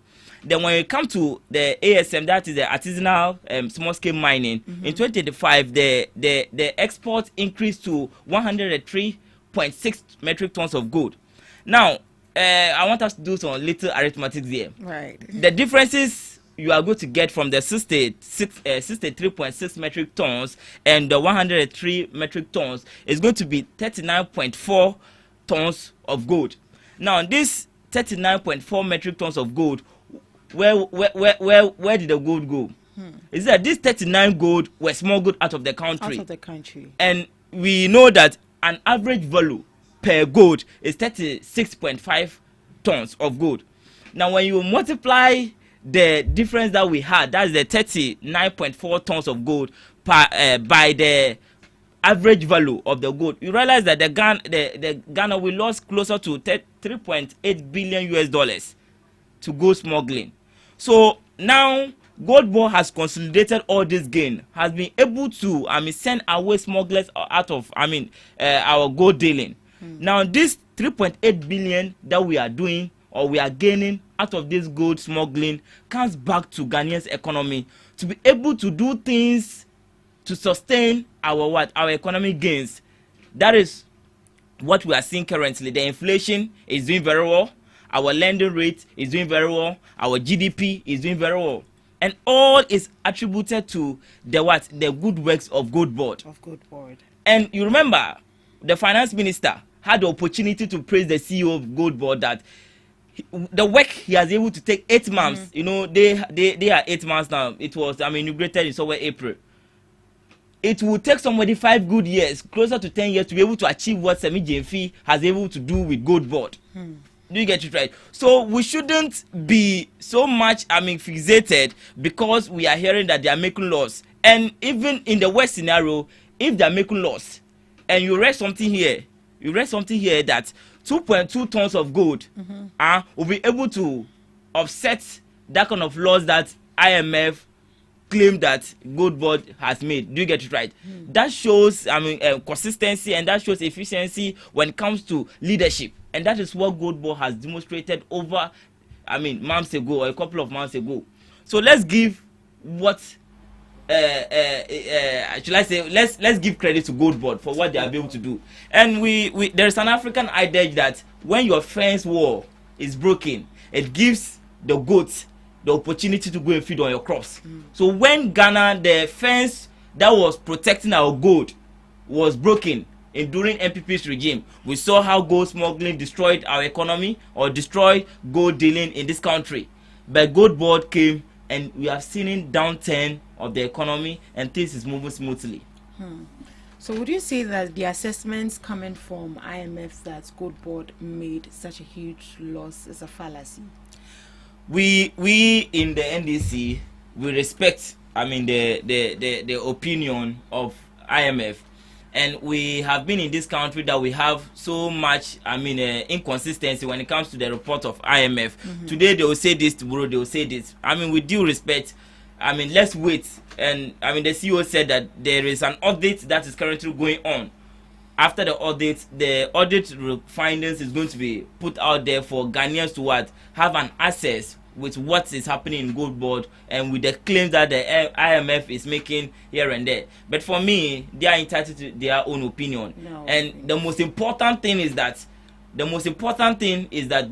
Then when it comes to the ASM, that is the artisanal small scale mining, in 2025, the export increased to 103.6 metric tons of gold. Now, I want us to do some little arithmetic here. Right. The differences you are going to get from the 63.6 metric tons and the 103 metric tons is going to be 39.4 tons of gold. Now, this 39.4 metric tons of gold, where did the gold go? Is that this 39 gold were smuggled out of the country? Out of the country. And we know that an average value per gold is 36.5 tons of gold. Now, when you multiply the difference that we had, that's the 39.4 tons of gold by the average value of the gold, you realize that the Ghana we lost closer to 3.8 billion US dollars to gold smuggling. So now Gold Board has consolidated all this gain, has been able to send away smugglers out of our gold dealing. Now this 3.8 billion that we are doing or we are gaining out of this gold smuggling comes back to Ghanaians economy to be able to do things to sustain our economic gains. That is what we are seeing currently. The inflation is doing very well, our lending rate is doing very well, our GDP is doing very well, and all is attributed to the good works of Gold Board. And you remember the finance minister had the opportunity to praise the CEO of Gold Board that the work he has able to take 8 months. You know, they are 8 months now. It was inaugurated in somewhere April. It will take somebody 5 good years, closer to 10 years, to be able to achieve what Semi Jemfi has able to do with Gold Board. Do you get it right? So we shouldn't be so much fixated because we are hearing that they are making loss. And even in the worst scenario, if they are making loss, and you read something here that 2.2 tons of gold will be able to offset that kind of loss that IMF claimed that Gold Board has made. Do you get it right? That shows consistency, and that shows efficiency when it comes to leadership, and that is what Gold Board has demonstrated over months ago or a couple of months ago. So let's give let's give credit to Gold Board for what they are able to do. And there is an African adage that when your fence wall is broken, it gives the goats the opportunity to go and feed on your crops. So when Ghana, the fence that was protecting our gold was broken during NPP's regime, we saw how gold smuggling destroyed our economy or destroyed gold dealing in this country. But Gold Board came, and we have seen a downturn of the economy, and things is moving smoothly. So would you say that the assessments coming from IMF that Gold Board made such a huge loss is a fallacy? We in the NDC, we respect the opinion of IMF, and we have been in this country that we have so much inconsistency when it comes to the report of IMF. Today they will say this, tomorrow they will say this. With due respect, let's wait. And the CEO said that there is an audit that is currently going on. After the audit findings is going to be put out there for Ghanaians to have an access with what is happening in Gold Board and with the claims that the IMF is making here and there. But for me, they are entitled to their own opinion. And the most important thing is that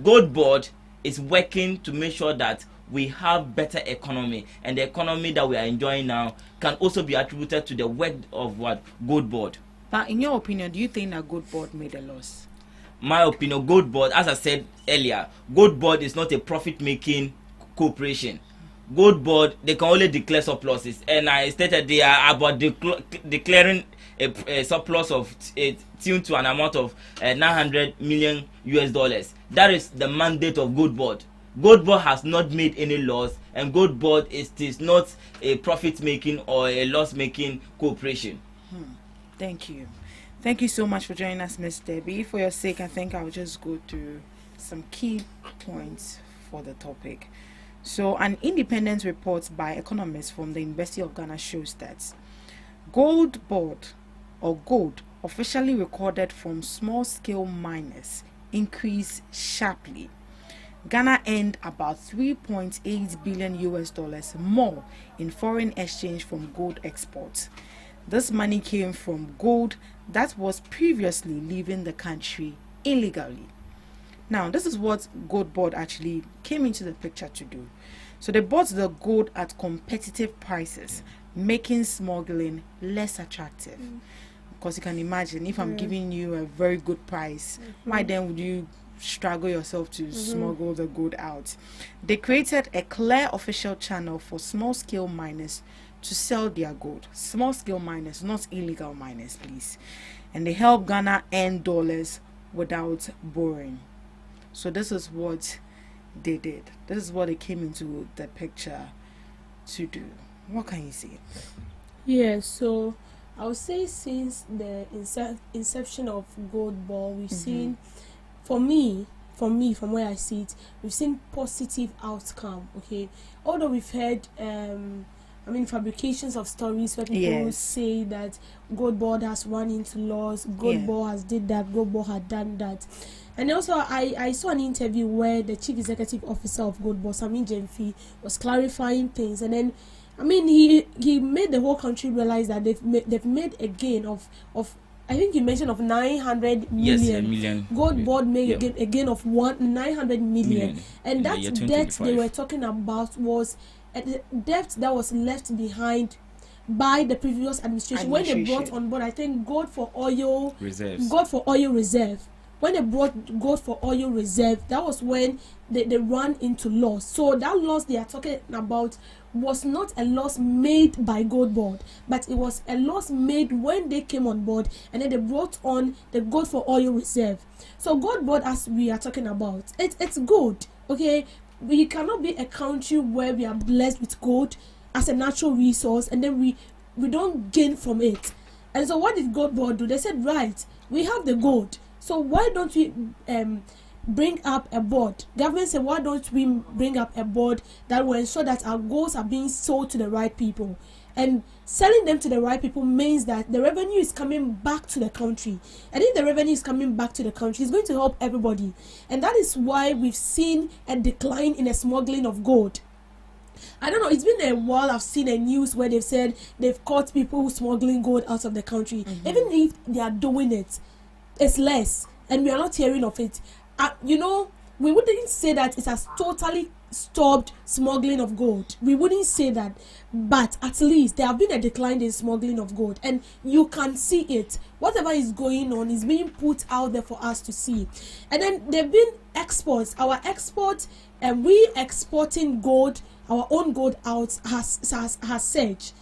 Gold Board is working to make sure that we have better economy, and the economy that we are enjoying now can also be attributed to the work of Gold Board. But in your opinion, do you think that Gold Board made a loss? My opinion, Gold Board, as I said earlier, Gold Board is not a profit-making corporation. Gold Board, they can only declare surpluses, and I stated they are about declaring a surplus of tuned to an amount of 900 million US dollars. That is the mandate of Gold Board. Gold Board has not made any loss, and Gold Board is not a profit-making or a loss-making corporation. Thank you. Thank you so much for joining us, Ms. Debbie. For your sake, I think I'll just go through some key points for the topic. So, an independent report by economists from the University of Ghana shows that Gold board or gold officially recorded from small-scale miners increased sharply. Ghana earned about 3.8 billion US dollars more in foreign exchange from gold exports. This money came from gold that was previously leaving the country illegally. Now, this is what Gold Board actually came into the picture to do. So they bought the gold at competitive prices, making smuggling less attractive. Because you can imagine, if I'm giving you a very good price, why then would you struggle yourself to smuggle the gold out? They created a clear official channel for small-scale miners to sell their gold. Small-scale miners, not illegal miners, please. And they help Ghana earn dollars without borrowing. So this is what they did. This is what they came into the picture to do. What can you say? Yeah, so I would say since the inception of Gold Ball, we've seen, from where I see it, we've seen positive outcome. Okay, although we've heard fabrications of stories where people say that Gold Board has run into laws, Gold Board has did that, Gold Board had done that. And also I saw an interview where the chief executive officer of Gold Board, Samin Jemfi, was clarifying things, and then he made the whole country realize that they've made a gain of I think he mentioned of 900 million. Yes, a million. Gold Board made a gain of 900 million. And that debt they were talking about was a debt that was left behind by the previous administration. When they brought on board, I think gold for oil reserve. When they brought gold for oil reserve, that was when they ran into loss. So that loss they are talking about was not a loss made by Gold Board, but it was a loss made when they came on board and then they brought on the gold for oil reserve. So Gold Board, as we are talking about, it's good. Okay, we cannot be a country where we are blessed with gold as a natural resource and then we don't gain from it. And so what did Gold Board do? They said, right, we have the gold. So why don't we bring up a board? Government said, why don't we bring up a board that will ensure that our golds are being sold to the right people? And selling them to the right people means that the revenue is coming back to the country. And if the revenue is coming back to the country, it's going to help everybody. And that is why we've seen a decline in the smuggling of gold. I don't know, it's been a while I've seen a news where they've said they've caught people smuggling gold out of the country. Even if they are doing it, it's less, and we are not hearing of it. We wouldn't say that it has totally stopped smuggling of gold. We wouldn't say that, but at least there have been a decline in smuggling of gold, and you can see it. Whatever is going on is being put out there for us to see. And then there have been exports. Our export, and we exporting gold, our own gold out has surged.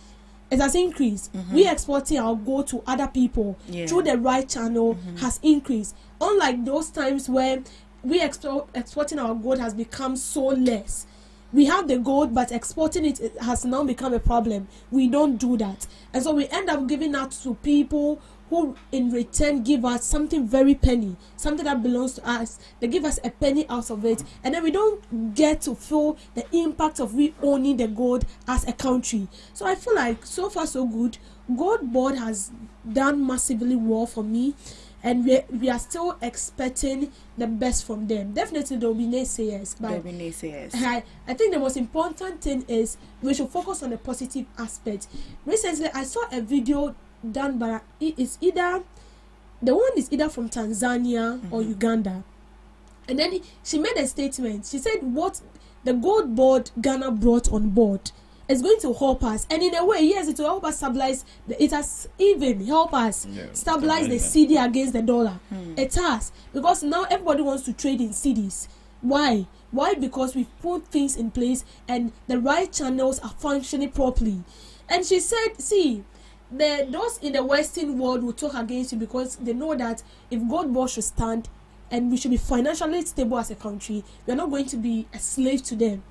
It has increased. We exporting our gold to other people through the right channel has increased. Unlike those times where we exporting our gold has become so less. We have the gold, but exporting it has now become a problem. We don't do that. And so we end up giving that to people who in return give us something very penny, something that belongs to us. They give us a penny out of it, and then we don't get to feel the impact of we owning the gold as a country. So I feel like so far so good. Gold Board has done massively well for me, and we are still expecting the best from them. Definitely there will be naysayers, but I think the most important thing is we should focus on the positive aspect. Recently I saw a video done by it's either from Tanzania or Uganda, and then she made a statement. She said what the Gold Board Ghana brought on board is going to help us, and in a way, yes, it will help us stabilize. It has even help us stabilize the cedi against the dollar. It has, because now everybody wants to trade in cedis. Why? Because we've put things in place and the right channels are functioning properly. And she said, see, those in the Western world will talk against you because they know that if Gold Board should stand and we should be financially stable as a country, we are not going to be a slave to them.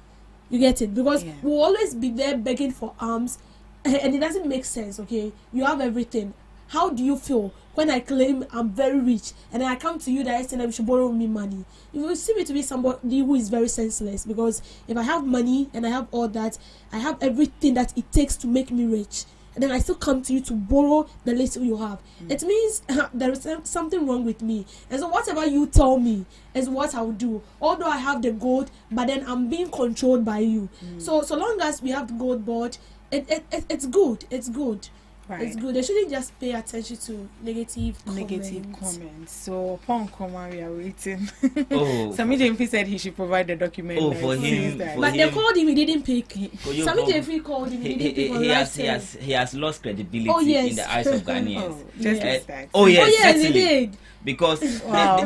You get it? Because we'll always be there begging for arms, and it doesn't make sense. Okay, you have everything. How do you feel when I claim I'm very rich and I come to you that I should borrow me money? You will see me to be somebody who is very senseless, because if I have money and I have all that, I have everything that it takes to make me rich. and then I still come to you to borrow the little you have. It means there is something wrong with me. And so whatever you tell me is what I will do. Although I have the gold, but then I'm being controlled by you. So long as we have the gold board, it's good. It's good. Right. It's good. They shouldn't just pay attention to negative comments. So upon Koma, we are waiting. Oh. Sami Jemfi said he should provide the document. Oh, for him. But they called him, he didn't pick. Sami Jemfi called him, he didn't pick. He has lost credibility in the eyes of Ghanaians. Yes, he did. Because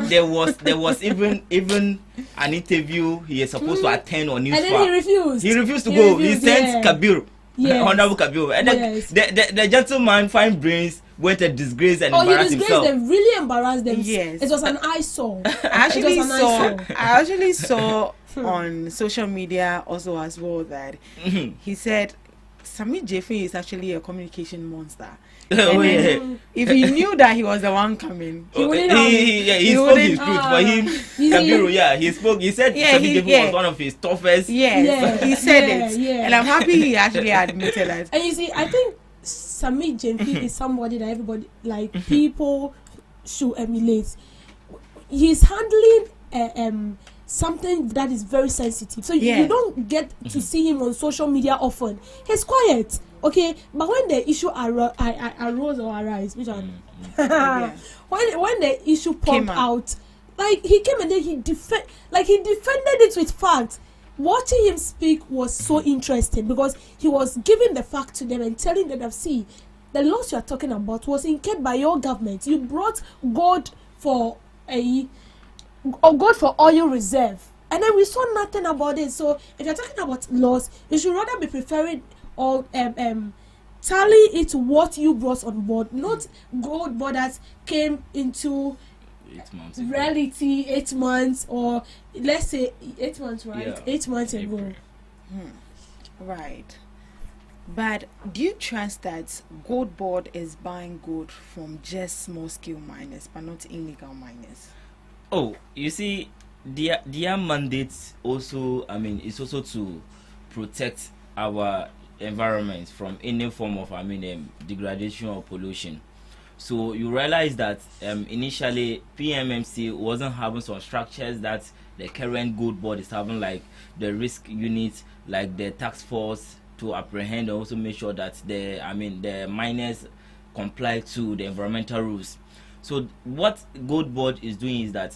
there was even an interview he is supposed to attend on News. And then he refused. He refused to go. He sent Kabir. Yes. Honorable Kabir. And then the gentleman, fine brains, went to disgrace and embarrass himself. Them, really embarrassed them. Yes. It was an eyesore. I actually saw on social media also as well that he said Sami Jeffe is actually a communication monster. If he knew that he was the one coming, he spoke his truth for him. Kabiru, he spoke. He said Sami Jeffe was one of his toughest. Yes, he said it, and I'm happy he actually admitted that. And you see, I think Sami Jeffe is somebody that everybody, like people, should emulate. He's handling something that is very sensitive, so you don't get to see him on social media often. He's quiet, okay, but when the issue arose or arise, which one? When the issue popped out, like he came and then he defended it with facts. Watching him speak was so interesting because he was giving the fact to them and telling them that, see, the loss you are talking about was incurred by your government. You brought gold for oil reserve, and then we saw nothing about it. So if you're talking about loss, you should rather be preferring or tally it to what you brought on board, not gold board that came into 8 months reality 8 months, or let's say 8 months, right? Yeah. 8 months ago. Right. But do you trust that gold board is buying gold from just small scale miners but not illegal miners? Oh, you see, their mandate also, is also to protect our environment from any form of, degradation or pollution. So you realize that initially PMMC wasn't having some structures that the current gold board is having, like the risk unit, like the task force to apprehend and also make sure that the miners comply to the environmental rules. So what gold board is doing is that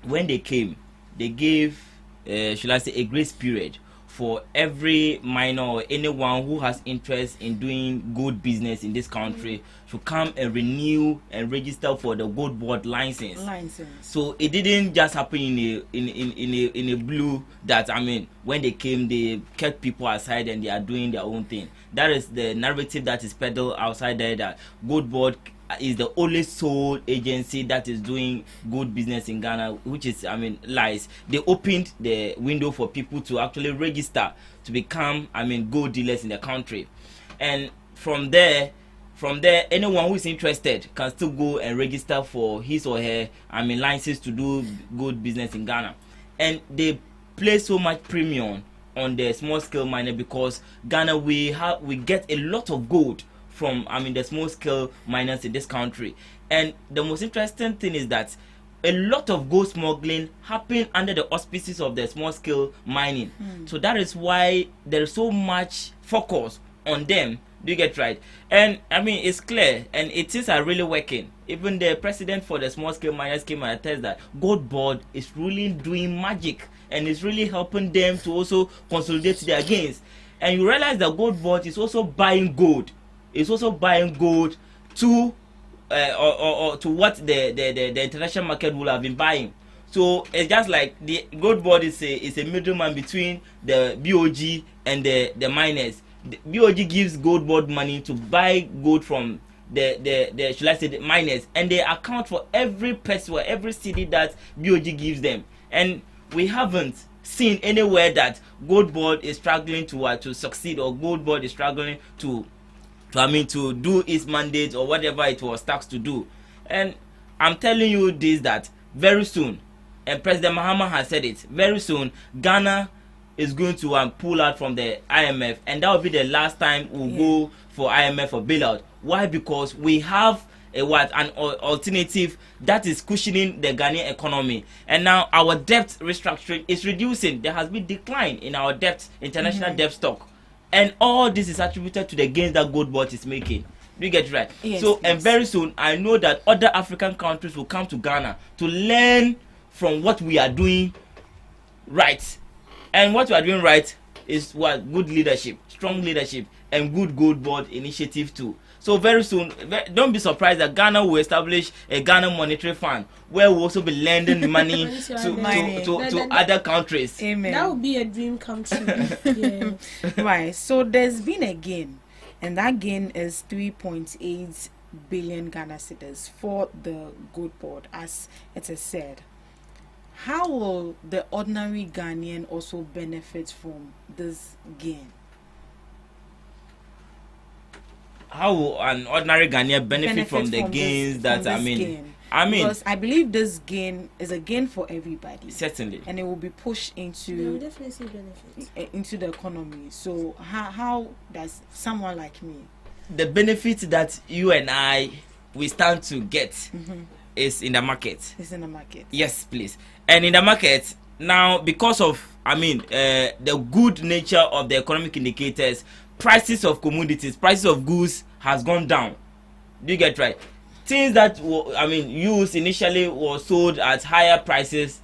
when they came, they gave should I say a grace period for every miner or anyone who has interest in doing gold business in this country to come and renew and register for the gold board license. So it didn't just happen in a blue that when they came they kept people aside and they are doing their own thing. That is the narrative that is peddled outside there, that gold board is the only sole agency that is doing good business in Ghana, which is lies. They opened the window for people to actually register to become gold dealers in the country, and from there anyone who is interested can still go and register for his or her license to do gold business in Ghana. And they place so much premium on the small scale miner because Ghana we get a lot of gold from the small scale miners in this country. And the most interesting thing is that a lot of gold smuggling happen under the auspices of the small scale mining. So that is why there is so much focus on them. Do you get right? And it's clear, and it is really working. Even the president for the small scale miners came and attest that gold board is really doing magic and it's really helping them to also consolidate their gains. And you realize that gold board is also buying gold. It's also buying gold to or to what the international market will have been buying. So it's just like the gold board is a middleman between the BOG and the miners. The BOG gives gold board money to buy gold from the should I say the miners, and they account for every peso, every city that BOG gives them. And we haven't seen anywhere that gold board is struggling to succeed, or gold board is struggling to do its mandate or whatever it was tasked to do. And I'm telling you this, that very soon, and President Mahama has said it, very soon Ghana is going to pull out from the IMF, and that will be the last time we'll go for IMF or bailout. Why? Because we have an alternative that is cushioning the Ghanaian economy, and now our debt restructuring is reducing. There has been decline in our debt, international debt stock, and all this is attributed to the gains that Gold Board is making. Do you get it right? Yes, so, yes. And very soon, I know that other African countries will come to Ghana to learn from what we are doing right. And what we are doing right is what? Good leadership, strong leadership, and good Gold Board initiative too. So very soon, don't be surprised that Ghana will establish a Ghana monetary fund where we'll also be lending money to other countries. Amen. That would be a dream come true. Yeah. Right. So there's been a gain, and that gain is 3.8 billion Ghana cedis for the Gold Board, as it is said. How will the ordinary Ghanaian also benefit from this gain? How will an ordinary Ghanaian benefit from the gains that gain? Because I believe this gain is a gain for everybody. Certainly. And it will be pushed into definitely benefit into the economy. So how does someone like me? The benefit that you and I we stand to get is in the market. It's in the market. Yes, please. And in the market now, because of the good nature of the economic indicators, prices of commodities, prices of goods has gone down. Do you get right? Things that used initially were sold at higher prices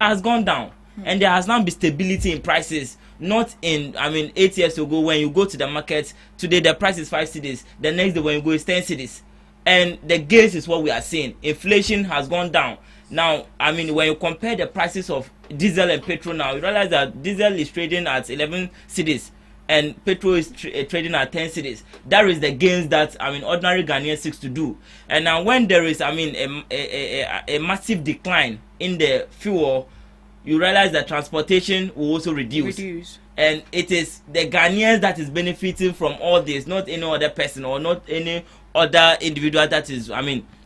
has gone down, and there has now been stability in prices. Not in 8 years ago when you go to the market today the price is 5 cedis, the next day when you go it's 10 cedis, and the gains is what we are seeing. Inflation has gone down. Now, when you compare the prices of diesel and petrol now, you realize that diesel is trading at 11 cedis. And petrol is trading at 10 cedis. That is the gains that ordinary Ghanaians seeks to do. And now when there is a massive decline in the fuel, you realize that transportation will also reduce. And it is the Ghanaians that is benefiting from all this, not any other person or not any other individual that is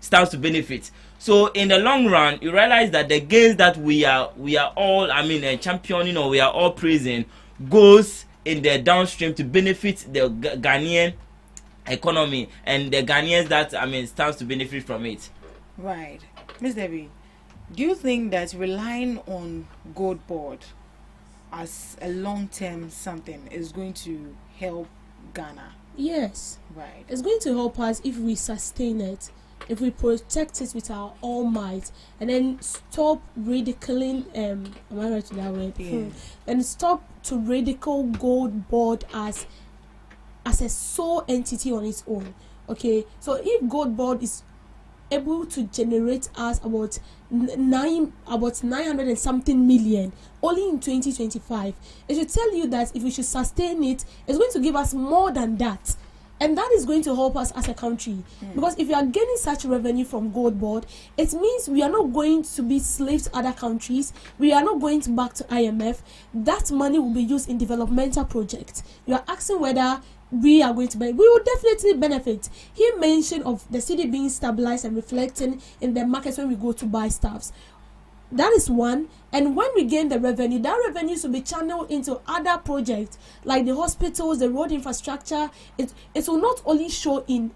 stands to benefit. So in the long run, you realize that the gains that we are all championing or we are all praising goes in the downstream to benefit the Ghanaian economy and the Ghanaians that stands to benefit from it. Right. Ms. Debbie, do you think that relying on Gold Board as a long-term something is going to help Ghana? Yes. Right. It's going to help us if we sustain it, if we protect it with our all might, and then stop ridiculing am I right to that word? Yeah. And stop to ridicule Gold Board as a sole entity on its own. Okay, so if Gold Board is able to generate us about 900 and something million only in 2025, it should tell you that if we should sustain it, it's going to give us more than that. And that is going to help us as a country. Because if you are getting such revenue from Gold Board, it means we are not going to be slaves to other countries. We are not going back to IMF. That money will be used in developmental projects. You are asking whether we are going to benefit. We will definitely benefit. He mentioned of the city being stabilized and reflecting in the markets when we go to buy stuffs. That is one. And when we gain the revenue, that revenue should be channeled into other projects like the hospitals, the road infrastructure. It will not only show in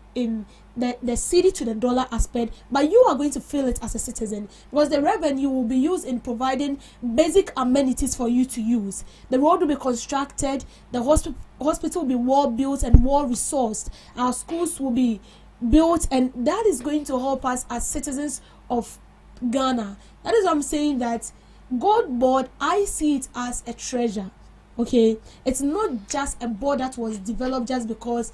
the city to the dollar aspect, but you are going to feel it as a citizen, because the revenue will be used in providing basic amenities for you to use. The road will be constructed, the hospital will be well built and well resourced, our schools will be built, and that is going to help us as citizens of Ghana. That is why I'm saying that Gold Board, I see it as a treasure. Okay, it's not just a board that was developed just because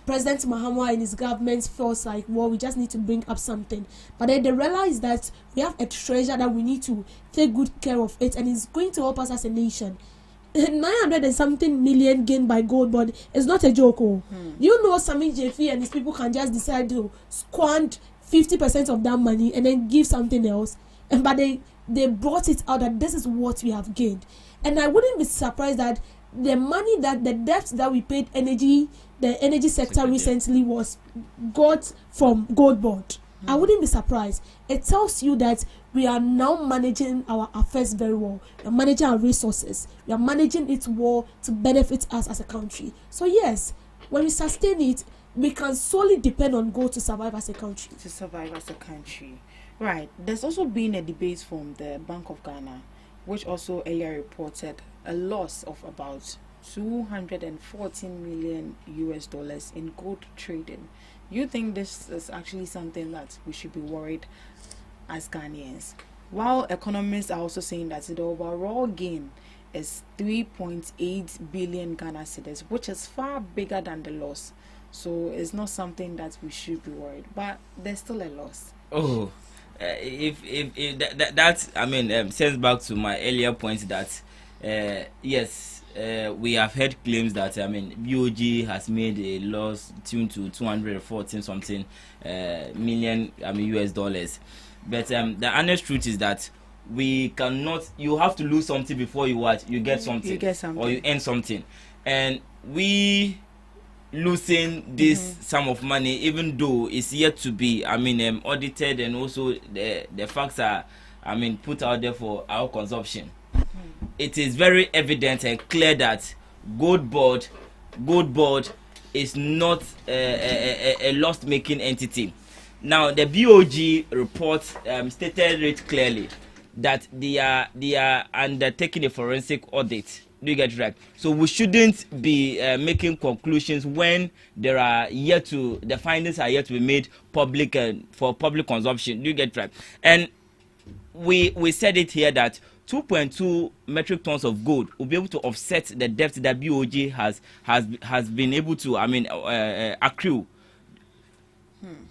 President Mahama and his government feels like, well, we just need to bring up something, but then they realize that we have a treasure that we need to take good care of it, and it's going to help us as a nation. 900 and something million gained by Gold Board is not a joke. You know, Sami Jefi and his people can just decide to squander 50% of that money and then give something else, but they brought it out that this is what we have gained. And I wouldn't be surprised that the money that the debt that we paid the energy sector recently was got from Gold Board. I wouldn't be surprised. It tells you that we are now managing our affairs very well. We are managing our resources. We are managing it well to benefit us as a country. So yes, when we sustain it, we can solely depend on gold to survive as a country. To survive as a country. Right. There's also been a debate from the Bank of Ghana, which also earlier reported a loss of about 214 million US dollars in gold trading. You think this is actually something that we should be worried as Ghanaians? While economists are also saying that the overall gain is 3.8 billion Ghana cedis, which is far bigger than the loss. So it's not something that we should be worried, but there's still a loss. Oh, if that I mean says back to my earlier point that yes, we have heard claims that BOG has made a loss tuned to 214 something million US dollars, but the honest truth is that we cannot. You have to lose something before you get something, or you earn something, and we losing this sum of money, even though it's yet to be audited, and also the facts are put out there for our consumption. It is very evident and clear that gold board is not a loss making entity. Now the BOG report stated it clearly that they are undertaking a forensic audit. Do you get it right? So we shouldn't be making conclusions when the findings are yet to be made public for public consumption. Do you get it right? And we said it here that 2.2 metric tons of gold will be able to offset the debt that BOG has been able to accrue.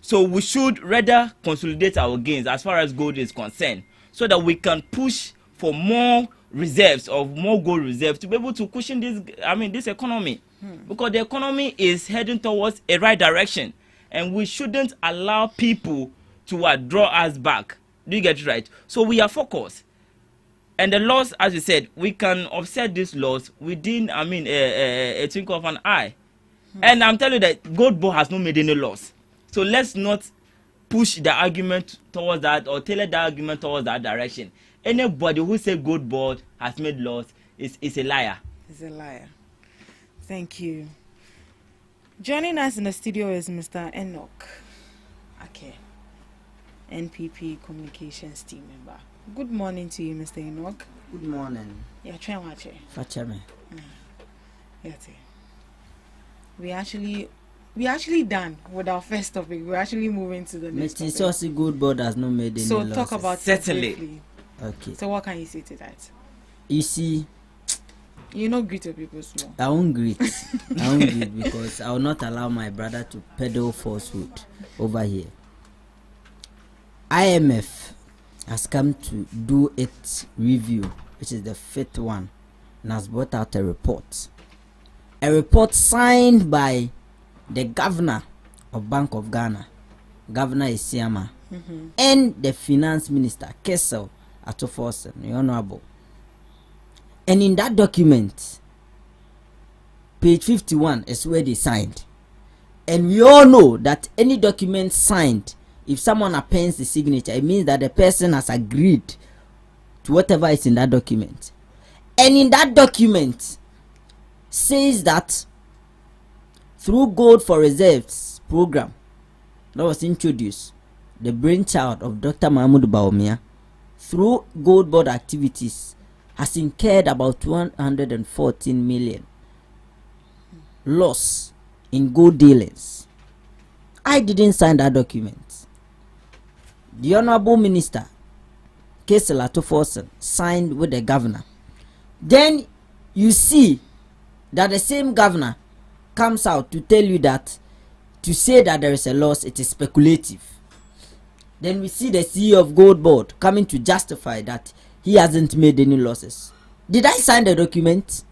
So we should rather consolidate our gains as far as gold is concerned, so that we can push for more reserves, of more gold reserves, to be able to cushion this economy, because the economy is heading towards a right direction, and we shouldn't allow people to draw us back. Do you get it right? So we are focused, and the loss, as you said, we can offset this loss within a twinkle of an eye. And I'm telling you that gold board has not made any loss, so let's not push the argument towards that or tailor the argument towards that direction. Anybody who says gold board has made loss is a liar. Is a liar. Thank you. Joining us in the studio is Mr. Enoch Ake, NPP Communications team member. Good morning to you, Mr. Enoch. Good morning. Yeah, try watch it. Fachame. Yeah, we actually done with our first topic. We're actually moving to the next topic. Mr. Good board has not made any losses. So talk about certainly. Briefly. Okay. So what can you say to that? You see, you know, greet your people small. I won't greet. I won't greet because I will not allow my brother to peddle falsehood over here. IMF has come to do its review, which is the fifth one, and has brought out a report. A report signed by the governor of Bank of Ghana, Governor Isiama, and the finance minister, Kessel Atoforsen, the Honorable. And in that document, page 51 is where they signed. And we all know that any document signed, if someone appends the signature, it means that the person has agreed to whatever is in that document. And in that document says that through Gold for Reserves program that was introduced, the brainchild of Dr. Mahmoud Baumia, through gold board activities, has incurred about 114 million loss in gold dealings. I didn't sign that document. The Honorable Minister, Kessel Atoforsen, signed with the governor. Then you see that the same governor comes out to tell you that to say that there is a loss, it is speculative. Then we see the CEO of Gold Board coming to justify that he hasn't made any losses. Did I sign the document?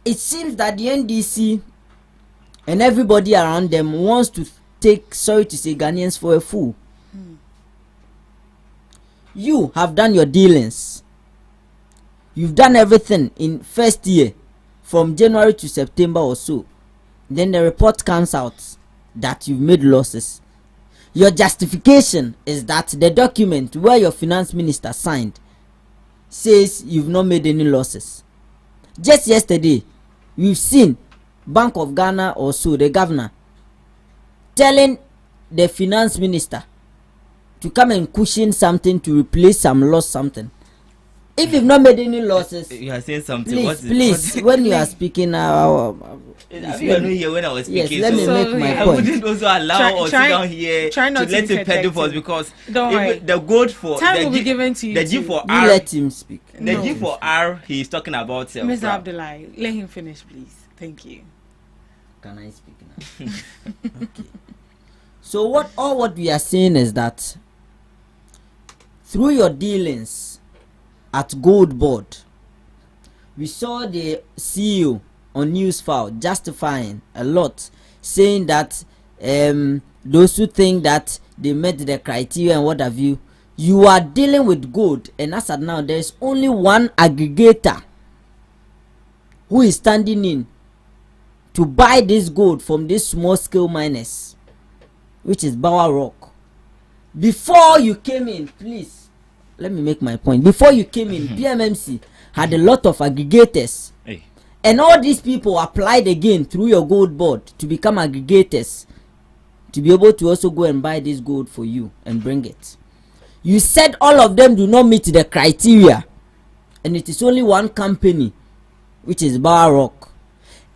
It seems that the NDC and everybody around them wants to take, sorry to say, Ghanaians for a fool. You have done your dealings. You've done everything in first year from January to September or so. Then the report comes out that you've made losses. Your justification is that the document where your finance minister signed says you've not made any losses. Just yesterday, we've seen Bank of Ghana or so, the governor, telling the finance minister to come and cushion something to replace some loss something. If you've not made any losses, you are saying something. Please, when you are speaking, you were not here when I was speaking. Yes, let me make my point. I wouldn't also allow us down here to let him pedal for us because the gold for time will be given to you. The G for R. You let him speak. The G for R. He's talking about. Mr. Abdullahi, let him finish, please. Thank you. Can I speak now? Okay. So what we are saying is that through your dealings at Gold Board, we saw the CEO on Newsfile justifying a lot, saying that those who think that they met the criteria and what have you, you are dealing with gold, and as of now, there is only one aggregator who is standing in to buy this gold from these small scale miners, which is Bower Rock. Before you came in, please let me make my point. Before you came in, PMMC had a lot of aggregators, and all these people applied again through your Gold Board to become aggregators, to be able to also go and buy this gold for you and bring it. You said all of them do not meet the criteria, and it is only one company, which is Bower Rock.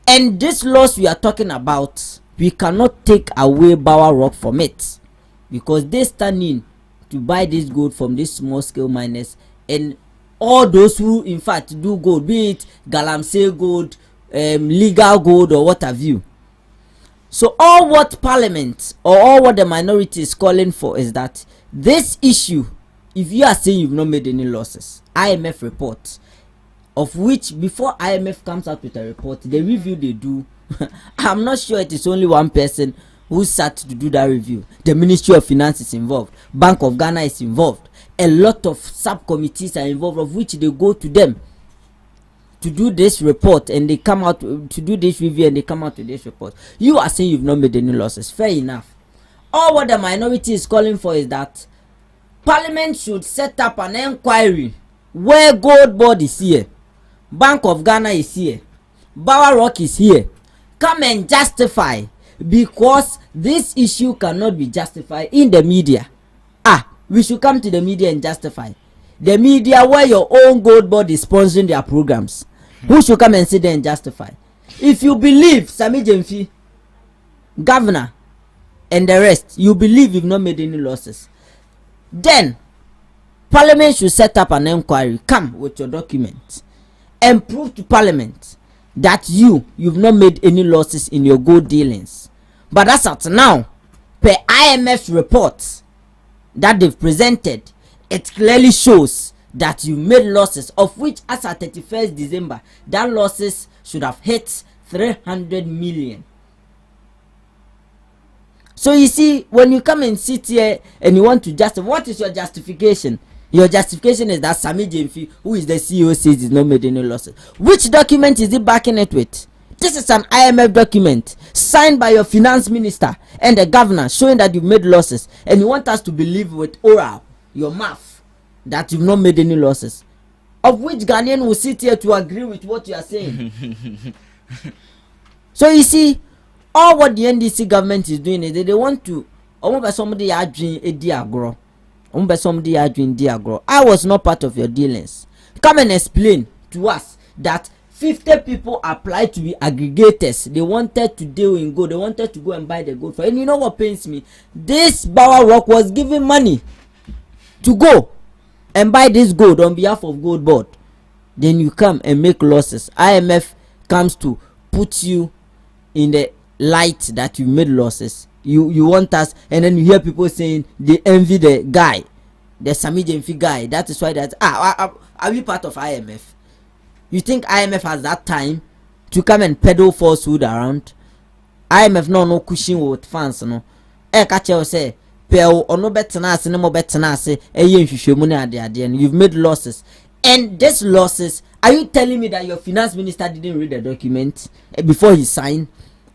And this loss we are talking about, we cannot take away Bower Rock from it, because they stand in to buy this gold from these small scale miners, and all those who in fact do gold, be it Galamsey gold, legal gold, or what have you. So all what Parliament or all what the minority is calling for is that this issue, if you are saying you've not made any losses, IMF report, of which before IMF comes out with a report, the review they do, I'm not sure it is only one person who sat to do that review. The Ministry of Finance is involved, Bank of Ghana is involved, a lot of subcommittees are involved, of which they go to them to do this report, and they come out to do this review, and they come out with this report. You are saying you've not made any losses. Fair enough. All what the minority is calling for is that Parliament should set up an inquiry where Gold Board is here, Bank of Ghana is here, Bower Rock is here. Come and justify, because this issue cannot be justified in the media. We should come to the media and justify. The media where your own Gold Board is sponsoring their programs. Who should come and sit there and justify? If you believe Sami Jemfi, governor, and the rest, you believe you've not made any losses, then Parliament should set up an inquiry. Come with your documents and prove to Parliament that you've not made any losses in your gold dealings. But as at now, per IMF reports that they've presented, it clearly shows that you made losses, of which as at 31st December, that losses should have hit 300 million. So you see, when you come and sit here and you want to justify, what is your justification? Your justification is that Sami Jemfi, who is the CEO, says he's not made any losses. Which document is he backing it with? This is an IMF document signed by your finance minister and the governor, showing that you've made losses, and you want us to believe with oral, your mouth, that you've not made any losses. Of which Ghanaian will sit here to agree with what you are saying. So you see, all what the NDC government is doing is that they want to somebody I was not part of your dealings. Come and explain to us that 50 people applied to be aggregators. They wanted to deal in gold. They wanted to go and buy the gold for. And you know what pains me? This Bower Rock was giving money to go and buy this gold on behalf of Gold Board. Then you come and make losses. IMF comes to put you in the light that you made losses. You want us, and then you hear people saying they envy the guy, the Sami Jemfi guy. That is why that are we part of IMF? You think IMF has that time to come and peddle falsehood around? IMF no cushion with fans no. Catch you say pel or no better nas no more better nas and you've made losses. And these losses, are you telling me that your finance minister didn't read the document before he signed?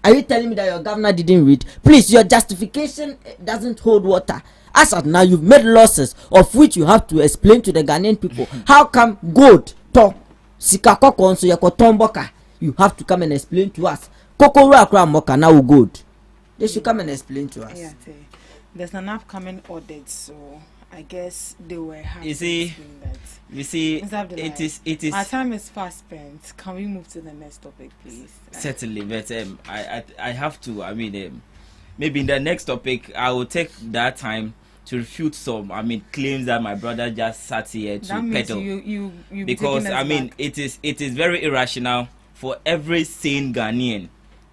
Are you telling me that your governor didn't read? Please, your justification doesn't hold water. As of now, you've made losses of which you have to explain to the Ghanaian people. How come gold to sikakoko so yakotomboka? You have to come and explain to us. Kokoro akra moka now gold. They should come and explain to us. Yeah, there's an upcoming audit, so I guess they were happy. You see, it is. Our time is fast spent. Can we move to the next topic, please? Certainly, but I have to. I mean, maybe in the next topic, I will take that time to refute some. I mean, claims that my brother just sat here to peddle. You because I mean, back. it is very irrational for every sane Ghanaian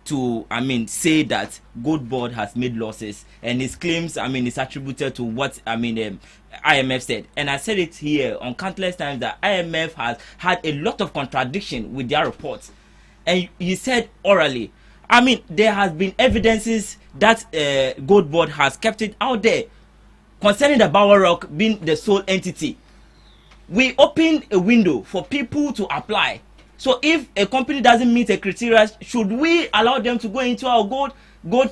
to, I mean, say that Gold Board has made losses, and his claims, I mean, is attributed to what, I mean, IMF said. And I said it here on countless times that IMF has had a lot of contradiction with their reports. And he said orally, I mean, there has been evidences that Gold Board has kept it out there concerning the Bower Rock being the sole entity. We opened a window for people to apply. So if a company doesn't meet a criteria, should we allow them to go into our gold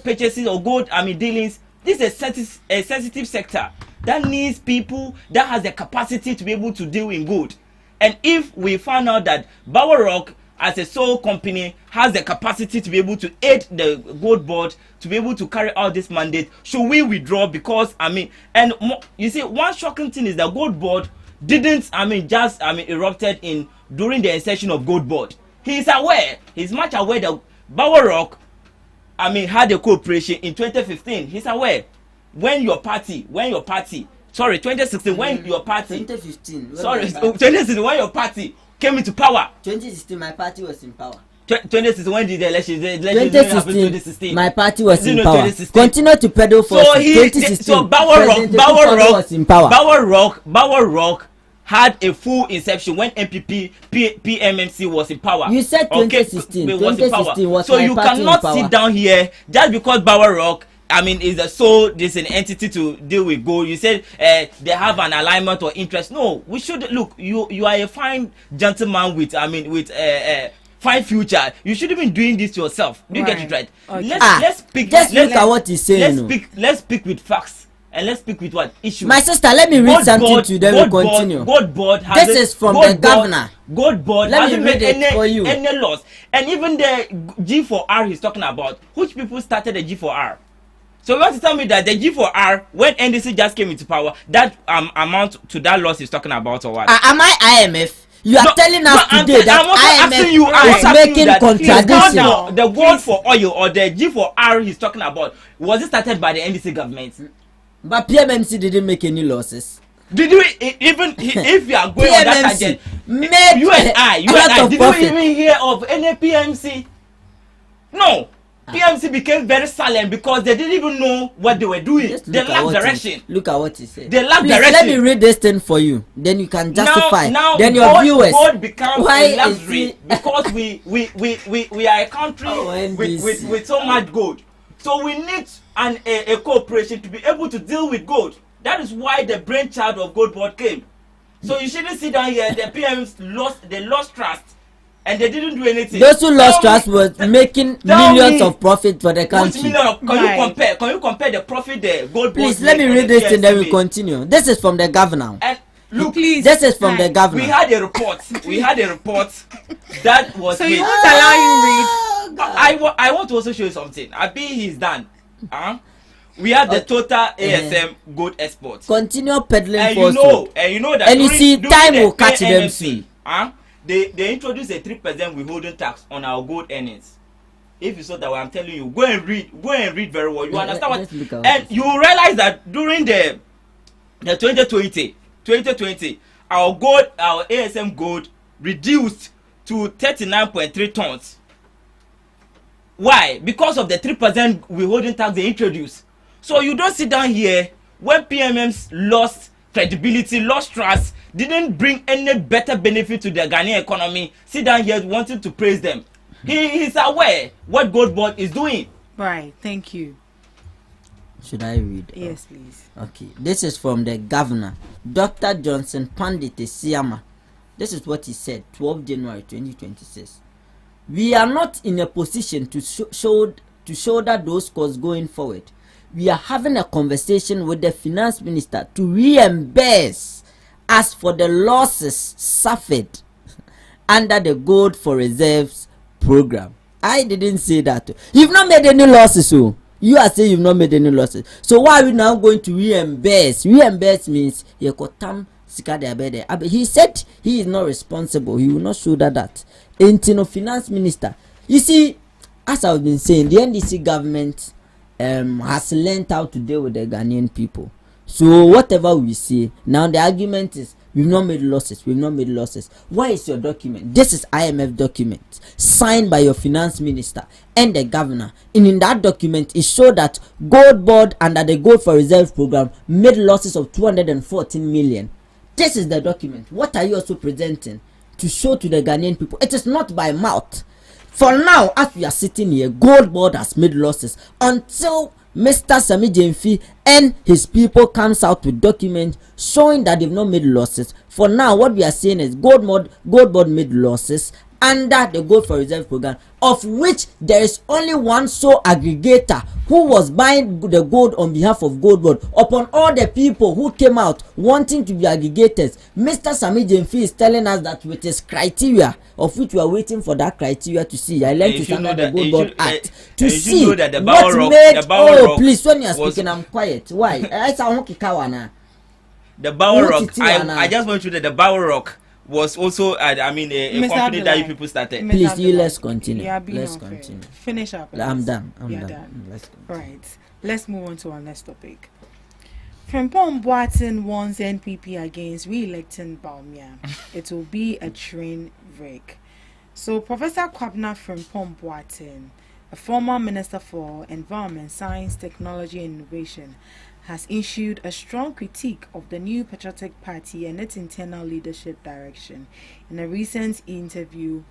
purchases or gold, I mean, dealings? This is a sensitive sector that needs people that has the capacity to be able to deal in gold. And if we find out that Bower Rock as a sole company has the capacity to be able to aid the Gold Board to be able to carry out this mandate, should we withdraw? Because I mean, and you see, one shocking thing is that Gold Board didn't, I mean, just, I mean, erupted in during the inception of Gold Board. He's aware, he's much aware that Bower Rock, I mean, had a cooperation in 2015. He's aware when your party, sorry, 2016, when your party, 2015, sorry, 2016, when your party came into power. 2016, my party was in power. 2016, when did the election? 2016, my party was in power. Continue to peddle for so 2016. So Bower Rock had a full inception when MPP PMMC was in power. You said 2016. Okay, 2016 was so my you party cannot in power. sit down here just because Bower Rock, I mean, is a sole, there's an entity to deal with gold. You said they have an alignment or interest. No, we should look. You are a fine gentleman with, I mean, with fine future. You shouldn't be doing this to yourself. You get it right. Okay. Let's speak. Just look at what he's saying. Let's speak with facts. And let's speak with what issues. My sister, let me read something to them. We continue. Gold Board this is from the governor. Gold Board let hasn't me read made it for you. Any loss. And even the G4R he's talking about, which people started the G4R? So you want to tell me that the G4R, when NDC just came into power, that amount to that loss he's talking about or what? Am I IMF? You are telling us today that IMF is making contradiction. The gold for oil or the G4R he's talking about, was it started by the NDC government? But PMMC didn't make any losses. Did you even if you are going on that tangent? You and I, did you even hear of any PMC? No. PMC became very silent because they didn't even know what they were doing. They lacked direction. Look at what he said. They lacked direction. Let me read this thing for you. Then you can justify. Now then your viewers. Gold becomes a luxury because we are a country with so much gold. So we need a cooperation to be able to deal with gold. That is why the brainchild of Gold Board came. So you shouldn't sit down here. The PMs lost trust. And they didn't do anything. Those who lost trust was making millions of profit for the country. Can you compare the profit the Gold Board? Please let me read this and then we continue. This is from the governor. And look, please. This is from the governor. We had a report. That was. So you won't allow you read. I want to also show you something. he's done. We have the total ASM gold exports. Continue peddling and you know that. And you see, time will catch them soon. They introduced a 3% withholding tax on our gold earnings. If you saw that, I'm telling you, go and read very well. You understand what? And you realize that during the 2020, our ASM gold reduced to 39.3 tons. Why? Because of the 3% withholding tax they introduced. So you don't sit down here when PMMs lost credibility, lost trust, didn't bring any better benefit to the Ghanaian economy. Sit down here wanting to praise them. He's aware what Gold Board is doing. Right, thank you. Should I read? Yes, please. Okay, this is from the governor, Dr. Johnson Pandit Siama. This is what he said, 12 January 2026. we are not in a position to shoulder those costs going forward. We are having a conversation with the finance minister to reimburse us for the losses suffered under the Gold for Reserves program. I didn't say that. You've not made any losses, so you are saying you've not made any losses. So why are we now going to reimburse? Reimburse means he said he is not responsible. He will not shoulder that. Intino finance minister. You see, as I've been saying, the NDC government has learned how to deal with the Ghanaian people. So whatever we say, now the argument is we've not made losses. We've not made losses. Why is your document? This is IMF document signed by your finance minister and the governor. And in that document, it showed that Gold Board under the Gold for Reserve program made losses of 214 million. This is the document. What are you also presenting to show to the Ghanaian people? It is not by mouth. For now, as we are sitting here, Gold Board has made losses until Mr. Sami Jemfi and his people comes out with documents showing that they've not made losses. For now, what we are saying is Gold Board made losses under the Gold for Reserve program, of which there is only one sole aggregator who was buying the gold on behalf of Gold Board. Upon all the people who came out wanting to be aggregators, Mr. Sami Jemfi is telling us that with his criteria, of which we are waiting for that criteria to see. I learned to stand the Gold Board Act to see what made. Oh, please, when you are speaking, I'm quiet. Why? The Bower Rock. I just want you to know that the Bower Rock was also a company that you people started. Please, let's continue. Let's continue. Finish up. I'm done. Let's right. Let's move on to our next topic. Frimpong Boateng warns NPP against re-electing Bawumia. It will be a train wreck. So Professor Kwabena Frimpong Boateng, a former Minister for Environment, Science, Technology and Innovation, has issued a strong critique of the New Patriotic Party and its internal leadership direction. In a recent interview,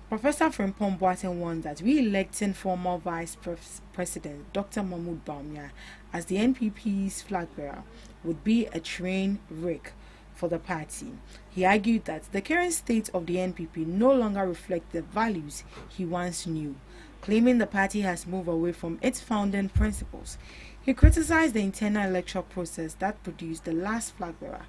Professor Frimpong Boateng warned that re-electing former Vice President Dr. Mahmoud Bawumia as the NPP's flag bearer would be a train wreck for the party. He argued that the current state of the NPP no longer reflects the values he once knew, claiming the party has moved away from its founding principles. He criticized the internal electoral process that produced the last flag bearer,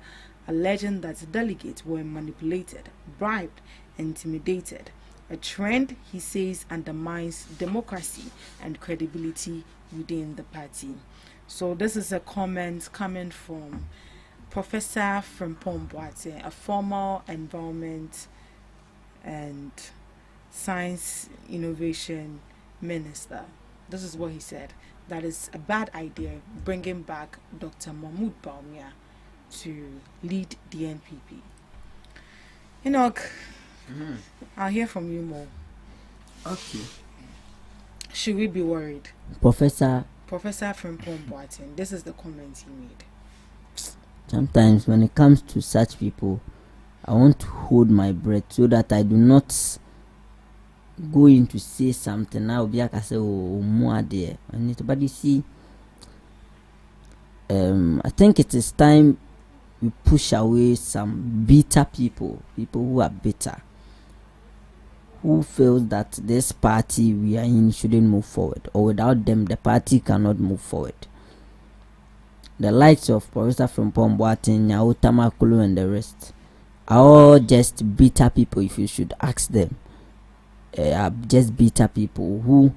alleging that delegates were manipulated, bribed, and intimidated. A trend, he says, undermines democracy and credibility within the party. So this is a comment coming from Professor Frimpong Boateng, a former Environment and Science Innovation Minister. This is what he said. That is a bad idea, bringing back Dr. Mahmoud Bawumia to lead the NPP. Enoch, I'll hear from you more. Okay. Should we be worried? Professor Frimpong Boateng, this is the comment he made. Sometimes when it comes to such people, I want to hold my breath so that I do not go in to say something. I'll be like I say, oh, more there. But you see, I think it is time we push away some bitter people who are bitter, who feel that this party we are in shouldn't move forward, or without them the party cannot move forward. The likes of Professor Frimpong Boateng, Nyao Tamakulu and the rest are all just bitter people, if you should ask them. Are just bitter people who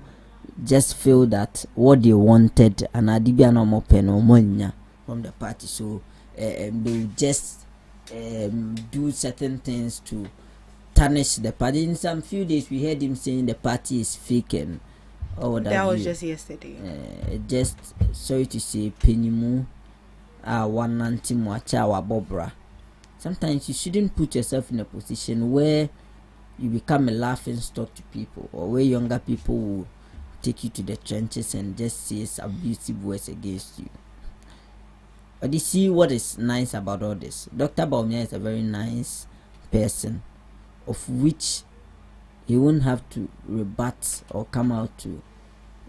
just feel that what they wanted and Adibia no more pen or money from the party, so they just do certain things to tarnish the party. In some few days we heard him saying the party is fake and all that. That was just yesterday. Just sorry to say, Penimu, one anti Mwacha, Bobra. Sometimes you shouldn't put yourself in a position where you become a laughing stock to people, or where younger people will take you to the trenches and just say abusive words against you. But you see what is nice about all this? Dr. Bawumia is a very nice person, of which he won't have to rebut or come out to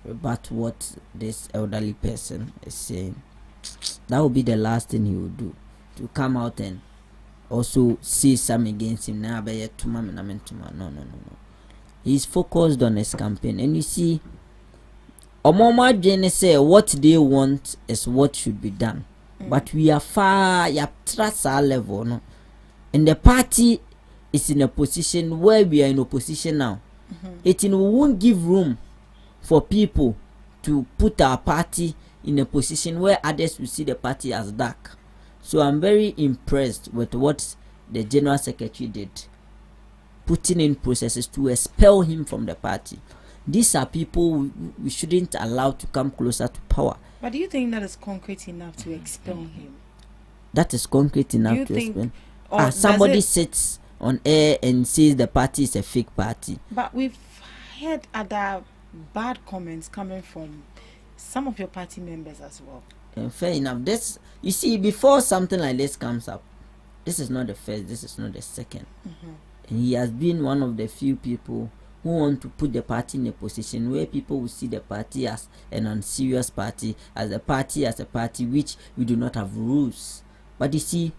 rebut what this elderly person is saying. That will be the last thing he will do, to come out and also say something against him. No. He's focused on his campaign. And you see, Omoma Jane say what they want is what should be done. But we are far, trust our level, no? And the party is in a position where we are in opposition now. It won't give room for people to put our party in a position where others will see the party as dark. So I'm very impressed with what the General Secretary did, putting in processes to expel him from the party. These are people we shouldn't allow to come closer to power. But do you think that is concrete enough to expel him? That is concrete enough to expel. Somebody sits on air and says the party is a fake party. But we've heard other bad comments coming from some of your party members as well. And fair enough. This, you see, before something like this comes up, this is not the first, this is not the second. And he has been one of the few people who want to put the party in a position where people will see the party as an unserious party, as a party which we do not have rules. But you see,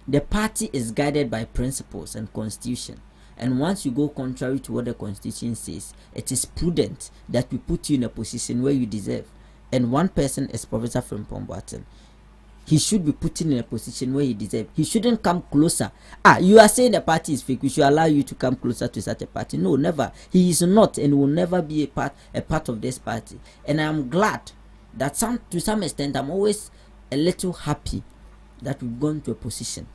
the party is guided by principles and constitution. And once you go contrary to what the constitution says, it is prudent that we put you in a position where you deserve. And one person is Professor Frimpong Boateng. He should be put in a position where he deserves. He shouldn't come closer. You are saying the party is fake. We should allow you to come closer to such a party. No, never. He is not and will never be a part of this party. And I am glad that to some extent, I'm always a little happy that we've gone to a position.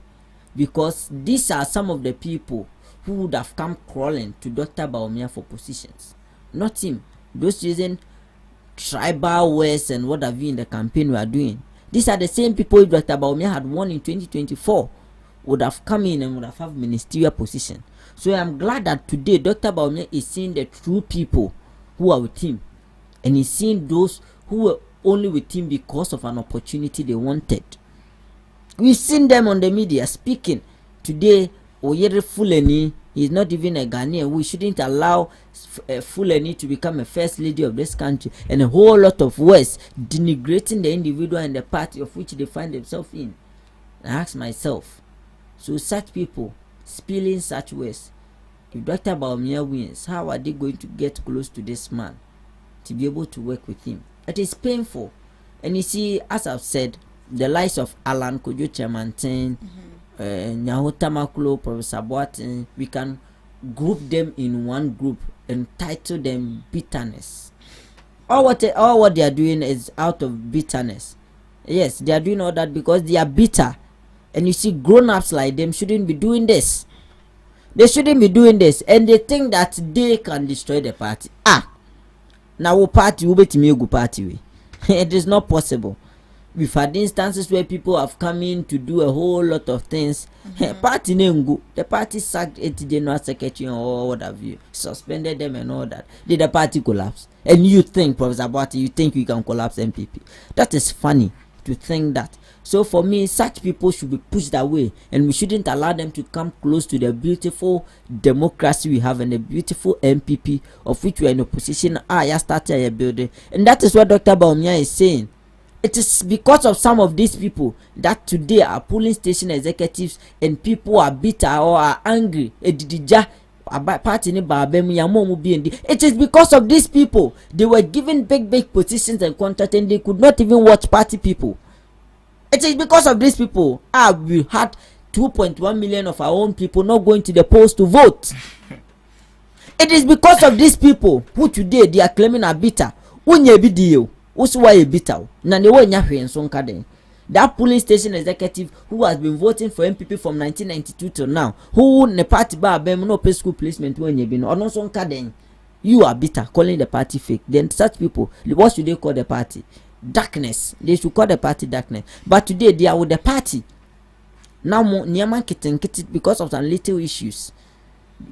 Because these are some of the people who would have come crawling to Dr. Bawumia for positions. Not him. Those using tribal words and what have you in the campaign we are doing. These are the same people if Dr. Bawumia had won in 2024 would have come in and would have ministerial position. So I'm glad that today Dr. Bawumia is seeing the true people who are with him. And he's seeing those who were only with him because of an opportunity they wanted. We've seen them on the media speaking. Today, Oyere Fulani is not even a Ghanaian. We shouldn't allow Fulani to become a first lady of this country, and a whole lot of words denigrating the individual and the party of which they find themselves in. I ask myself, so such people spilling such words, if Dr. Bawumia wins, how are they going to get close to this man to be able to work with him? It is painful. And you see, as I've said, the likes of Alan Kojo Chamantin, Nyahota Maklo, Professor Boateng, we can group them in one group and title them bitterness. All what they are doing is out of bitterness. Yes, they are doing all that because they are bitter. And you see, grown-ups like them shouldn't be doing this. They shouldn't be doing this. And they think that they can destroy the party. Now we party, we bet me go party. It is not possible. We've had instances where people have come in to do a whole lot of things. Party nengu, the party sacked a general secretary or what have you, suspended them and all that. Did the party collapse? And you think, Professor Boateng, you think you can collapse MPP? That is funny to think that. So for me, such people should be pushed away, and we shouldn't allow them to come close to the beautiful democracy we have and the beautiful MPP of which we are in opposition. I started a building, and that is what Dr. Bawumia is saying. It is because of some of these people that today are polling station executives and people are bitter or are angry. It is because of these people. They were given big positions and contracts and they could not even watch party people. It is because of these people. We had 2.1 million of our own people not going to the polls to vote. It is because of these people who today they are claiming are bitter. That polling station executive who has been voting for MPP from 1992 till now, who ne party bar no pay school placement when you been or no son kaden, you are bitter, calling the party fake. Then such people, what should they call the party? Darkness. They should call the party darkness. But today they are with the party. Now Nyaman kitten because of some little issues.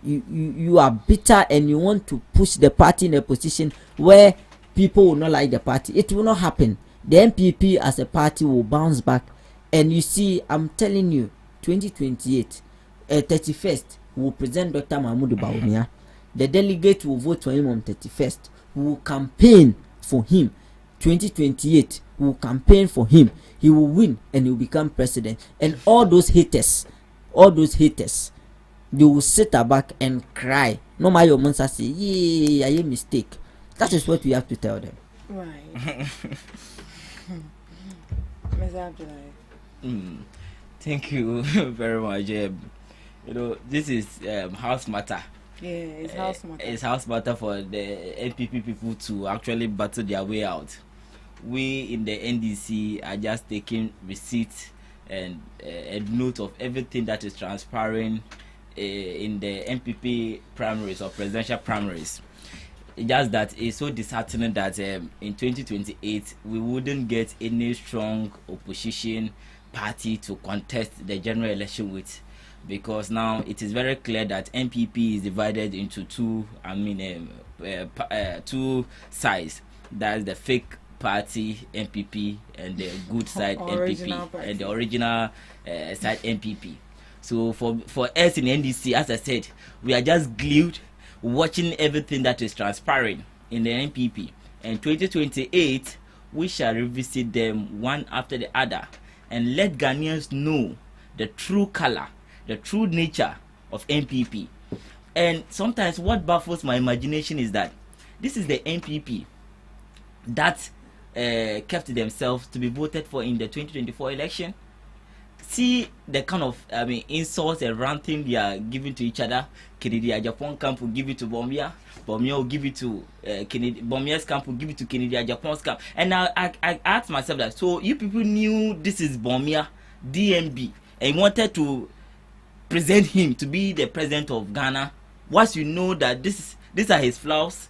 You are bitter and you want to push the party in a position where people will not like the party. It will not happen. The MPP as a party will bounce back. And you see, I'm telling you, 2028, 31st, we will present Dr. Mahmoud Bawumia. The delegate will vote for him on 31st. We will campaign for him. 2028, we will campaign for him. He will win and he will become president. And all those haters, they will sit back and cry. No matter your monster say, yeah, I made a mistake. That is what we have to tell them. Right. Thank you very much. This is house matter. Yeah, it's house matter. It's house matter for the NPP people to actually battle their way out. We in the NDC are just taking receipt and a note of everything that is transpiring in the NPP primaries or presidential primaries. Just that it's so disheartening that in 2028 we wouldn't get any strong opposition party to contest the general election with, because now it is very clear that NPP is divided into two sides. That's the fake party NPP and the good side NPP and the original side NPP. So for us in NDC, as I said, we are just glued watching everything that is transpiring in the NPP. And 2028, we shall revisit them one after the other and let Ghanaians know the true color, the true nature of NPP. And sometimes what baffles my imagination is that this is the NPP that kept themselves to be voted for in the 2024 election. See the kind of insults and ranting they are giving to each other. Kennedy Japan camp will give it to Bomia. Bomia will give it to Kennedy. Bomia's camp will give it to Kennedy Japan's camp. And now I asked myself that, so you people knew this is Bomia, DMB, and wanted to present him to be the president of Ghana. Once you know that these are his flaws.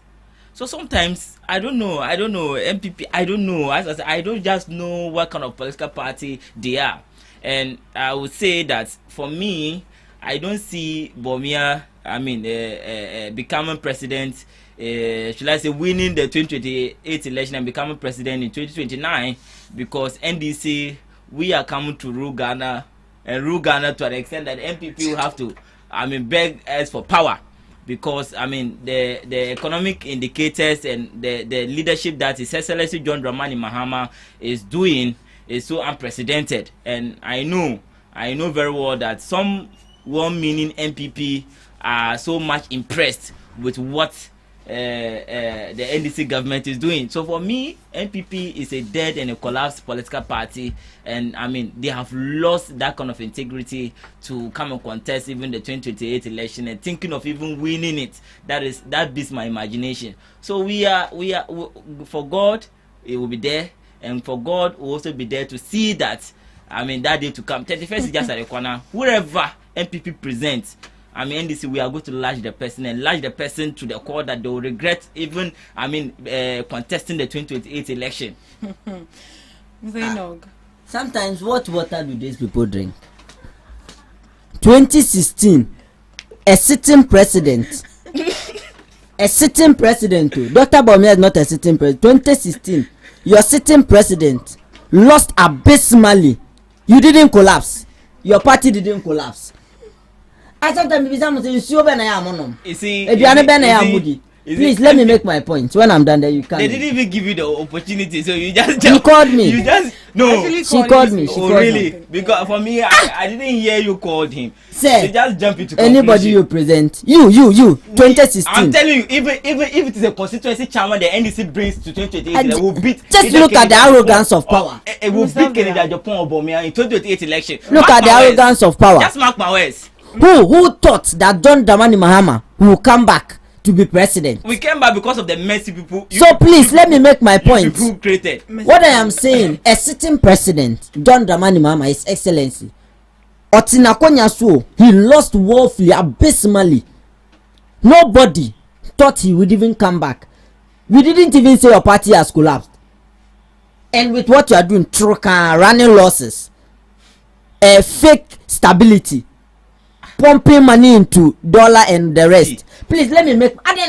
So sometimes I don't know MPP. I don't know. As I said, I don't just know what kind of political party they are. And I would say that for me, I don't see Bomia, becoming president, should I say winning the 2028 election and becoming president in 2029, because NDC, we are coming to rule Ghana, and rule Ghana to an extent that MPP will have to, beg us for power. Because, the economic indicators and the leadership that His Excellency John Dramani Mahama is doing is so unprecedented, and I know very well that some well-meaning MPP are so much impressed with what the NDC government is doing. So for me, NPP is a dead and a collapsed political party, and they have lost that kind of integrity to come and contest even the 2028 election and thinking of even winning it. That beats my imagination. So we are for God, it will be there. And for God will also be there to see that, that day to come. 31st is just at the corner. Whoever MPP presents, NDC, we are going to lash the person to the core that they will regret even, contesting the 2028 election. Sometimes what water do these people drink? 2016, a sitting president. Dr. Bomia is not a sitting president. 2016. Your sitting president lost abysmally. You didn't collapse. Your party didn't collapse. I sometimes please let me make my point. When I'm done there, you can't. They didn't even give you the opportunity, so you just. She called me. You just no. She called me. Really? Because for me, I didn't hear you called him. Sir, you just jump into anybody you present. You. 2016. I'm telling you, even if it is a constituency chairman the NDC brings to 2028, they will beat. Just look at the arrogance of power. It will beat Kennedy Japan or Bomia in 2028 election. Look at the arrogance of power. Just mark my words. Who thought that John Dramani Mahama will come back to be president? We came back because of the messy people. So please let me make my point. People created. What I am saying, a sitting president, John Dramani Mahama, His Excellency, Otinakonyasu, he lost woefully, abysmally. Nobody thought he would even come back. We didn't even say your party has collapsed. And with what you are doing, troca, running losses, a fake stability, pumping money into dollar and the rest. Please let me make. Because the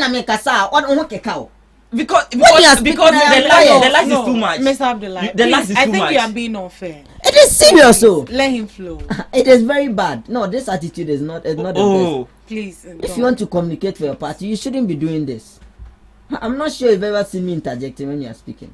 last is too much. Mr. Abdullah, the last is too much. I think you are being unfair. It is serious, so let him flow. It is very bad. No, this attitude is not. It's not the best. Please. If you want to communicate for your party, you shouldn't be doing this. I'm not sure you've ever seen me interjecting when you are speaking.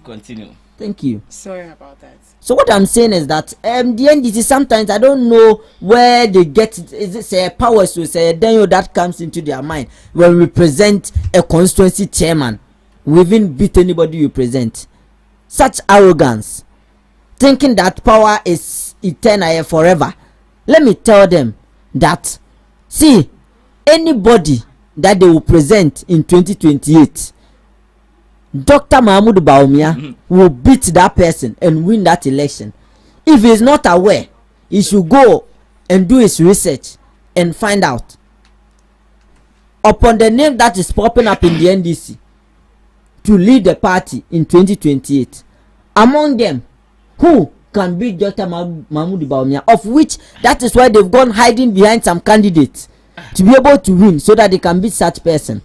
Continue. Thank you. Sorry about that. So what I'm saying is that the NDC, sometimes I don't know where they get it. Is it say power so say then that comes into their mind when we present a constituency chairman, we even beat anybody you present. Such arrogance, thinking that power is eternal forever. Let me tell them that, see, anybody that they will present in 2028, Dr. Mahmoud Baumia will beat that person and win that election. If he is not aware, he should go and do his research and find out upon the name that is popping up in the NDC to lead the party in 2028. Among them, who can beat Dr. Mahmoud Baumia, of which that is why they've gone hiding behind some candidates to be able to win so that they can beat such person.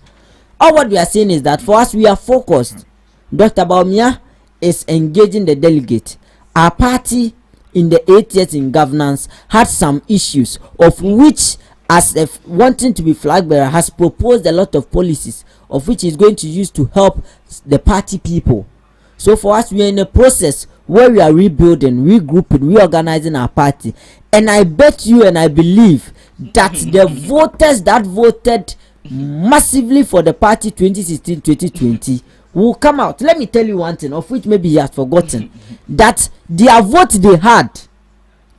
All what we are saying is that for us, we are focused. Dr. Baumia is engaging the delegate. Our party in the 8 years in governance had some issues, of which, as if wanting to be flag bearer, has proposed a lot of policies of which is going to use to help the party people. So for us, we are in a process where we are rebuilding, regrouping, reorganizing our party. And I bet you and I believe that the voters that voted massively for the party 2016-2020 will come out. Let me tell you one thing, of which maybe you have forgotten, that their vote they had,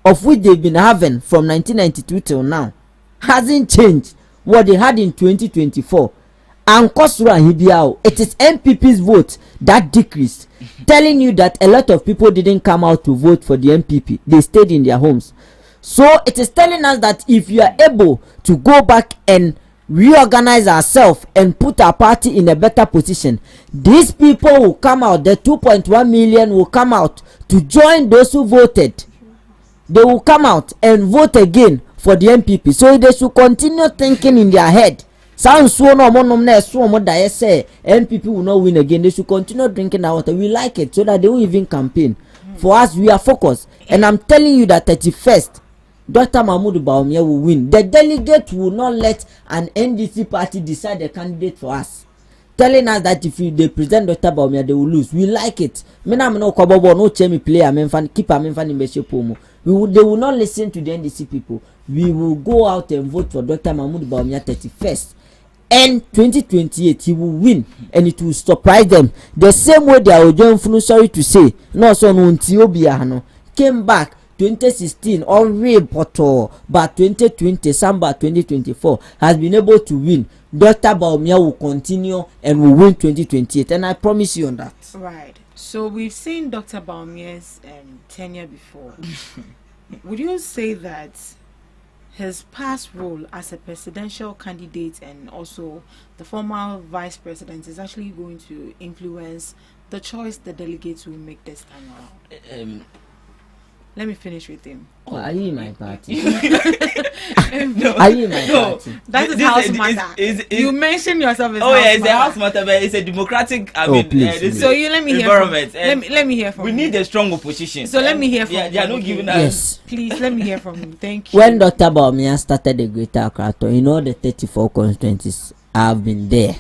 of which they've been having from 1992 till now, hasn't changed what they had in 2024. And it is MPP's vote that decreased, telling you that a lot of people didn't come out to vote for the MPP. They stayed in their homes. So it is telling us that if you are able to go back and reorganize ourselves and put our party in a better position, these people will come out, the 2.1 million will come out to join those who voted. They will come out and vote again for the MPP. So they should continue thinking in their head. MPP will not win again. They should continue drinking that water. We like it so that they will even campaign. For us, we are focused. And I'm telling you that 31st, Dr. Mahmoud Baumia will win. The delegate will not let an NDC party decide the candidate for us, telling us that if they present Dr. Baumia, they will lose. We like it. They will not listen to the NDC people. We will go out and vote for Dr. Mahmoud Baumia 31st. And 2028, he will win, and it will surprise them. The same way they are joining, sorry to say, no, so no, came back 2016 already, but 2020, Samba 2024 has been able to win. Dr. Baumia will continue and will win 2028, and I promise you on that. Right. So we've seen Dr. Baumia's tenure before. Would you say that his past role as a presidential candidate and also the former vice president is actually going to influence the choice the delegates will make this time around? Let me finish with him. Oh, are you in my party? No. Are you in my party? That is house matter. You mentioned yourself as it's a house matter, but it's a democratic. Please. So you let me environment. Hear from, let me hear from we you. need a strong opposition. So let me hear from you. They are not giving us. Yes. Please let me hear from you. Thank you. When Dr. Baumia started the Greater Accra, in all the 34 constituencies, I've been there,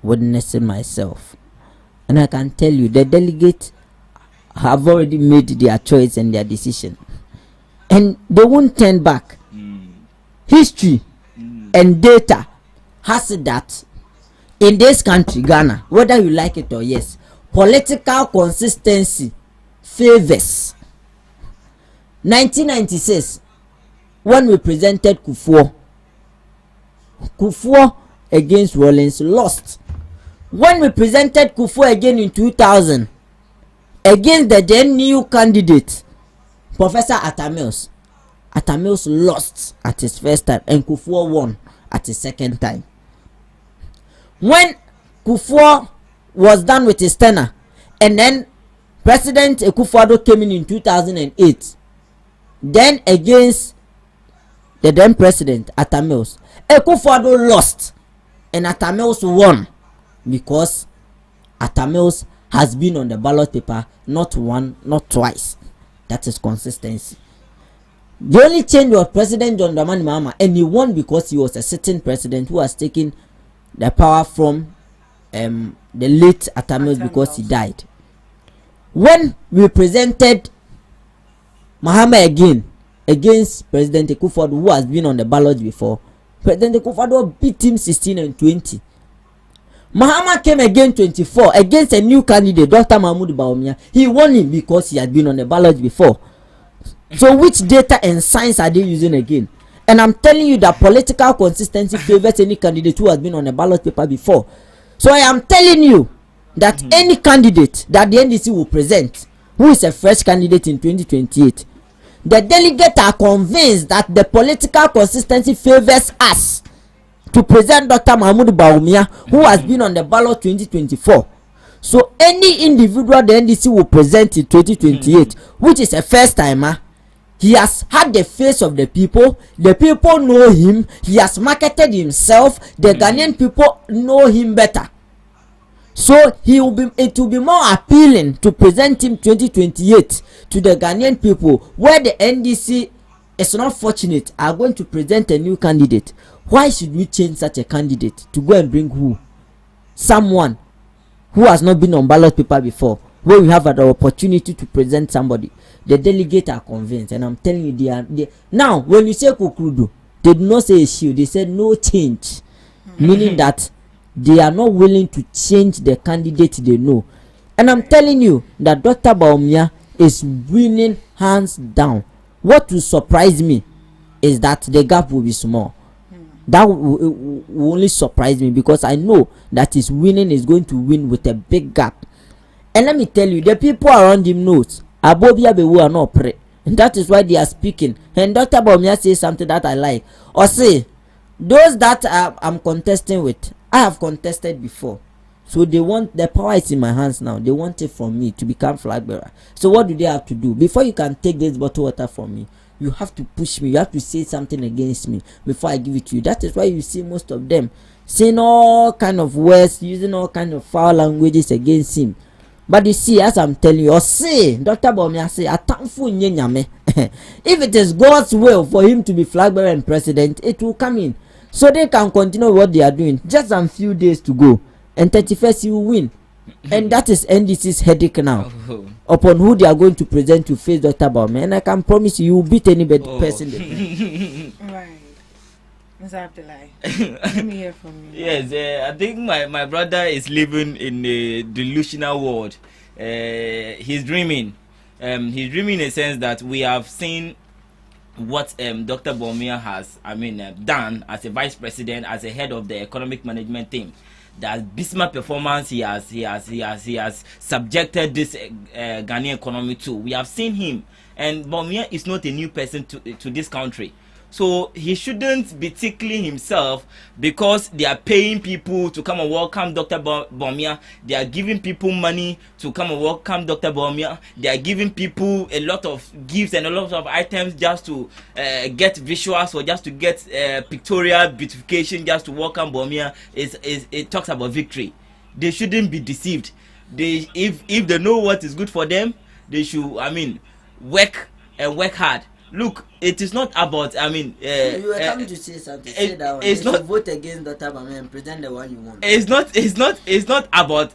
witnessing myself, and I can tell you the delegates have already made their choice and their decision, and they won't turn back. History and data has that in this country, Ghana, whether you like it or yes, political consistency favors. 1996, when we presented Kufuor against Rawlings, lost. When we presented Kufuor again in 2000 against the then new candidate, Professor Atamils lost at his first time and Kufuor won at his second time. When Kufuor was done with his tenure and then President Akufo-Addo came in 2008, then against the then president Atamils, Akufo-Addo lost and Atamils won because Atamils has been on the ballot paper not one, not twice. That is consistency. The only change was President John Dramani Mahama, and he won because he was a sitting president who has taken the power from the late Atamils because he died. when we presented Mahama again against President Akufo-Addo, who has been on the ballot before, President Akufo-Addo beat him 16 and 20. Mahama came again 24 against a new candidate, Dr. Mahmoud Bawumia. He won him because he had been on the ballot before. So which data and science are they using again? And I'm telling you that political consistency favors any candidate who has been on a ballot paper before. So I am telling you that any candidate that the NDC will present, who is a fresh candidate in 2028, the delegates are convinced that the political consistency favors us to present Dr. Mahmoud Bawumia, who has been on the ballot 2024. So any individual the NDC will present in 2028, which is a first timer, he has had the face of the people know him, he has marketed himself, the Ghanaian people know him better. So it will be more appealing to present him 2028 to the Ghanaian people, where the NDC is not fortunate, are going to present a new candidate. Why should we change such a candidate to go and bring who? Someone who has not been on ballot paper before, where we have an opportunity to present somebody. The delegates are convinced, and I'm telling you, they now when you say Kukrudo, they did not say issue, they said no change, meaning that they are not willing to change the candidate they know. And I'm telling you that Dr. Bawumia is winning hands down. What will surprise me is that the gap will be small. That will only surprise me, because I know that his winning is going to win with a big gap. And let me tell you, the people around him knows Abobia Bewu are not pray, and that is why they are speaking. And Dr. Bawumia says something that I like, or say those that I'm contesting with, I have contested before, so they want the power is in my hands now. They want it from me to become flag bearer. So what do they have to do before you can take this bottle water from me? You have to push me. You have to say something against me before I give it to you. That is why you see most of them saying all kind of words, using all kind of foul languages against him. But you see, as I'm telling you, or say, Dr. Bawumia say, if it is God's will for him to be flag bearer and president, it will come in. So they can continue what they are doing. Just a few days to go, and 31st he will win. And that is NDC's headache now, upon who they are going to present to face Dr. Bawumia. And I can promise you will beat any person they Right. Mr. Abdullahi, let me hear from you. Yes, I think my brother is living in a delusional world. He's dreaming. He's dreaming in a sense that we have seen what Dr. Bawumia has, done as a vice president, as a head of the economic management team. That Bismarck performance he has subjected this Ghanaian economy to. We have seen him, and Bawumia is not a new person to this country. So he shouldn't be tickling himself because they are paying people to come and welcome Dr. Bawumia. They are giving people money to come and welcome Dr. Bawumia. They are giving people a lot of gifts and a lot of items just to get visuals or just to get pictorial beautification just to welcome Bawumia. It talks about victory. They shouldn't be deceived. If they know what is good for them, they should work and work hard. Look, it is not about. you were coming to say something. Say that one. It's not vote against Dr. Bawumia and present the one you want. It's not about.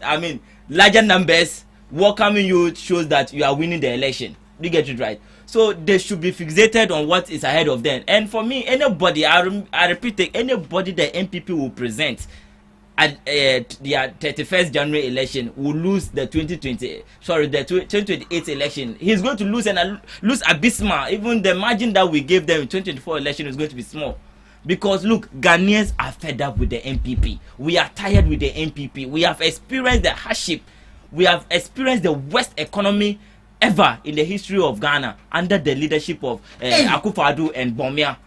Larger numbers welcoming you shows that you are winning the election. You get it right. So they should be fixated on what is ahead of them. And for me, anybody, I repeat, anybody the MPP will present at the 31st January election will lose the 2028 election. He's going to lose and lose abysmal. Even the margin that we gave them in 2024 election is going to be small. Because look, Ghanaians are fed up with the MPP. We are tired with the MPP. We have experienced the hardship. We have experienced the worst economy ever in the history of Ghana under the leadership of Akufo-Addo and Bawumia.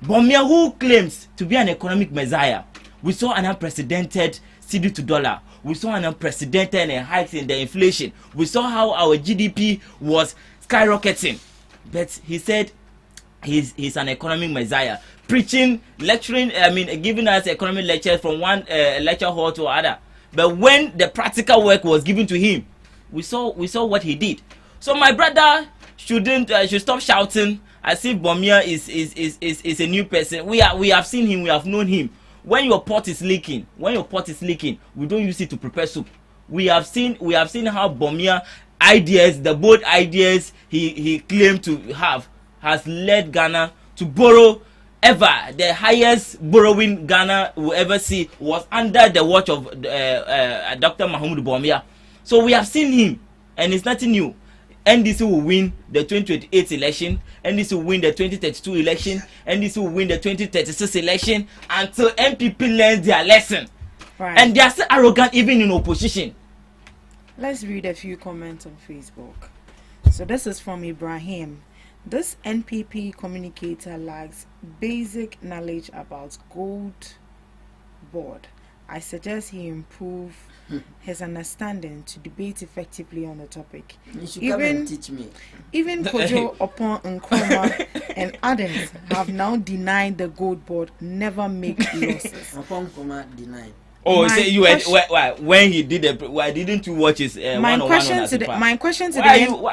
Bawumia, who claims to be an economic messiah. We saw an unprecedented cedi to dollar. We saw an unprecedented hike in the inflation. We saw how our GDP was skyrocketing. But he said he's an economic messiah, preaching, lecturing, giving us economic lectures from one lecture hall to another. But when the practical work was given to him, we saw what he did. So my brother should stop shouting as if Bawumia is a new person. We have seen him, we have known him. When your pot is leaking, we don't use it to prepare soup. We have seen how Bawumia ideas, the bold ideas he claimed to have, has led Ghana to borrow ever. The highest borrowing Ghana will ever see was under the watch of Dr. Mahmoud Bawumia. So we have seen him, and it's nothing new. NDC will win the 2028 election, NDC will win the 2032 election, NDC will win the 2036 election until MPP learns their lesson. Right. And they are still arrogant even in opposition. Let's read a few comments on Facebook. So this is from Ibrahim. This NPP communicator lacks basic knowledge about gold board. I suggest he improve his understanding to debate effectively on the topic. You should come and teach me. Even Kojo Opon Nkrumah and Adams have now denied the gold board never make losses. Opon Nkrumah denied. Oh, so you when he did the why didn't you watch his my question to the why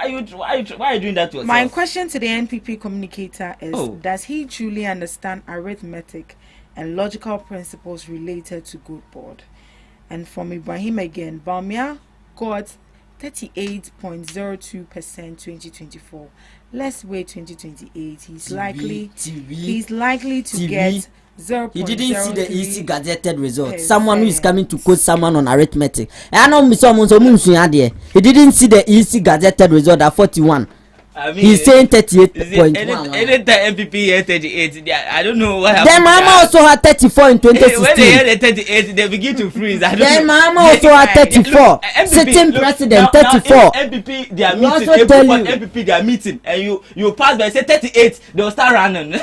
are you doing that to yourself? My question to the NPP communicator is does he truly understand arithmetic and logical principles related to good board? And from Ibrahim again, Bawumia got 38.02% 2024. Let's wait 2028. He's likely to get 0. He didn't see the EC gazetted result. Someone who is coming to quote someone on arithmetic. I know he didn't see the EC gazetted result at 41. I mean, he's saying 38.1. Anytime MPP hear 38, I don't know what happened. Then Mama also had 34 in 2016. When they hear the 38, they begin to freeze. Then Mama also had 34. Sitting president, 34. MPP, they are meeting. MPP, they are meeting. And you pass by, say 38, they'll start running.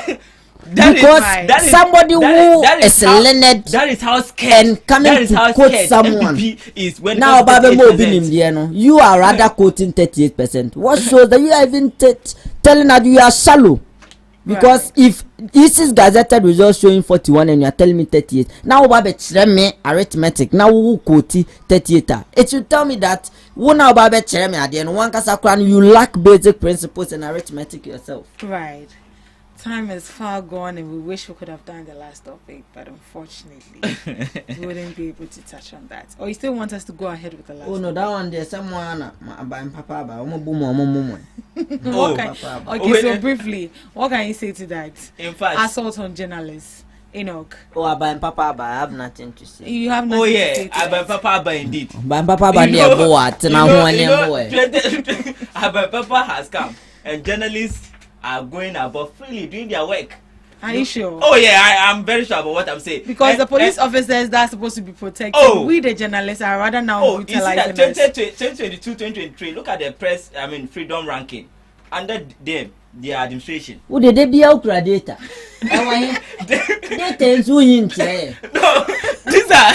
Because somebody who is learned that is how scared and coming to quote someone is when now you are rather quoting 38%. What shows that you are even telling that you are shallow? Because if this is gazetted results showing 41 and you are telling me 38, now me arithmetic now who quote 38, it should tell me that one now you lack basic principles in arithmetic yourself. Right. Time is far gone and we wish we could have done the last topic, but unfortunately we wouldn't be able to touch on that. Or you still want us to go ahead with the last no, that one there's someone okay, so briefly, what can you say to that? In fact, assault on journalists. Enoch. Oh, Abba Papa, I have nothing to say. You have nothing to say. Abba Papa, indeed. Abba Papa, Abba Papa has come, and journalists are going about freely doing their work. Are you sure? Oh yeah, I am very sure about what I'm saying. Because the police officers that are supposed to be protected, we the journalists are rather now utilizing us. 2022, 2023, look at the press, freedom ranking. Under them, their administration. Who did they be out data? Data is who in there. No, these are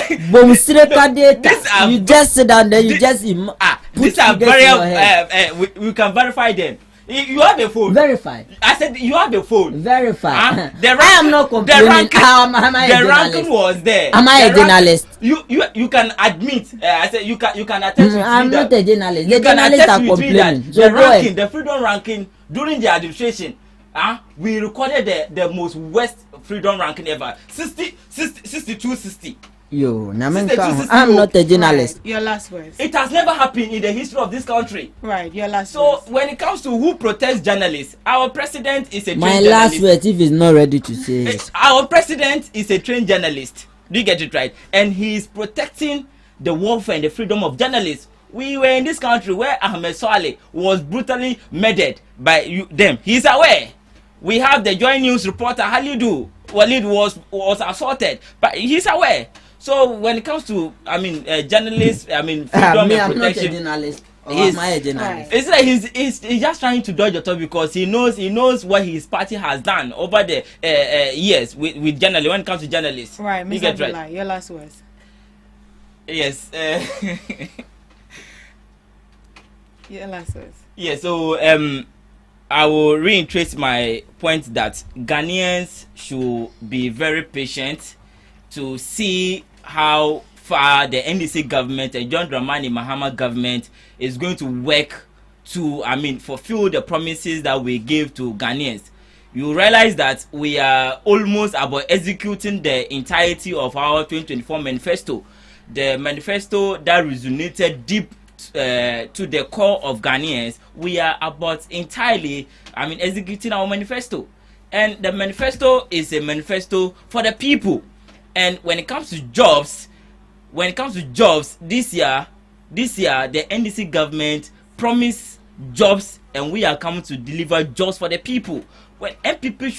data. You just sit down there, you just these are very we can verify them. You have the phone. Verify. I said you have the phone. Verify. I am not complaining. The ranking was there. Am I a journalist? You can admit. I said you can attest. I'm not a journalist. The journalists are complaining. The ranking, the freedom ranking during the administration, we recorded the most worst freedom ranking ever. 60. Yo, I'm not a journalist. Right. Your last words. It has never happened in the history of this country. Right, your last So words. when it comes to who protects journalists, our president is a trained journalist. My last words, if he's not ready to say it. Our president is a trained journalist. Do you get it right? And he is protecting the welfare and the freedom of journalists. We were in this country where Ahmed Saleh was brutally murdered by them. He's aware. We have the Joy News reporter Halidu Walid was assaulted, but he's aware. So when it comes to, journalists, freedom and protection. I'm not a journalist. Am I a journalist? It's like he's just trying to dodge the topic because he knows what his party has done over the years with journalists. When it comes to journalists, right, Mr. Abdullah, your last words. Yes. Your last words. Yeah. So I will reiterate my point that Ghanaians should be very patient to see how far the NDC government and John Dramani Mahama government is going to work to, fulfill the promises that we gave to Ghanaians. You realize that we are almost about executing the entirety of our 2024 manifesto. The manifesto that resonated deep to the core of Ghanaians, we are about entirely, executing our manifesto. And the manifesto is a manifesto for the people. And when it comes to jobs, this year, the NDC government promised jobs, and we are coming to deliver jobs for the people. Well, MPP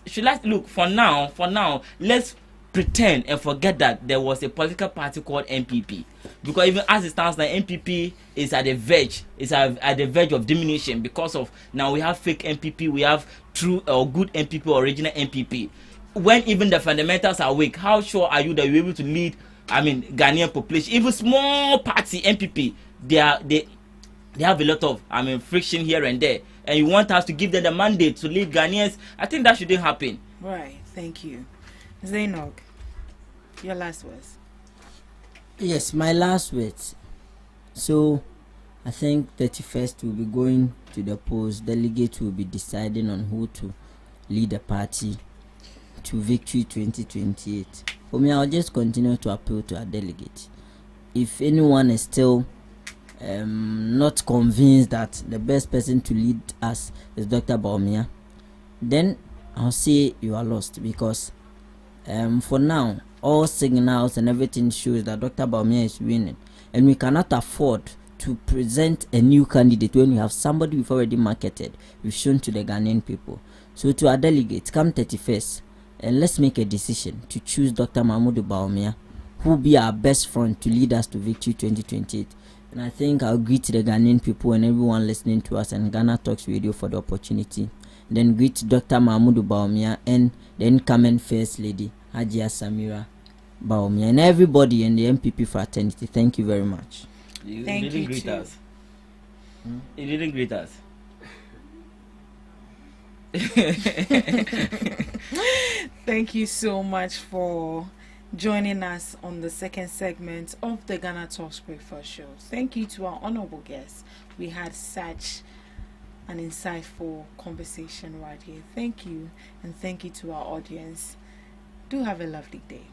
should look for now. Let's pretend and forget that there was a political party called MPP, because even as it stands now, MPP is at the verge of diminution, because of now we have fake MPP, we have true or good MPP, original MPP. When even the fundamentals are weak, how sure are you that you're able to lead Ghanaian population? Even small party MPP, they have a lot of friction here and there, and you want us to give them the mandate to lead Ghanaians? I think that shouldn't happen. Right. Thank you. Zainog, your last words. Yes, my last words. So, I think 31st will be going to the polls. Delegates will be deciding on who to lead the party to victory 2028. For me, I'll just continue to appeal to our delegates. If anyone is still not convinced that the best person to lead us is Dr. Baumia, then I'll say you are lost, because for now, all signals and everything shows that Dr. Baumia is winning, and we cannot afford to present a new candidate when we have somebody we've already marketed, we've shown to the Ghanaian people. So to our delegates, come 31st, and let's make a decision to choose Dr. Mahmoud Baumia, who will be our best front to lead us to victory 2028. And I think I'll greet the Ghanaian people and everyone listening to us and Ghana Talks Radio for the opportunity. Then greet Dr. Mahmoud Baumia and the incoming First Lady Hajia Samira Baumia and everybody in the MPP fraternity. Thank you very much. You didn't greet us. You didn't greet us. Thank you so much for joining us on the second segment of the Ghana Talks Breakfast Show. Thank you to our honorable guests. We had such an insightful conversation right here. Thank you, and thank you to our audience. Do have a lovely day.